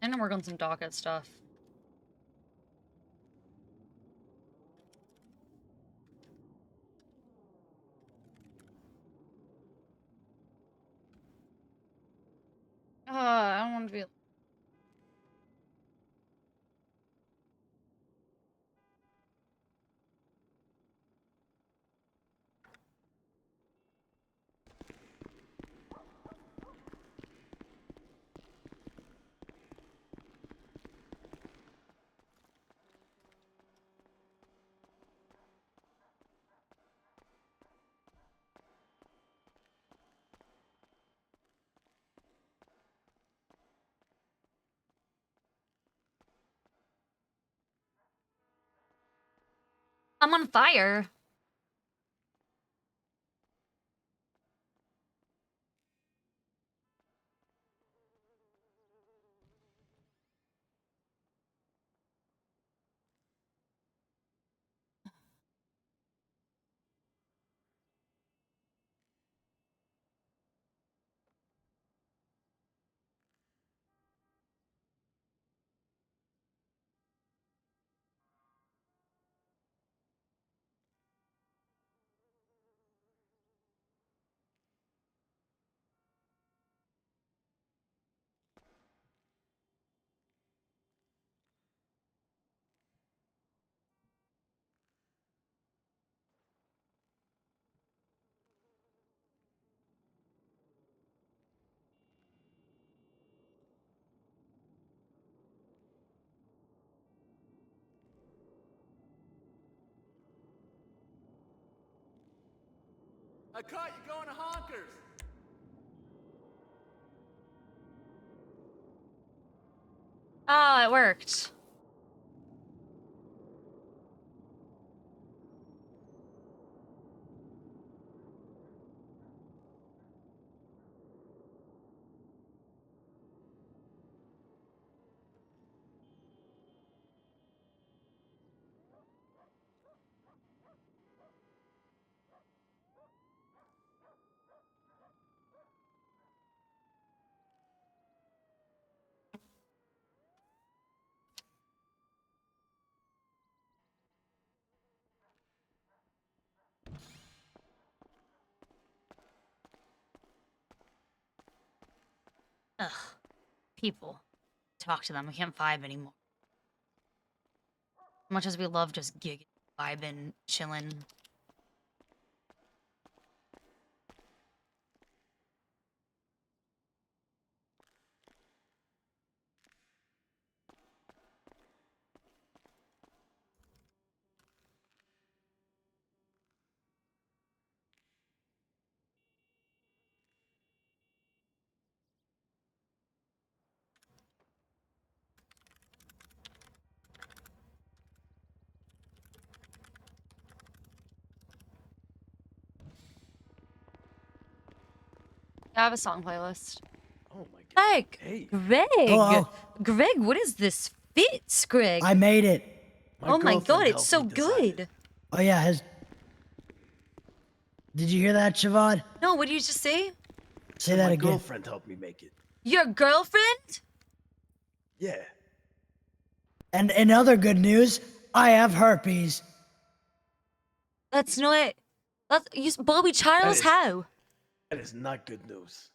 I'm gonna work on some docket stuff. I don't want to be. I'm on fire. I caught you going to honkers. Oh, it worked. Ugh. People. Talk to them. We can't vibe anymore. As much as we love just gigging, vibing, chilling. I have a song playlist. Oh my god. Greg! Hey. Greg! Hello. Greg, what is this fits, Greg? I made it. Oh my god, it's so good. Oh yeah, Did you hear that, Siobhan? No, what did you just say? Say that my again. girlfriend helped me make it. Your girlfriend? Yeah. And in other good news, I have herpes. That's not... Bobby Charles, how? That is not good news.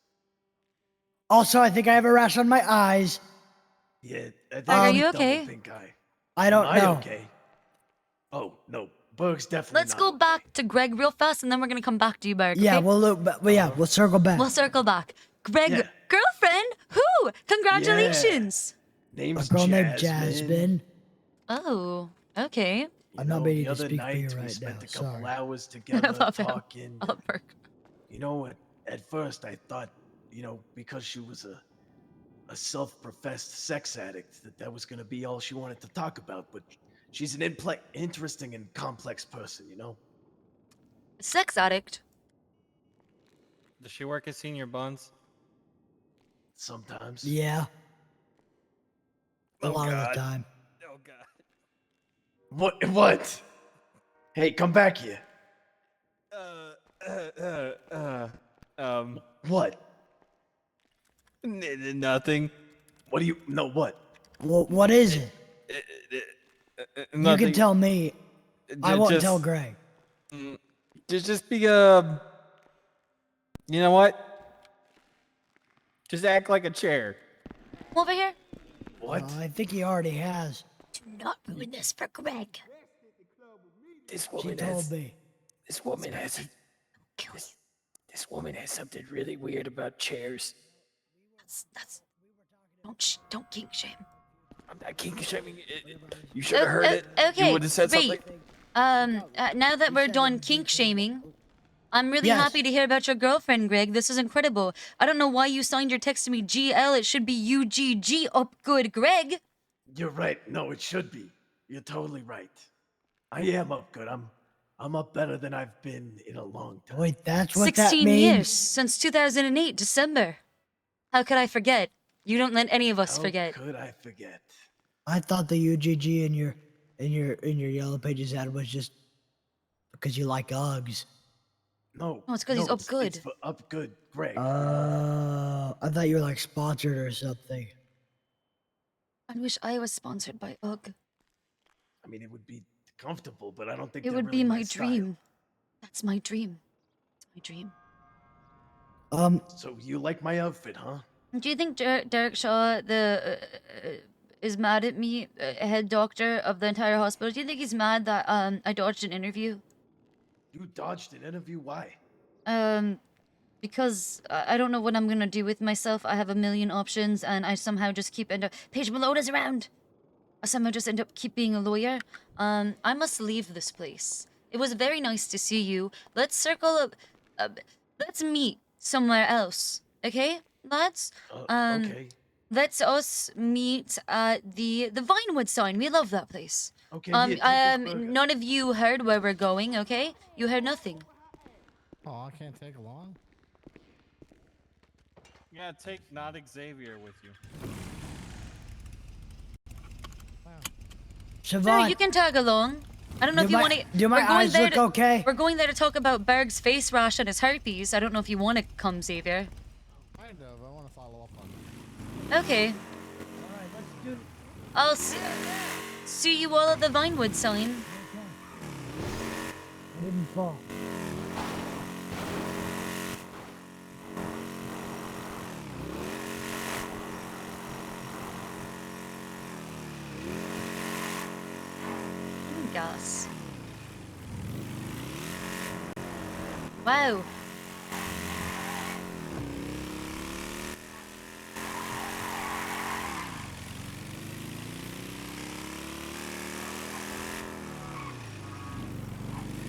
Also, I think I have a rash on my eyes. Yeah. Are you okay? Pink eye. I don't Am know. I okay? Oh, no. Berg's definitely Let's not go okay. back to Greg real fast, and then we're gonna come back to you, Berg. Yeah, okay? we'll circle back. We'll circle back. Greg, Yeah. girlfriend? Who? Congratulations! Name's A girl named Jasmine. Oh, okay. I'm not the ready to other speak for you night we right spent now. a couple Sorry. hours together love him. talking. I love Berg. You know, at first I thought, because she was a self-professed sex addict, that was going to be all she wanted to talk about. But she's an interesting and complex person, Sex addict. Does she work at Senior Buns? Sometimes. Yeah. A Oh, lot of God. the time. Oh god. What? Hey, come back here. What? Nothing. What do you... No, what? Well, what is it? You Nothing. can tell me. I won't Just- tell Greg. Just be you know what? Just act like a chair. Over here. What? I think he already has. Do not ruin this for Greg. This She woman told has... me. This woman has... Kill you. This woman has something really weird about chairs. That's... Don't kink shame. I'm not kink shaming. You should have heard it. Okay, You would have said wait. something. Now that we're done kink shaming, I'm really Yes. happy to hear about your girlfriend, Greg. This is incredible. I don't know why you signed your text to me GL. It should be UGG. Up good, Greg. You're right. No, it should be. You're totally right. I am up good. I'm up better than I've been in a long time. Wait, that's what that 16 means? years since 2008, December. How could I forget? You don't let any of us How forget. could I forget? I thought the UGG in your yellow pages ad was just because you like Uggs. No. No, it's 'cause he's up good. It's for up good, Greg. I thought you were like sponsored or something. I wish I was sponsored by UGG. I mean, it would be comfortable, but I don't think It they're would really be my style. dream. That's my dream. It's my dream. So you like my outfit, huh? Do you think Derek Shaw is mad at me, head doctor of the entire hospital? Do you think he's mad that I dodged an interview? You dodged an interview. Why? Because I don't know what I'm gonna do with myself. I have a million options, and I somehow just keep Paige Malona's around. I somehow just end up keep being a lawyer. I must leave this place. It was very nice to see you. Let's circle up. Let's meet somewhere else, okay, lads? Okay. Let's us meet at the Vinewood sign. We love that place. Okay. yeah, take this burger. None of you heard where we're going, okay? You heard nothing. Oh, I can't take along. Yeah, take not Xavier with you. Sure, Siobhan, you can tag along. I don't know if you want to. do my eyes look okay? We're going there to talk about Berg's face rash and his herpes. I don't know if you want to come, Xavier. Kind of. I want to follow up on that. Okay. Alright, let's do. I'll see you all at the Vinewood sign. I didn't fall. Gas. Wow.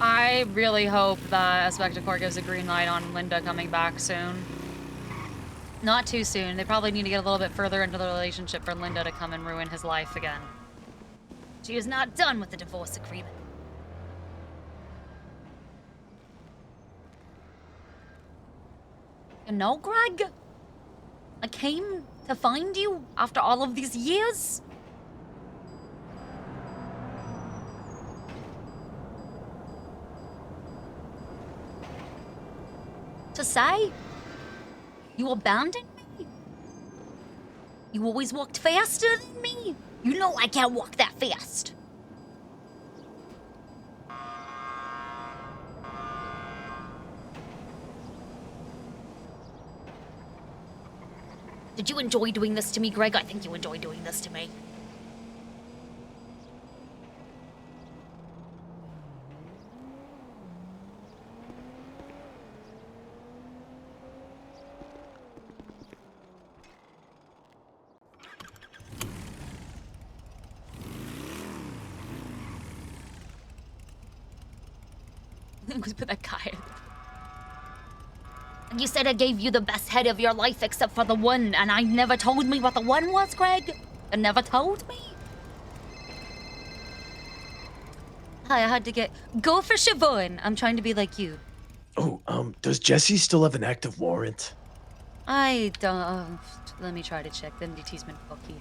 I really hope that Spectacore gives a green light on Linda coming back soon. Not too soon. They probably need to get a little bit further into the relationship for Linda to come and ruin his life again. She is not done with the divorce agreement. You know, Greg? I came to find you after all of these years. To say you abandoned me? You always walked faster than me? You know I can't walk that fast. Did you enjoy doing this to me, Greg? I think you enjoy doing this to me. Let's put that guy. You said I gave you the best head of your life except for the one, and I never told me what the one was, Greg. You never told me. Hi, I had to get... Go for Siobhan. I'm trying to be like you. Oh, does Jesse still have an active warrant? I don't... let me try to check. The NDT's been fucky.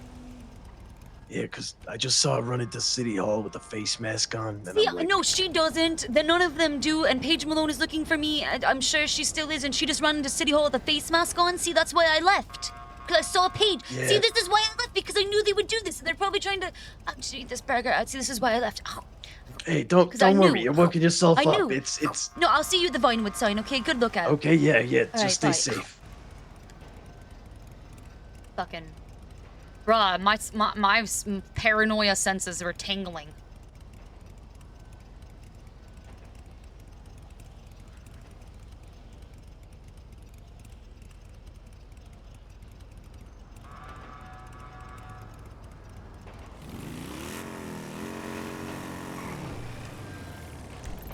Yeah, because I just saw her run into City Hall with a face mask on. And See, I'm like, no, she doesn't. None of them do. And Paige Malone is looking for me. I'm sure she still is. And she just ran into City Hall with a face mask on. See, that's why I left. Because I saw Paige. Yeah. See, this is why I left. Because I knew they would do this. And they're probably trying to actually eat this burger out. See, this is why I left. Oh. hey, don't I worry. knew. You're working yourself I up. knew. It's No, I'll see you at the Vinewood sign, okay? Good look out. okay. Yeah. All Just right, stay bye. safe. Fucking... Bruh, my paranoia senses were tingling.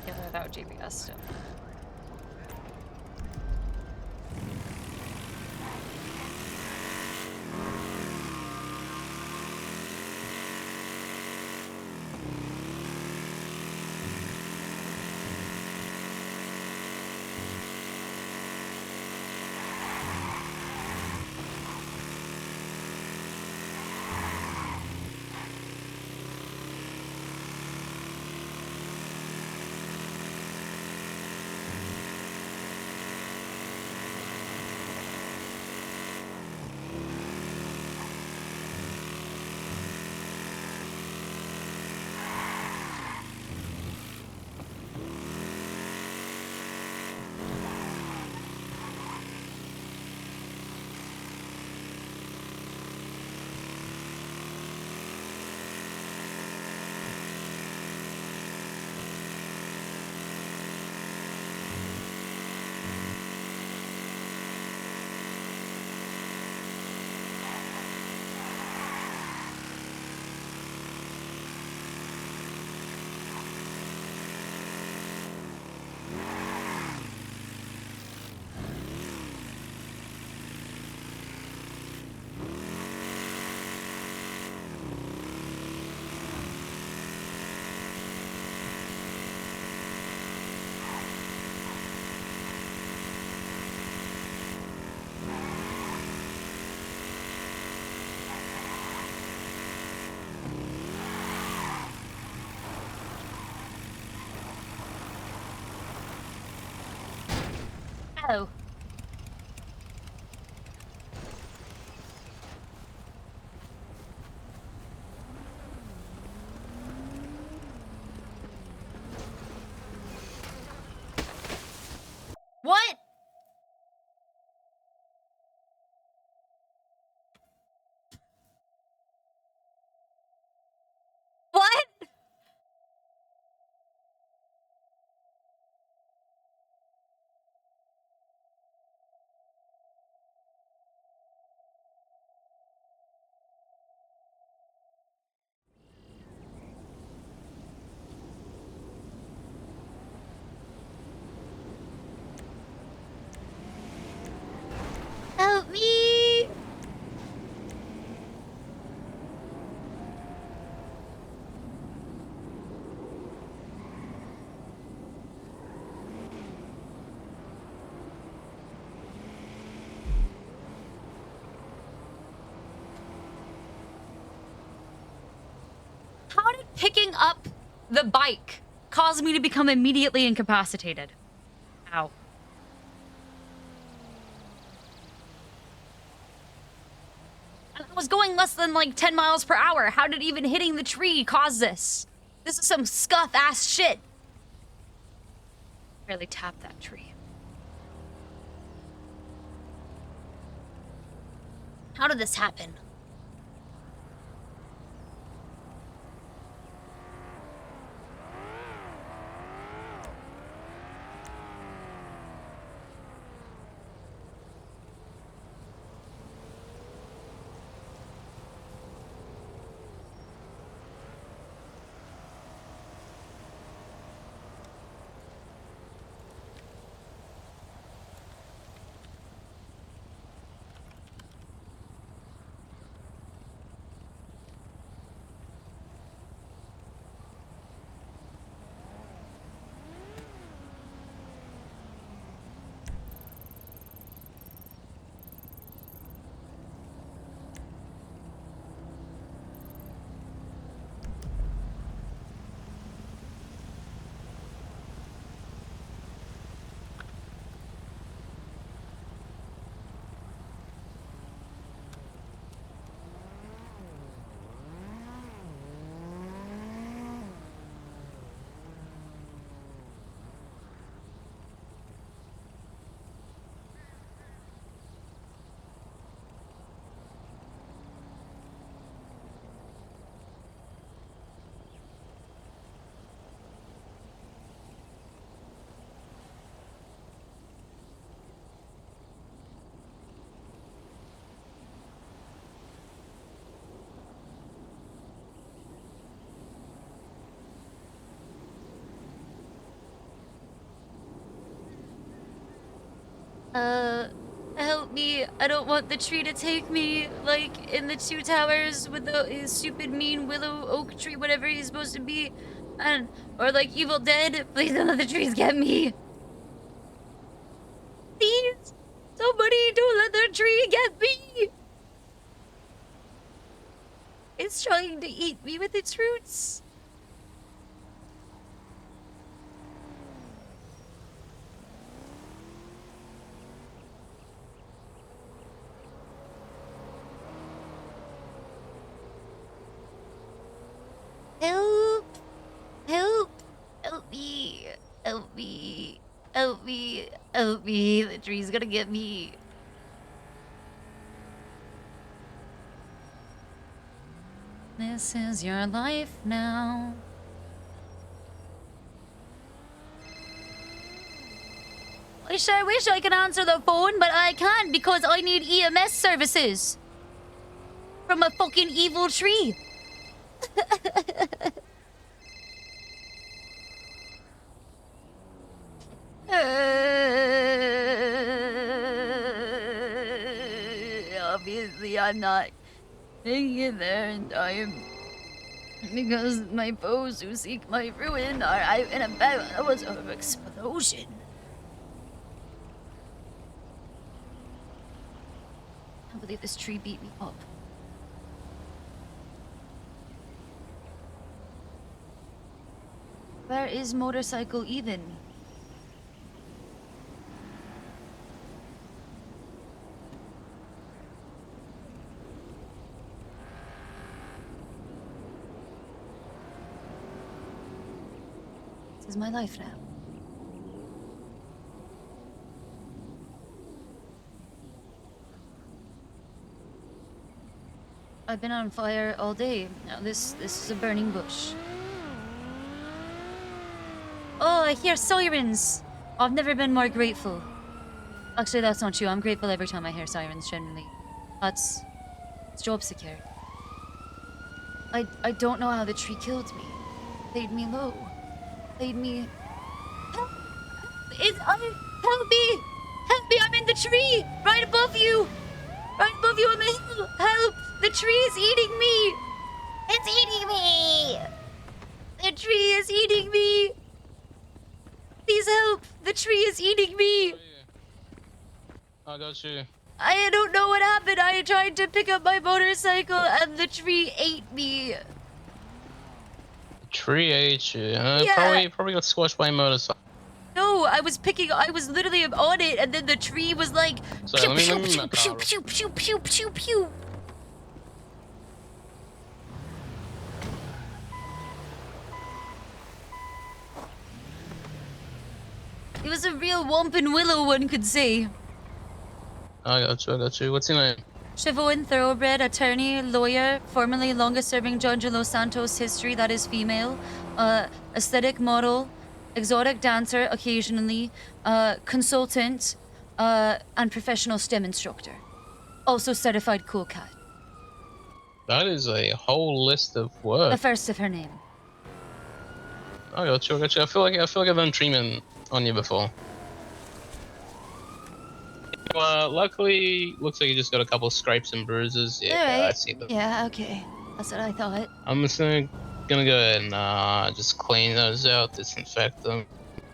Yeah, without GPS still. Oh. What? What? picking up the bike caused me to become immediately incapacitated. Ow. And I was going less than like 10 miles per hour. How did even hitting the tree cause this? This is some scuff-ass shit. Barely tapped that tree. How did this happen? Help me. I don't want the tree to take me, like, in the two towers with his stupid, mean willow oak tree, whatever he's supposed to be. Or like Evil Dead. Please don't let the trees get me. Please. Somebody don't let the tree get me. It's trying to eat me with its roots. Help! Help! Help me! Help me! Help me! Help me! The tree's gonna get me. This is your life now. I wish I could answer the phone, but I can't because I need EMS services from a fucking evil tree. Obviously, I'm not making it there in time because my foes who seek my ruin are in a battle. That was an explosion. I can't believe this tree beat me up. Where is motorcycle even? This is my life now. I've been on fire all day. Now this is a burning bush. Oh, I hear sirens! I've never been more grateful. Actually, that's not true. I'm grateful every time I hear sirens, generally. It's job security. I don't know how the tree killed me. Laid me low. Laid me... Help me! Help me! I'm in the tree! Right above you! Right above you on the hill! Help! The tree is eating me! It's eating me! The tree is eating me! Please help! The tree is eating me! I got you. I don't know what happened. I tried to pick up my motorcycle and the tree ate me. Tree ate you. Yeah. Probably got squashed by a motorcycle. No, I was literally on it, and then the tree was like Sorry, pew let pew me pew mark pew out. pew pew pew pew pew. It was a real Whompin' Willow, one could say. I got you. What's your name? Siobhan, Thoroughbred, attorney, lawyer, formerly longest-serving judge in Los Santos history, that is female, aesthetic model, exotic dancer occasionally, consultant, and professional STEM instructor. Also certified cool cat. That is a whole list of work. The first of her name. I got you. I feel like I've done treatment on you before. Luckily, looks like you just got a couple of scrapes and bruises. Yeah, Alright. I see them. Yeah, okay. That's what I thought. I'm just gonna go ahead and just clean those out, disinfect them,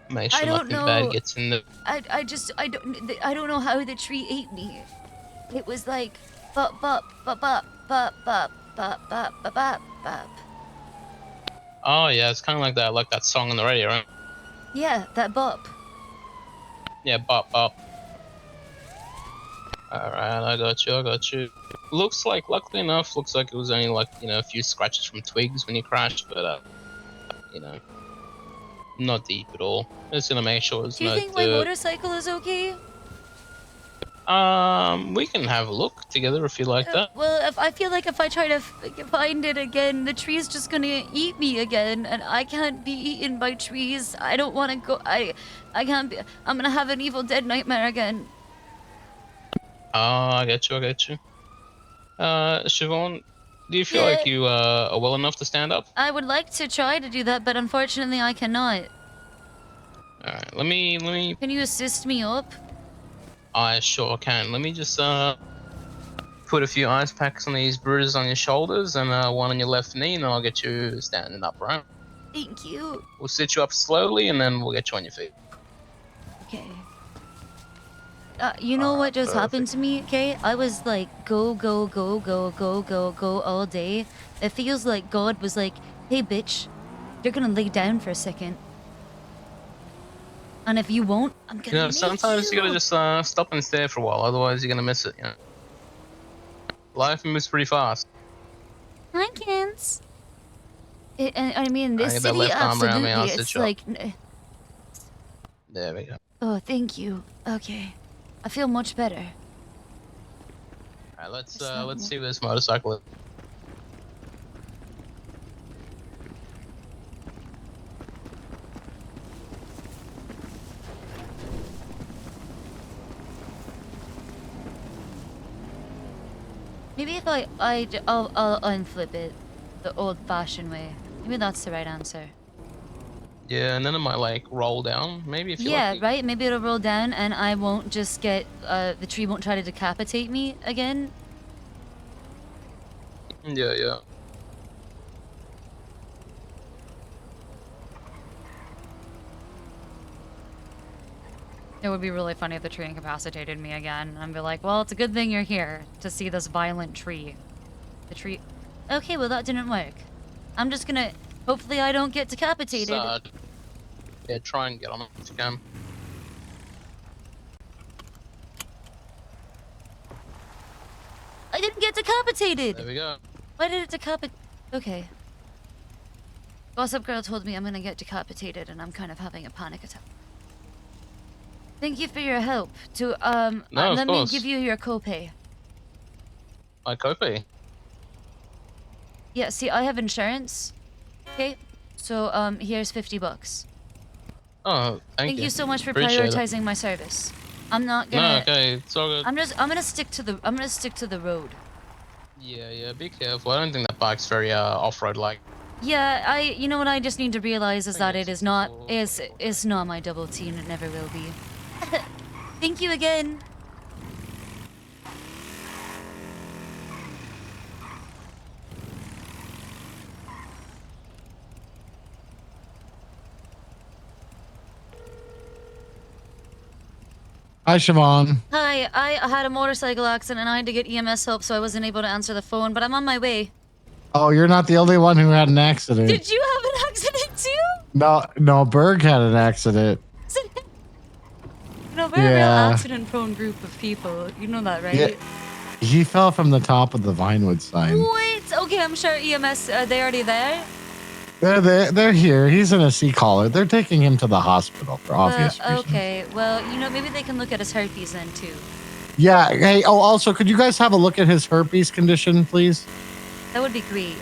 make I sure don't nothing know. bad gets in the. I don't know how the tree ate me. It was like bop bop bop bop bop bop bop bop bop bop bop. Oh yeah, it's kind of like that song on the radio, right? Yeah, that bop. Yeah, bop bop. Alright, I got you. Luckily enough, looks like it was only a few scratches from twigs when you crashed, but not deep at all. Just gonna make sure it's Do you not think my motorcycle is okay? we can have a look together if you like that. Well, I feel like if I try to find it again, the tree's just gonna eat me again, and I can't be eaten by trees. I don't want to go. I can't be. I'm gonna have an Evil Dead nightmare again. Oh, I get you. Siobhan, do you feel like you are well enough to stand up? I would like to try to do that, but unfortunately I cannot. Alright, let me. Can you assist me up? I sure can. Let me just put a few ice packs on these bruises on your shoulders and one on your left knee, and then I'll get you standing up, right? Thank you. We'll sit you up slowly, and then we'll get you on your feet. Okay. You know what just happened to me, okay? I was like, go all day. It feels like God was like, hey, bitch, you're gonna lay down for a second. And if you won't, I'm gonna make Sometimes you gotta just stop and stare for a while, otherwise you're gonna miss it, you know? Life moves pretty fast. Hi, kids. I mean, this get that city, left arm around me, I'll absolutely, sit it's you up. like... There we go. Oh, thank you. Okay. I feel much better. Alright, let's see where this motorcycle is. Maybe if I'll unflip it the old-fashioned way. Maybe that's the right answer. Yeah, and then it might roll down, maybe if you're Yeah, lucky. right? Maybe it'll roll down and I won't just get, the tree won't try to decapitate me again. Yeah. It would be really funny if the tree incapacitated me again. I'd be like, well, it's a good thing you're here to see this violent tree. The tree... Okay, well, that didn't work. I'm just gonna... Hopefully I don't get decapitated. Yeah, try and get on it if you can. I didn't get decapitated! There we go. Why did it decapitate? Okay. Gossip Girl told me I'm gonna get decapitated and I'm kind of having a panic attack. Thank you for your help. No, of let course. me give you your copay. My copay? Yeah, see, I have insurance. Okay, so here's $50. Oh, Thank you so much for Appreciate it. prioritizing my service. I'm not gonna. No, okay, it's all good. I'm gonna stick to the road. Yeah, be careful. I don't think that bike's very off-road like. Yeah, you know what I just need to realize is that it is not it's not my double T and it never will be. Thank you again. Hi, Siobhan. Hi, I had a motorcycle accident and I had to get EMS help, so I wasn't able to answer the phone, but I'm on my way. Oh, you're not the only one who had an accident. Did you have an accident too? No, Berg had an accident. No, we're a real accident-prone group of people. You know that, right? Yeah. He fell from the top of the Vinewood sign. What? Okay, I'm sure EMS, are they already there? They're here. He's in a C-collar. They're taking him to the hospital for obvious reasons. Okay, well, you know, maybe they can look at his herpes then too. Yeah. Hey, also, could you guys have a look at his herpes condition, please? That would be great.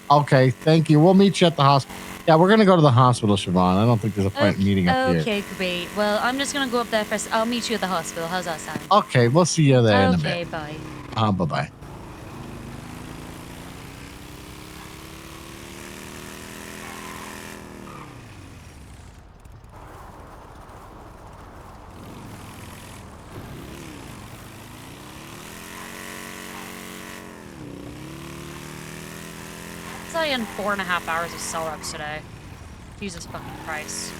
Okay, thank you. We'll meet you at the hospital. Yeah, we're going to go to the hospital, Siobhan. I don't think there's a point in meeting up here. Okay, great. Well, I'm just going to go up there first. I'll meet you at the hospital. How's that sound? Okay, we'll see you there in a bit. Okay, bye. Bye-bye. I in 4.5 hours of cell reps today. Jesus fucking Christ.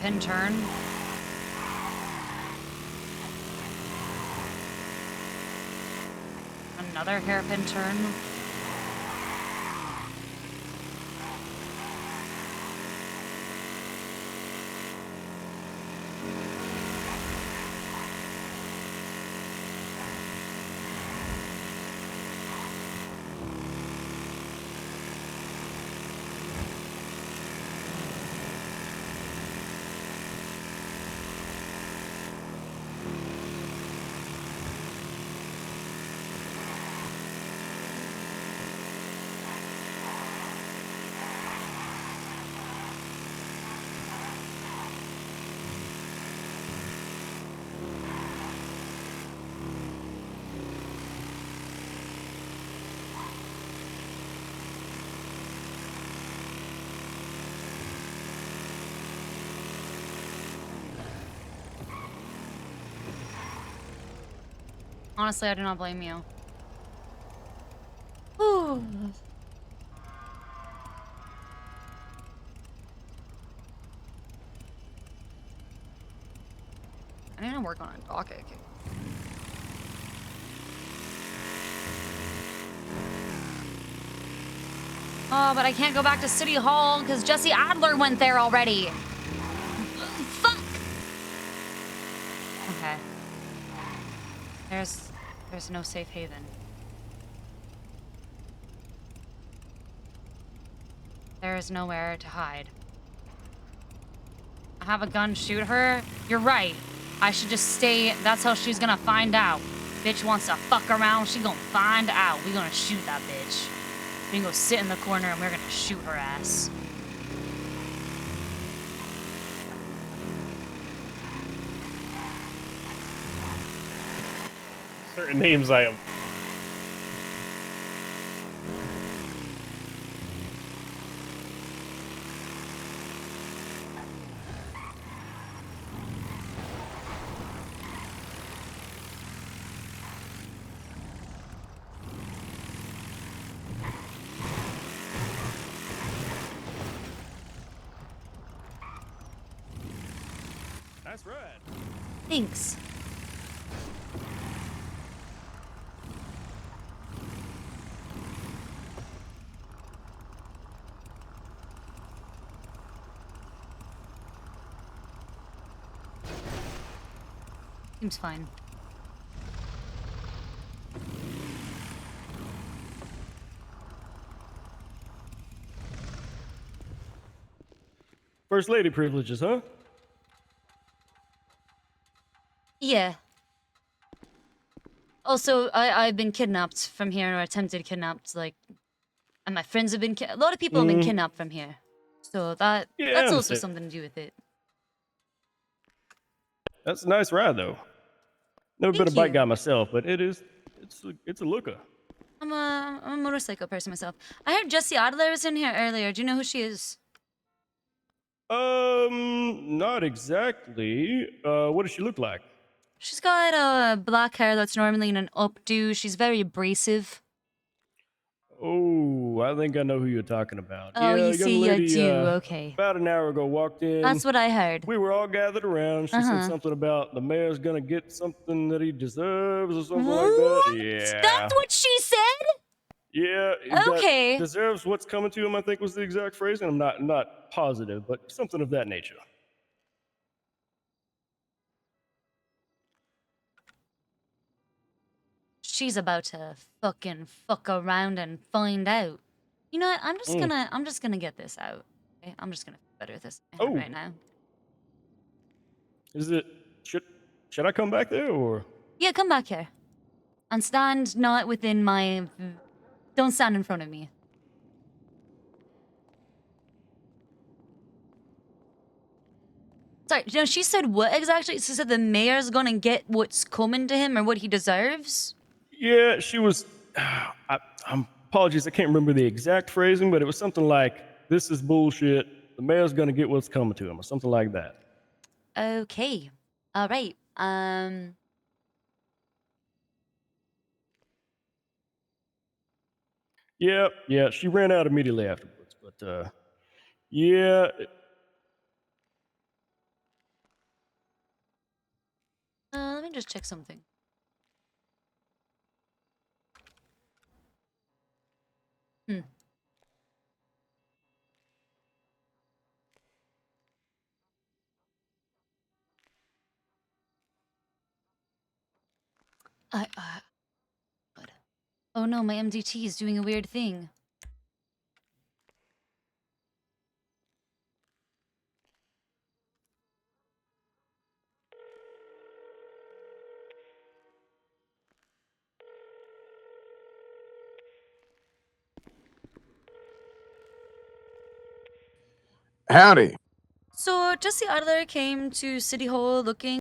Pin turn. Another hairpin turn. Honestly, I do not blame you. Ooh. I need to work on a docket. Oh, but I can't go back to City Hall because Jesse Adler went there already. Fuck. Okay. There's no safe haven. There is nowhere to hide. I have a gun, shoot her? You're right. I should just stay. That's how she's gonna find out. Bitch wants to fuck around, she gonna find out. We gonna shoot that bitch. We can go sit in the corner and we're gonna shoot her ass. Certain names I am. Nice ride. Thanks. Seems fine. First lady privileges, huh? Yeah. Also, I've been kidnapped from here, or attempted kidnapped, like, and my friends have been a lot of people have been kidnapped from here. So that's also understand. something to do with it. That's a nice ride, though. Never been a Thank bike you. guy myself, but it's a looker. I'm a motorcycle person myself. I heard Jessie Adler was in here earlier. Do you know who she is? Not exactly. What does she look like? She's got black hair that's normally in an updo. She's very abrasive. Oh, I think I know who you're talking about. Oh, yeah, you see, young lady, you do. Okay. About an hour ago, walked in. That's what I heard. We were all gathered around. She said something about the mayor's gonna get something that he deserves or something like that. Yeah. That's what she said? Yeah. Okay. That deserves what's coming to him, I think was the exact phrase. And I'm not positive, but something of that nature. She's about to fucking fuck around and find out. You know what? I'm just gonna get this out. Okay? I'm just gonna better this right now. Is it should I come back there or? Yeah, come back here. And stand not within my... Don't stand in front of me. Sorry, you know, she said what exactly? She said the mayor's gonna get what's coming to him or what he deserves? Yeah, she was... I'm apologies, I can't remember the exact phrasing, but it was something like, this is bullshit, the mayor's gonna get what's coming to him, or something like that. Okay. All right. Yeah, she ran out immediately afterwards, but, yeah... Let me just check something. God. Oh no, my MDT is doing a weird thing. Howdy. So Jesse Adler came to City Hall looking